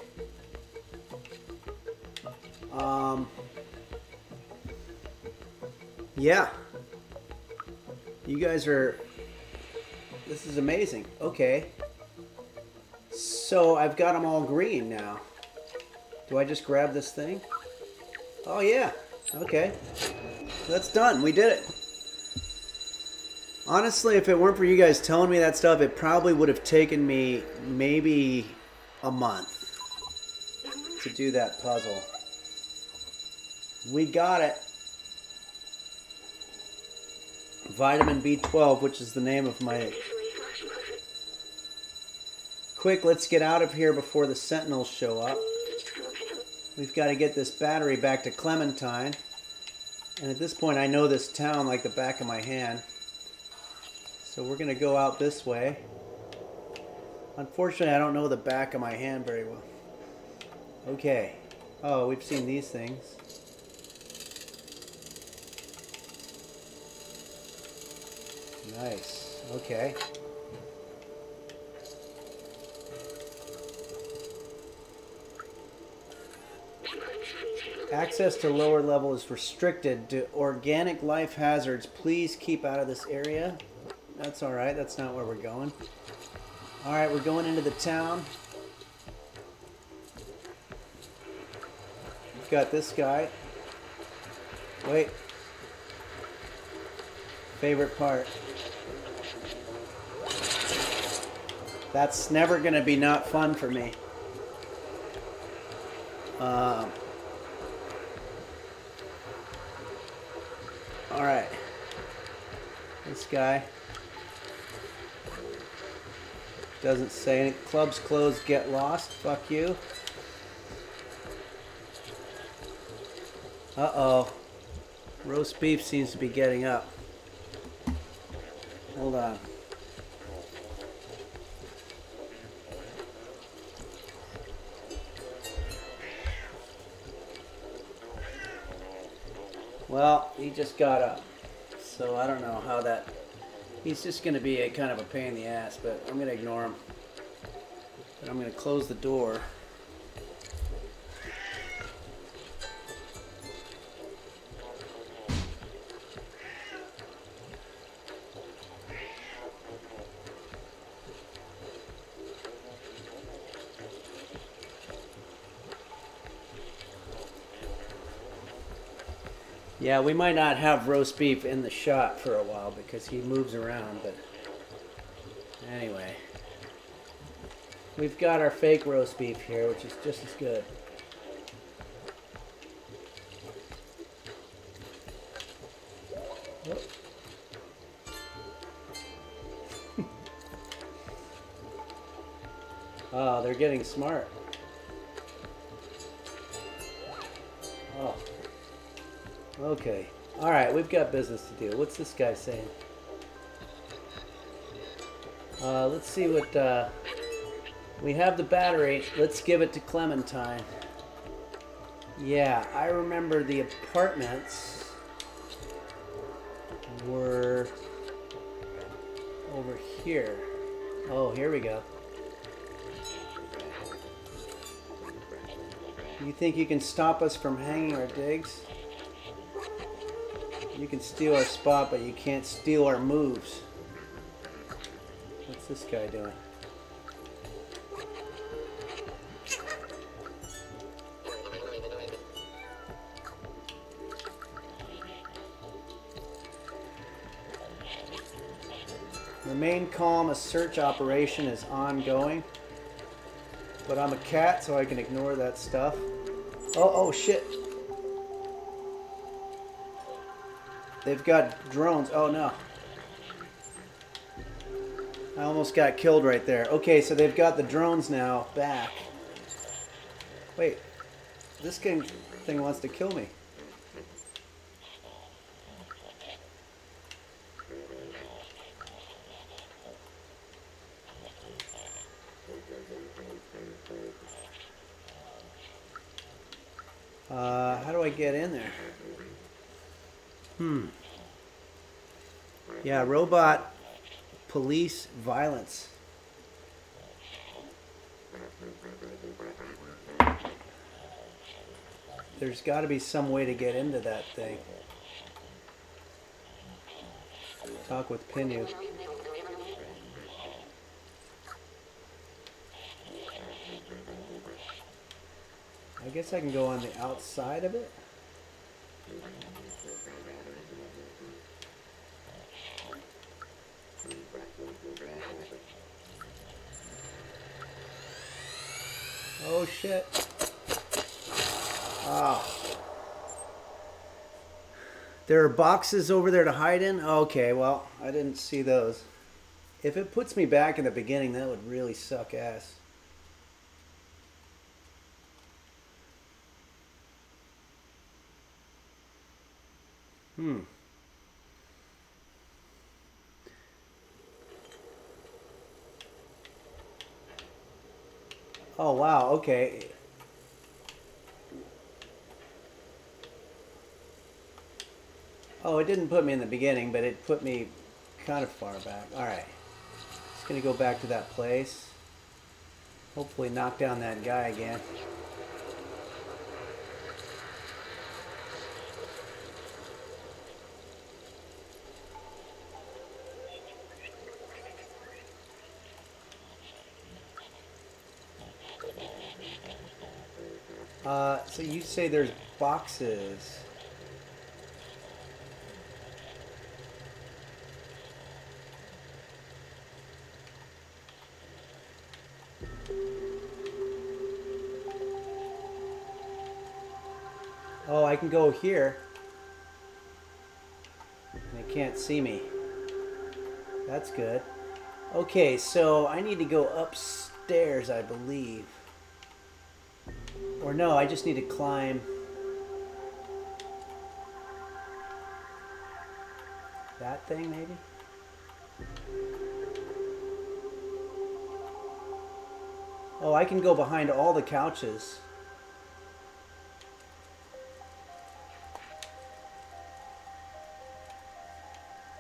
Yeah. You guys are... This is amazing. Okay. So I've got them all green now. Do I just grab this thing? Oh yeah. Okay. That's done. We did it. Honestly, if it weren't for you guys telling me that stuff, it probably would have taken me maybe a month to do that puzzle. We got it. Vitamin B12, which is the name of my... Quick, let's get out of here before the Sentinels show up. We've got to get this battery back to Clementine. And at this point, I know this town like the back of my hand. So we're going to go out this way. Unfortunately, I don't know the back of my hand very well. Okay. Oh, we've seen these things. Nice. Okay. Access to lower level is restricted to organic life hazards. Please keep out of this area. That's alright. That's not where we're going. Alright, we're going into the town. We've got this guy. Wait. Favorite part. That's never going to be not fun for me. Alright. This guy doesn't say any. Clubs closed, get lost. Fuck you. Uh-oh. Roast beef seems to be getting up. Hold on. Well, he just got up, so I don't know how that... He's just going to be a kind of a pain in the ass, but I'm going to ignore him. But I'm going to close the door. Yeah, we might not have roast beef in the shot for a while because he moves around, but anyway. We've got our fake roast beef here, which is just as good. Oh, they're getting smart. Oh. Okay. Alright, we've got business to do. What's this guy saying? Let's see what... we have the battery. Let's give it to Clementine. Yeah, I remember the apartments were over here. Oh, here we go. You think you can stop us from hanging our digs? You can steal our spot, but you can't steal our moves. What's this guy doing? Remain calm, a search operation is ongoing. But I'm a cat, so I can ignore that stuff. Oh shit. They've got drones. Oh no. I almost got killed right there. Okay, so they've got the drones now back. Wait. This thing wants to kill me. do I get in there? Yeah, robot police violence. There's got to be some way to get into that thing. Talk with Pinu. I guess I can go on the outside of it. Oh shit. Ah. There are boxes over there to hide in? Okay, well, I didn't see those. If it puts me back in the beginning, that would really suck ass. Oh, wow, okay. Oh, it didn't put me in the beginning, but it put me kind of far back. Alright. Just gonna go back to that place. Hopefully knock down that guy again. So you say there's boxes. Oh, I can go here. And they can't see me. That's good. Okay, so I need to go upstairs, I believe. Or no, I just need to climb that thing, maybe? Oh, I can go behind all the couches.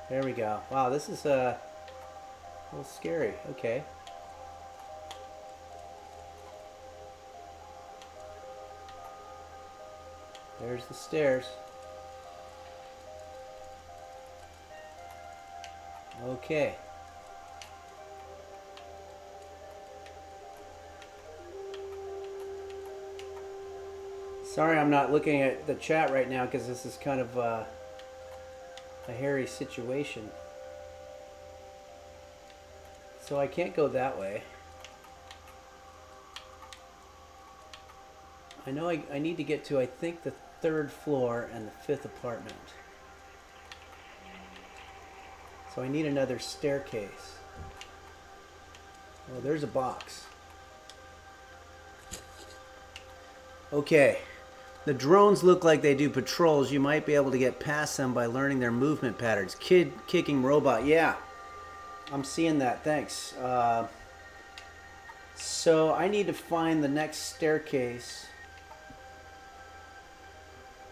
There we go. Wow, this is a little scary. Okay. There's the stairs. Okay. Sorry I'm not looking at the chat right now because this is kind of a hairy situation. So I can't go that way. I know I need to get to, I think, the 3rd floor and the 5th apartment. So I need another staircase. Oh, there's a box. Okay. The drones look like they do patrols. You might be able to get past them by learning their movement patterns. Kid kicking robot. Yeah. I'm seeing that. Thanks. So I need to find the next staircase.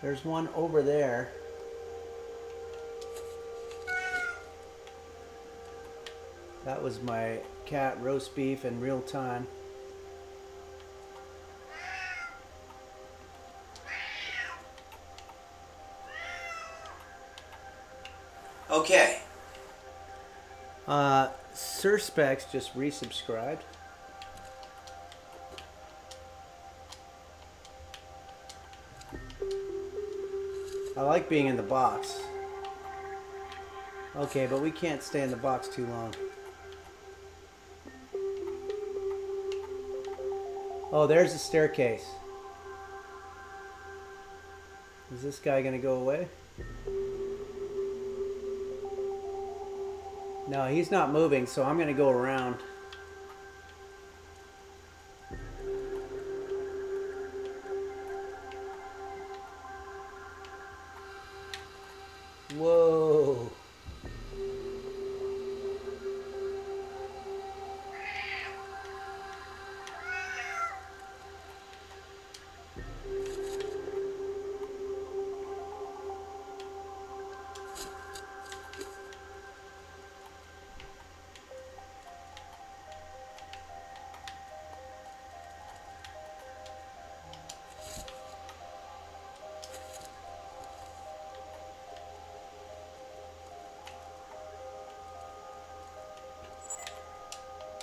There's one over there. That was my cat roast beef in real time. Okay. Sir Specs just resubscribed. I like being in the box. Okay, but we can't stay in the box too long. Oh, there's the staircase. Is this guy gonna go away? No, he's not moving, so I'm gonna go around. Whoa.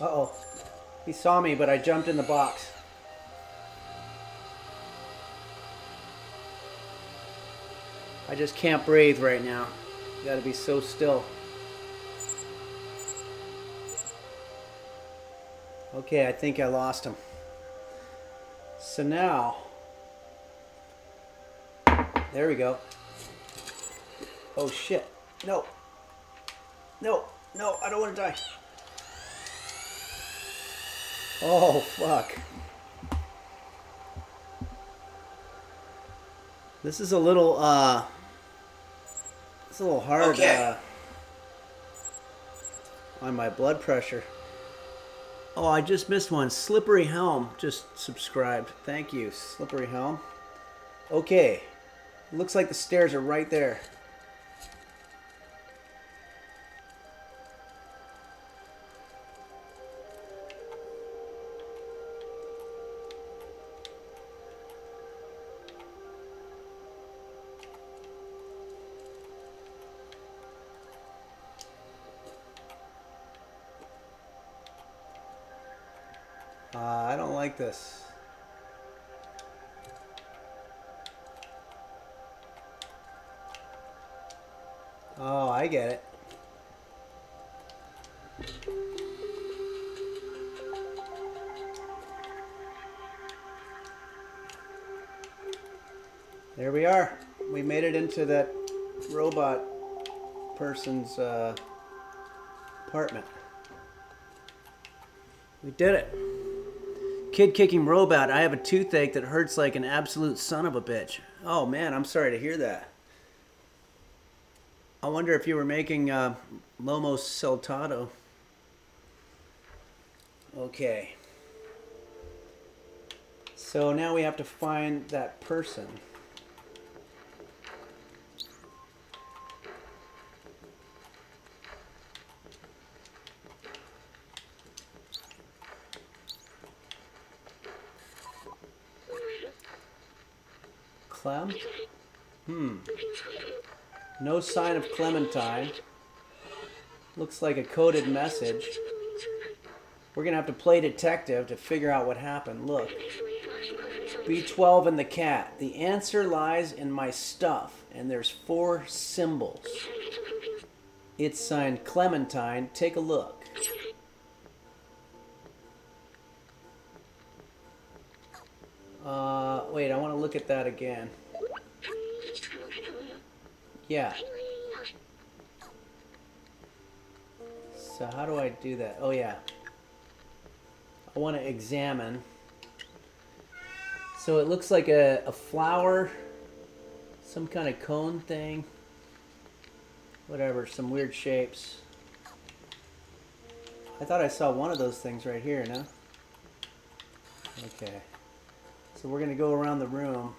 Uh-oh. He saw me, but I jumped in the box. I just can't breathe right now. You gotta be so still. Okay, I think I lost him. So now, there we go. Oh shit. No. No, no, I don't want to die. Oh, fuck. This is a little, it's a little hard, Okay. On my blood pressure. Oh, I just missed one. Slippery Helm just subscribed. Thank you, Slippery Helm. Okay. Looks like the stairs are right there. I don't like this. Oh, I get it. There we are. We made it into that robot person's apartment. We did it. Kid kicking robot. I have a toothache that hurts like an absolute son of a bitch. Oh man, I'm sorry to hear that. I wonder if you were making Lomo Saltado. Okay. So now we have to find that person. Clem? No sign of Clementine. Looks like a coded message. We're gonna have to play detective to figure out what happened. Look. B12 and the cat. The answer lies in my stuff, and there's 4 symbols. It's signed Clementine. Take a look. Wait, I want to look at that again. Yeah. So how do I do that? Oh yeah. I want to examine. So it looks like a flower, some kind of cone thing. Whatever, some weird shapes. I thought I saw one of those things right here, no? Okay. So we're going to go around the room.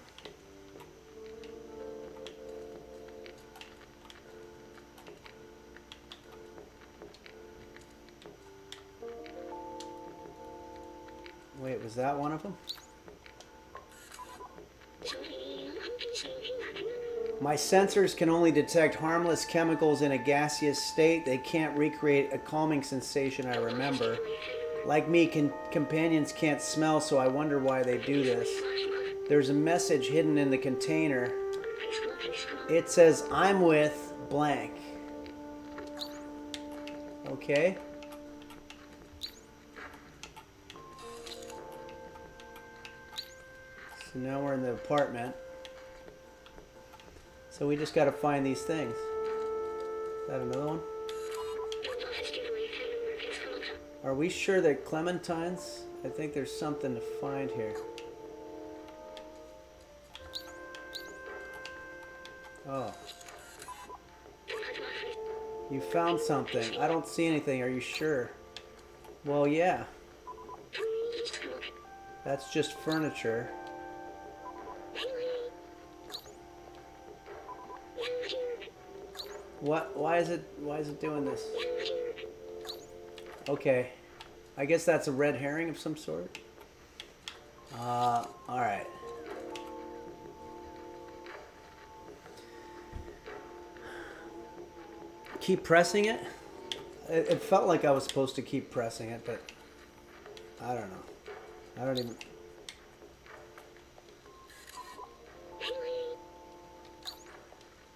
Wait, was that one of them? My sensors can only detect harmless chemicals in a gaseous state. They can't recreate a calming sensation I remember. Like me, companions can't smell, so I wonder why they do this. There's a message hidden in the container. It says, I'm with blank. Okay. So now we're in the apartment. So we just got to find these things. Is that another one? Are we sure that Clementines? I think there's something to find here. Oh. You found something. I don't see anything. Are you sure? Well, yeah. That's just furniture. What? Why is it doing this? Okay. I guess that's a red herring of some sort. Alright. Keep pressing it. It felt like I was supposed to keep pressing it, but I don't know. I don't even...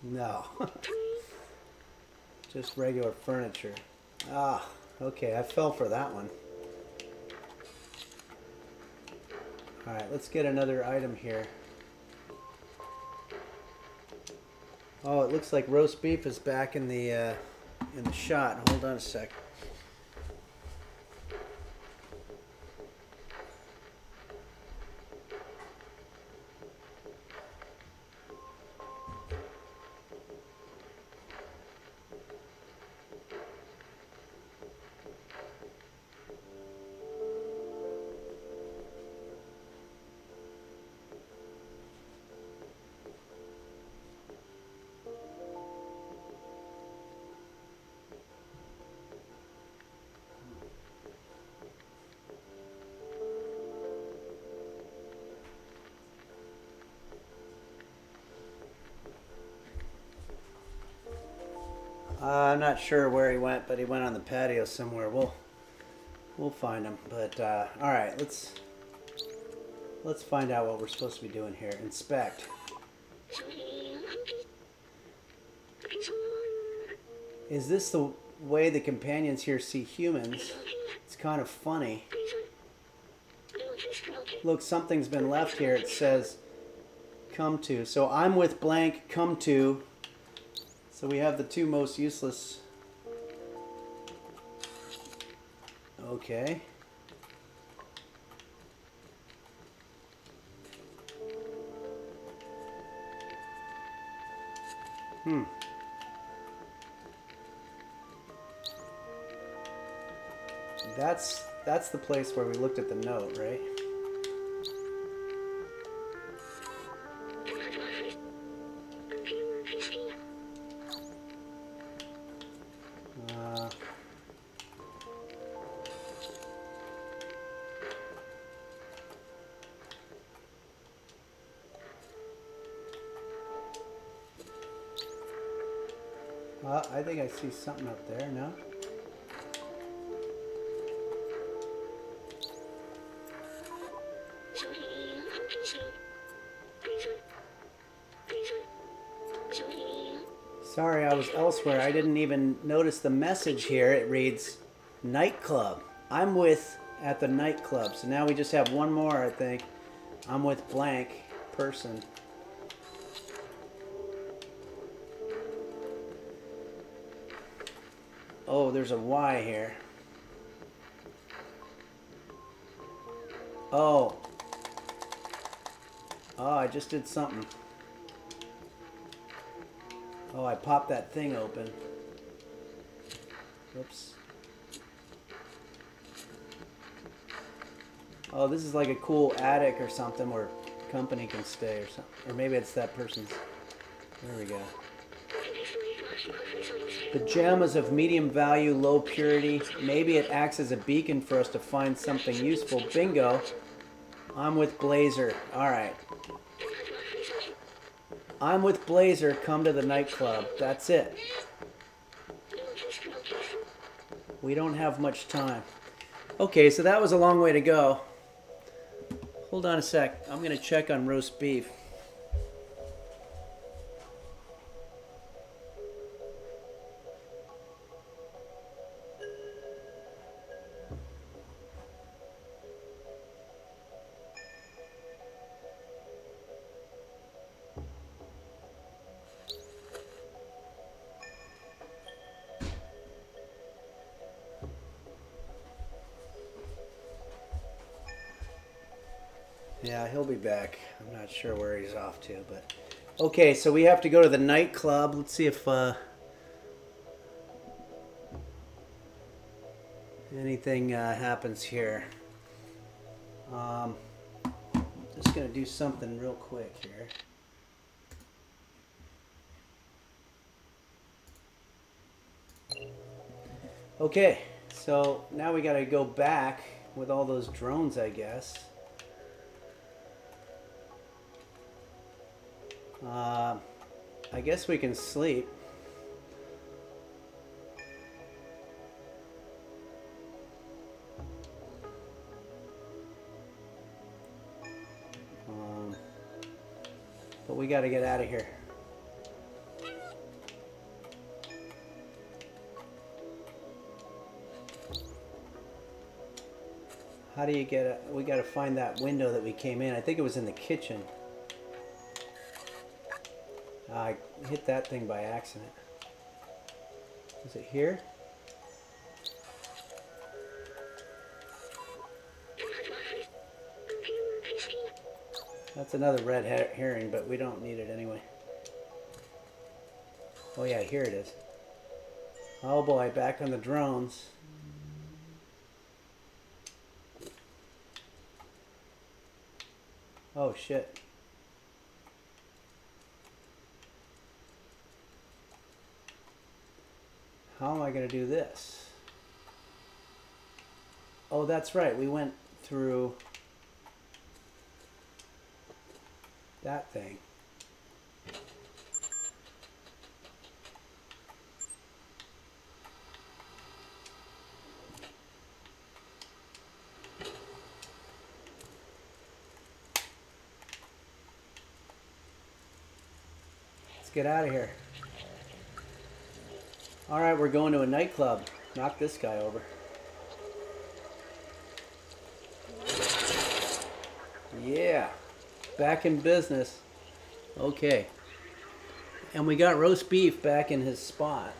No. Just regular furniture. Ah, okay, I fell for that one. Alright, let's get another item here. Oh, it looks like roast beef is back in the shot. Hold on a sec. I'm not sure where he went, but he went on the patio somewhere. We'll find him. But all right, let's find out what we're supposed to be doing here. Inspect. Is this the way the companions here see humans? It's kind of funny. Look, something's been left here. It says, come to. So I'm with blank, come to. So we have the two most useless. Okay. That's the place where we looked at the note, right? I think I see something up there, no? Sorry, I was elsewhere. I didn't even notice the message here. It reads, nightclub. I'm with at the nightclub. So now we just have one more, I think. I'm with blank person. Oh, there's a Y here. Oh. Oh, I just did something. Oh, I popped that thing open. Whoops. Oh, this is like a cool attic or something where company can stay or something. Or maybe it's that person's. There we go. The gem is of medium value, low purity. Maybe it acts as a beacon for us to find something useful. Bingo. I'm with Blazer. Alright. I'm with Blazer. Come to the nightclub. That's it. We don't have much time. Okay, so that was a long way to go. Hold on a sec. I'm going to check on roast beef. Yeah, he'll be back. I'm not sure where he's off to, but... Okay, so we have to go to the nightclub. Let's see if anything happens here. Just going to do something real quick here. Okay, so now we got to go back with all those drones, I guess. I guess we can sleep. But we got to get out of here. How do you get it? We got to find that window that we came in. I think it was in the kitchen. I hit that thing by accident. Is it here? That's another red herring, but we don't need it anyway. Oh yeah, here it is. Oh boy, back on the drones. Oh shit. How am I going to do this? Oh, that's right. We went through that thing. Let's get out of here. All right, we're going to a nightclub. Knock this guy over. Yeah, back in business. Okay. And we got roast beef back in his spot.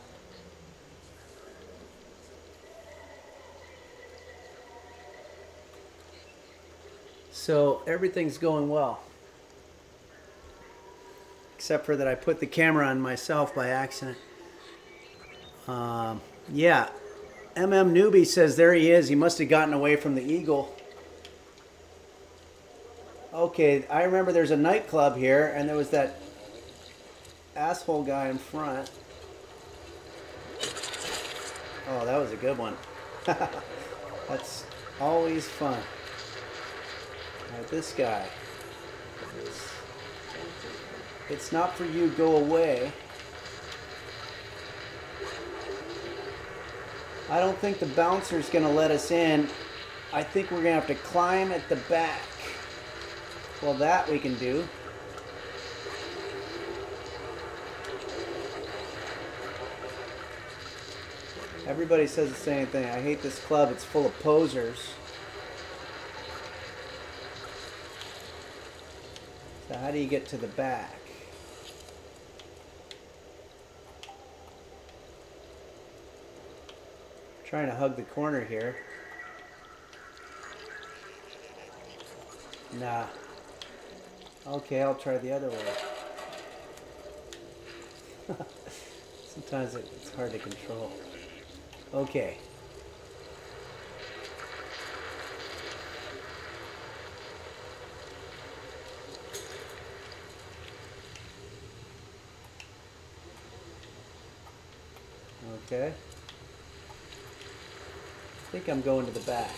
So everything's going well. Except for that I put the camera on myself by accident. Yeah, Newbie says there he is. He must have gotten away from the eagle. Okay, I remember there's a nightclub here, and there was that asshole guy in front. Oh, that was a good one. That's always fun. All right, this guy. It's not for you, go away. I don't think the bouncer's going to let us in. I think we're going to have to climb at the back. Well, that we can do. Everybody says the same thing. I hate this club. It's full of posers. So how do you get to the back? Trying to hug the corner here. Nah. Okay, I'll try the other way. Sometimes it's hard to control. Okay. Okay. I think I'm going to the back.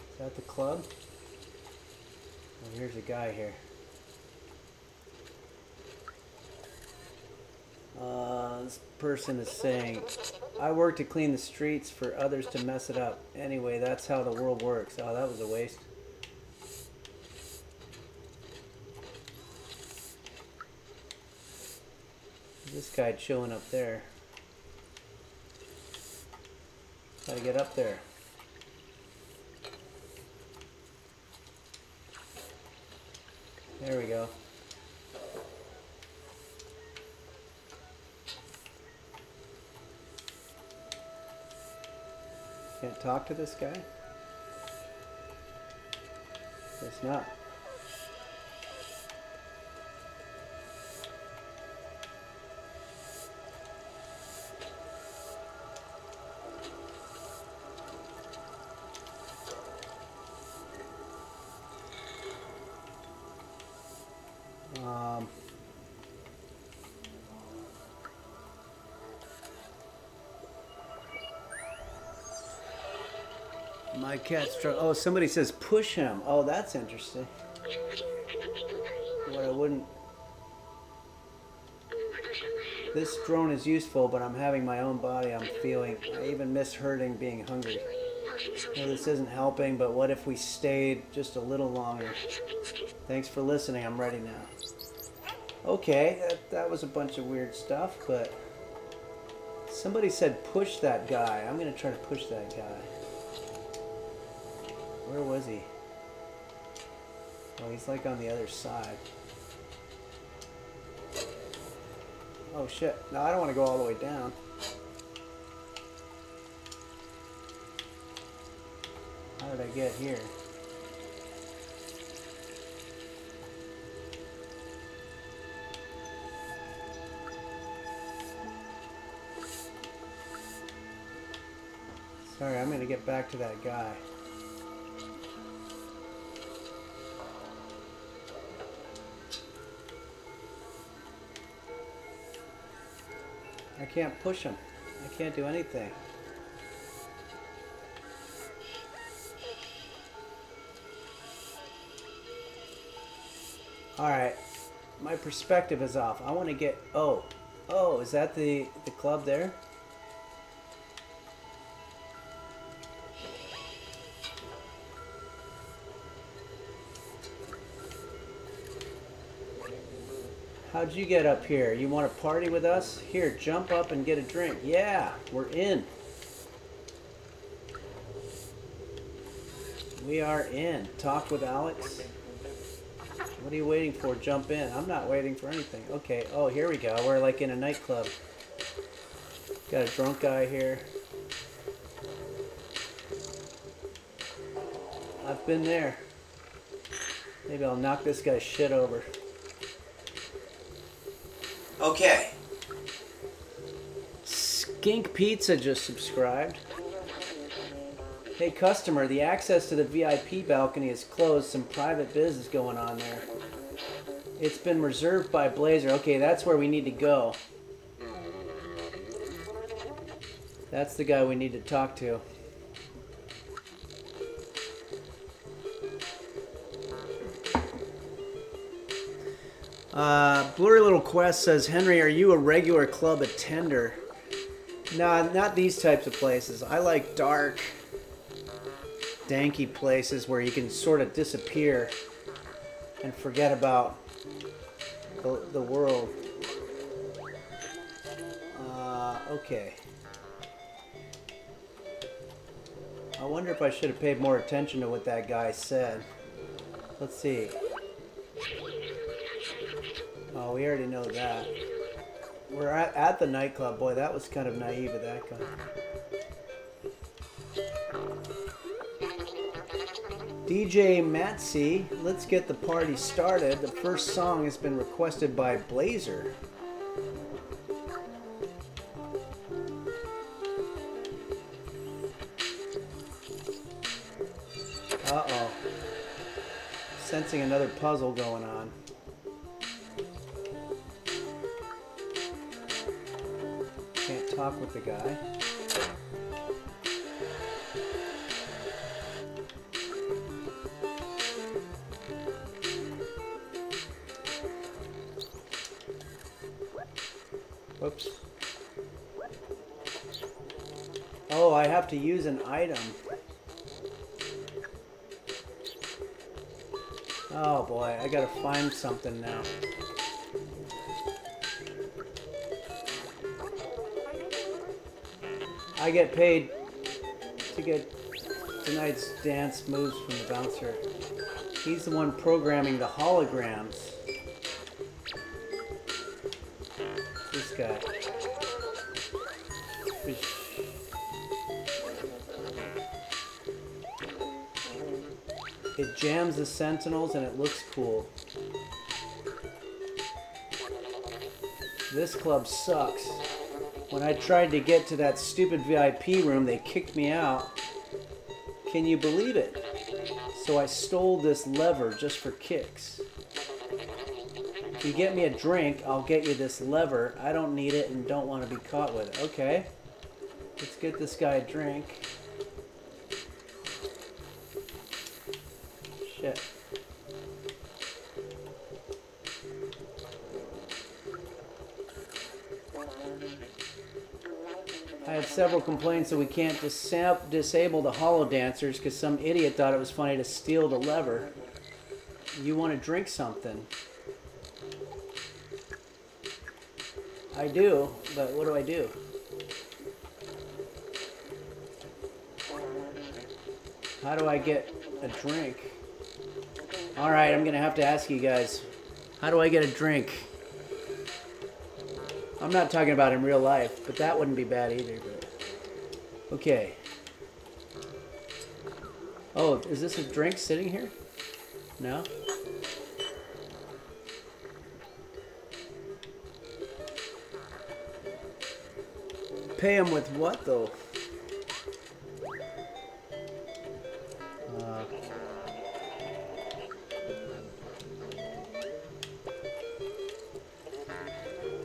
Is that the club? Oh, here's a guy here. This person is saying, I work to clean the streets for others to mess it up. Anyway, that's how the world works. Oh, that was a waste. This guy showing up there. Gotta get up there. There we go. Can't talk to this guy? Guess not. My cat's trying. Oh, somebody says push him. Oh, that's interesting. What I wouldn't. This drone is useful, but I'm having my own body. I'm feeling. I even miss hurting, being hungry. No, this isn't helping, but what if we stayed just a little longer? Thanks for listening. I'm ready now. Okay, that was a bunch of weird stuff, but somebody said push that guy. I'm going to try to push that guy. Where was he? Oh, he's like on the other side. Oh shit. No, I don't want to go all the way down. How did I get here? Sorry, I'm gonna get back to that guy. I can't push him. I can't do anything. Alright, my perspective is off. I want to get... Oh, is that the club there? How'd you get up here? You want to party with us? Here, jump up and get a drink. Yeah, we're in. We are in. Talk with Alex. What are you waiting for? Jump in. I'm not waiting for anything. Okay. Oh, here we go. We're like in a nightclub. Got a drunk guy here. I've been there. Maybe I'll knock this guy's shit over. Okay. Skink Pizza just subscribed. Hey customer, the access to the VIP balcony is closed. Some private business going on there. It's been reserved by Blazer. Okay, that's where we need to go. That's the guy we need to talk to. Blurry Little Quest says, Henry, are you a regular club attender? Nah, not these types of places. I like dark, danky places where you can sort of disappear and forget about the world. Okay. I wonder if I should have paid more attention to what that guy said. Let's see. Oh, we already know that. We're at the nightclub. Boy, that was kind of naive of that guy. DJ Matsy, let's get the party started. The first song has been requested by Blazer. Uh-oh. Sensing another puzzle going on. Can't talk with the guy. Whoops. Oh, I have to use an item. Oh boy, I gotta find something now. I get paid to get tonight's dance moves from the bouncer. He's the one programming the holograms. This guy. It jams the sentinels and it looks cool. This club sucks. When I tried to get to that stupid VIP room, they kicked me out. Can you believe it? So I stole this lever just for kicks. If you get me a drink, I'll get you this lever. I don't need it and don't want to be caught with it. Okay. Let's get this guy a drink. Shit. I had several complaints that we can't disable the holo dancers because some idiot thought it was funny to steal the lever. You want to drink something? I do, but what do I do? How do I get a drink? Alright, I'm gonna have to ask you guys. How do I get a drink? I'm not talking about in real life, but that wouldn't be bad either. But okay. Oh, is this a drink sitting here? No? Pay him with what, though?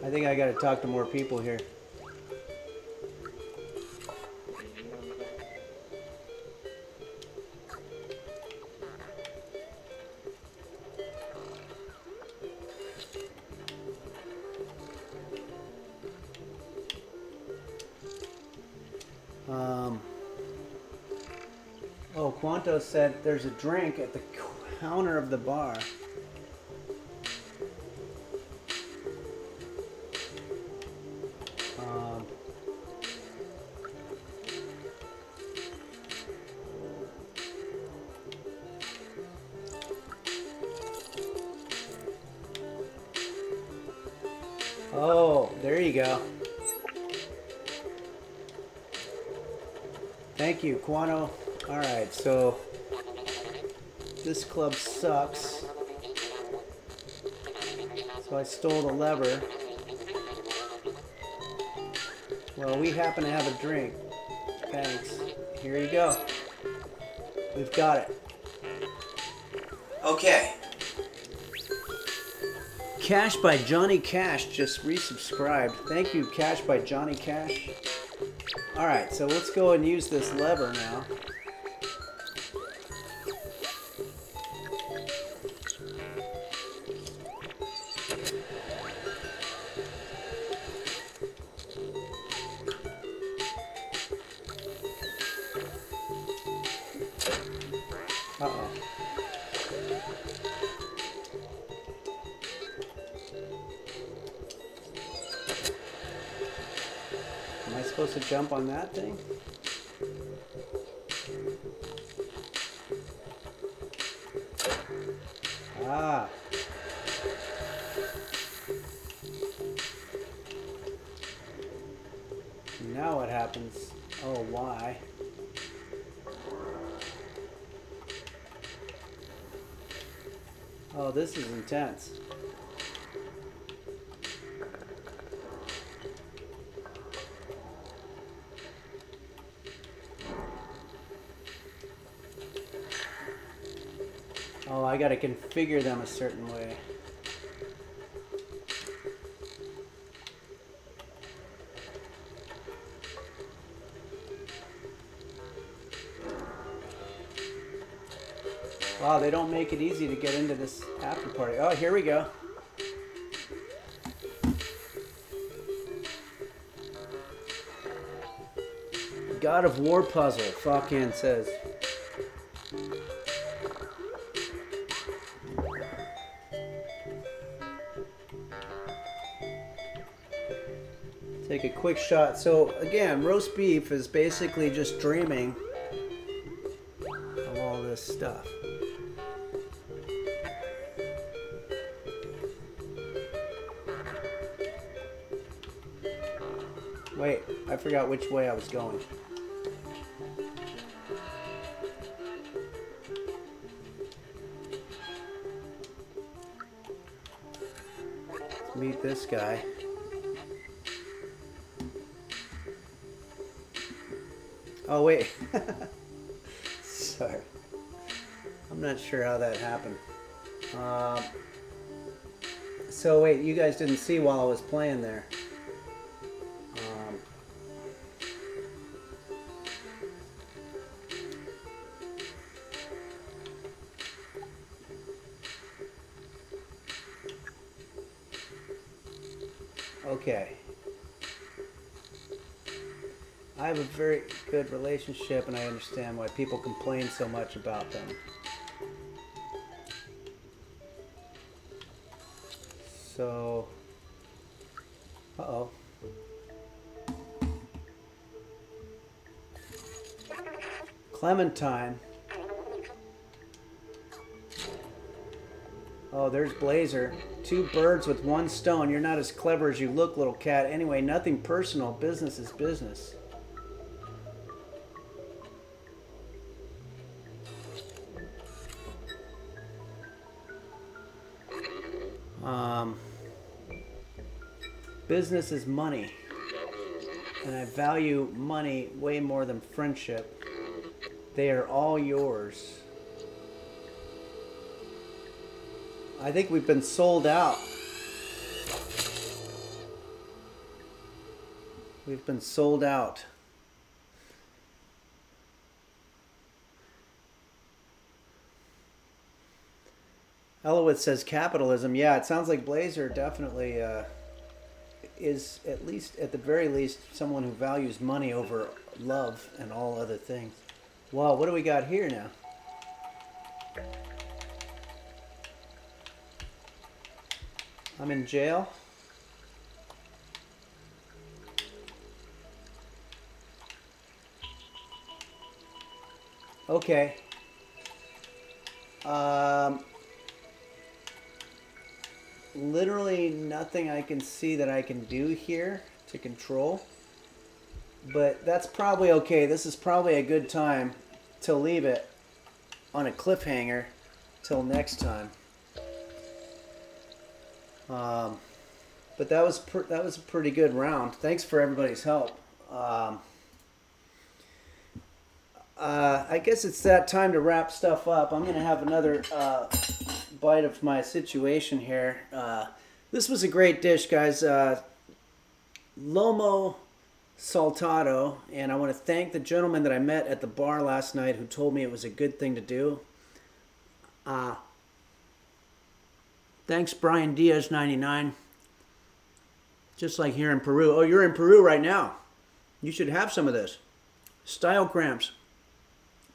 I think I gotta talk to more people here. Oh, Quanto said there's a drink at the counter of the bar. Oh, there you go. Thank you, Quano. Alright, so this club sucks. So I stole the lever. Well, we happen to have a drink. Thanks. Here you go. We've got it. Okay. Cash by Johnny Cash just resubscribed. Thank you, Cash by Johnny Cash. Alright, so let's go and use this lever now. Uh-oh. Am I supposed to jump on that thing? Ah. Now what happens? Oh, why? Oh, this is intense. Oh, I gotta configure them a certain way. Wow, they don't make it easy to get into this after party. Oh, here we go. God of War puzzle, fucking says. Take a quick shot. So again, roast beef is basically just dreaming of all this stuff. Wait, I forgot which way I was going. Let's meet this guy. Oh, wait. Sorry. I'm not sure how that happened. So, wait, you guys didn't see while I was playing there. Okay. I have a very good relationship, and I understand why people complain so much about them. So, uh-oh. Clementine. Oh, there's Blazer. 2 birds with 1 stone. You're not as clever as you look, little cat. Anyway, nothing personal. Business is business. Business is money. And I value money way more than friendship. They are all yours. I think we've been sold out. We've been sold out. Elowitz says capitalism. Yeah, it sounds like Blazer definitely is, at least, at the very least, someone who values money over love and all other things. Wow, what do we got here now? I'm in jail. Okay. Literally nothing I can see that I can do here to control. But that's probably okay. This is probably a good time to leave it on a cliffhanger till next time. But that was a pretty good round. Thanks for everybody's help. I guess it's that time to wrap stuff up. I'm gonna have another bite of my situation here. This was a great dish, guys. Lomo Saltado, and I want to thank the gentleman that I met at the bar last night who told me it was a good thing to do. Thanks, Brian Diaz 99. Just like here in Peru. Oh, you're in Peru right now. You should have some of this. Style Cramps.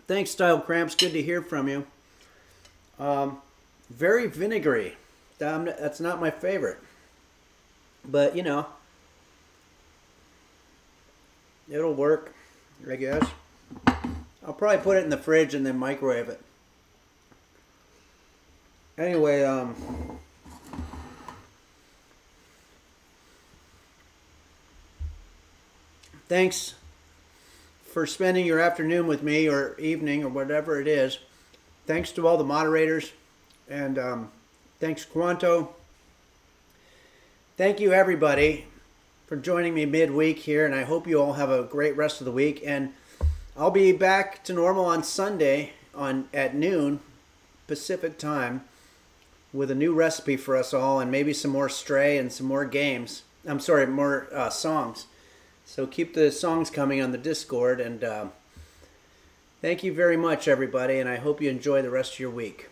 Thanks, Style Cramps. Good to hear from you. Very vinegary. That's not my favorite. But, you know, it'll work, I guess. I'll probably put it in the fridge and then microwave it. Anyway, thanks for spending your afternoon with me, or evening, or whatever it is. Thanks to all the moderators, and thanks, Quanto. Thank you, everybody, for joining me midweek here, and I hope you all have a great rest of the week. And I'll be back to normal on Sunday at noon Pacific time with a new recipe for us all, and maybe some more Stray and some more games. I'm sorry, more songs. So keep the songs coming on the Discord, and thank you very much, everybody, and I hope you enjoy the rest of your week.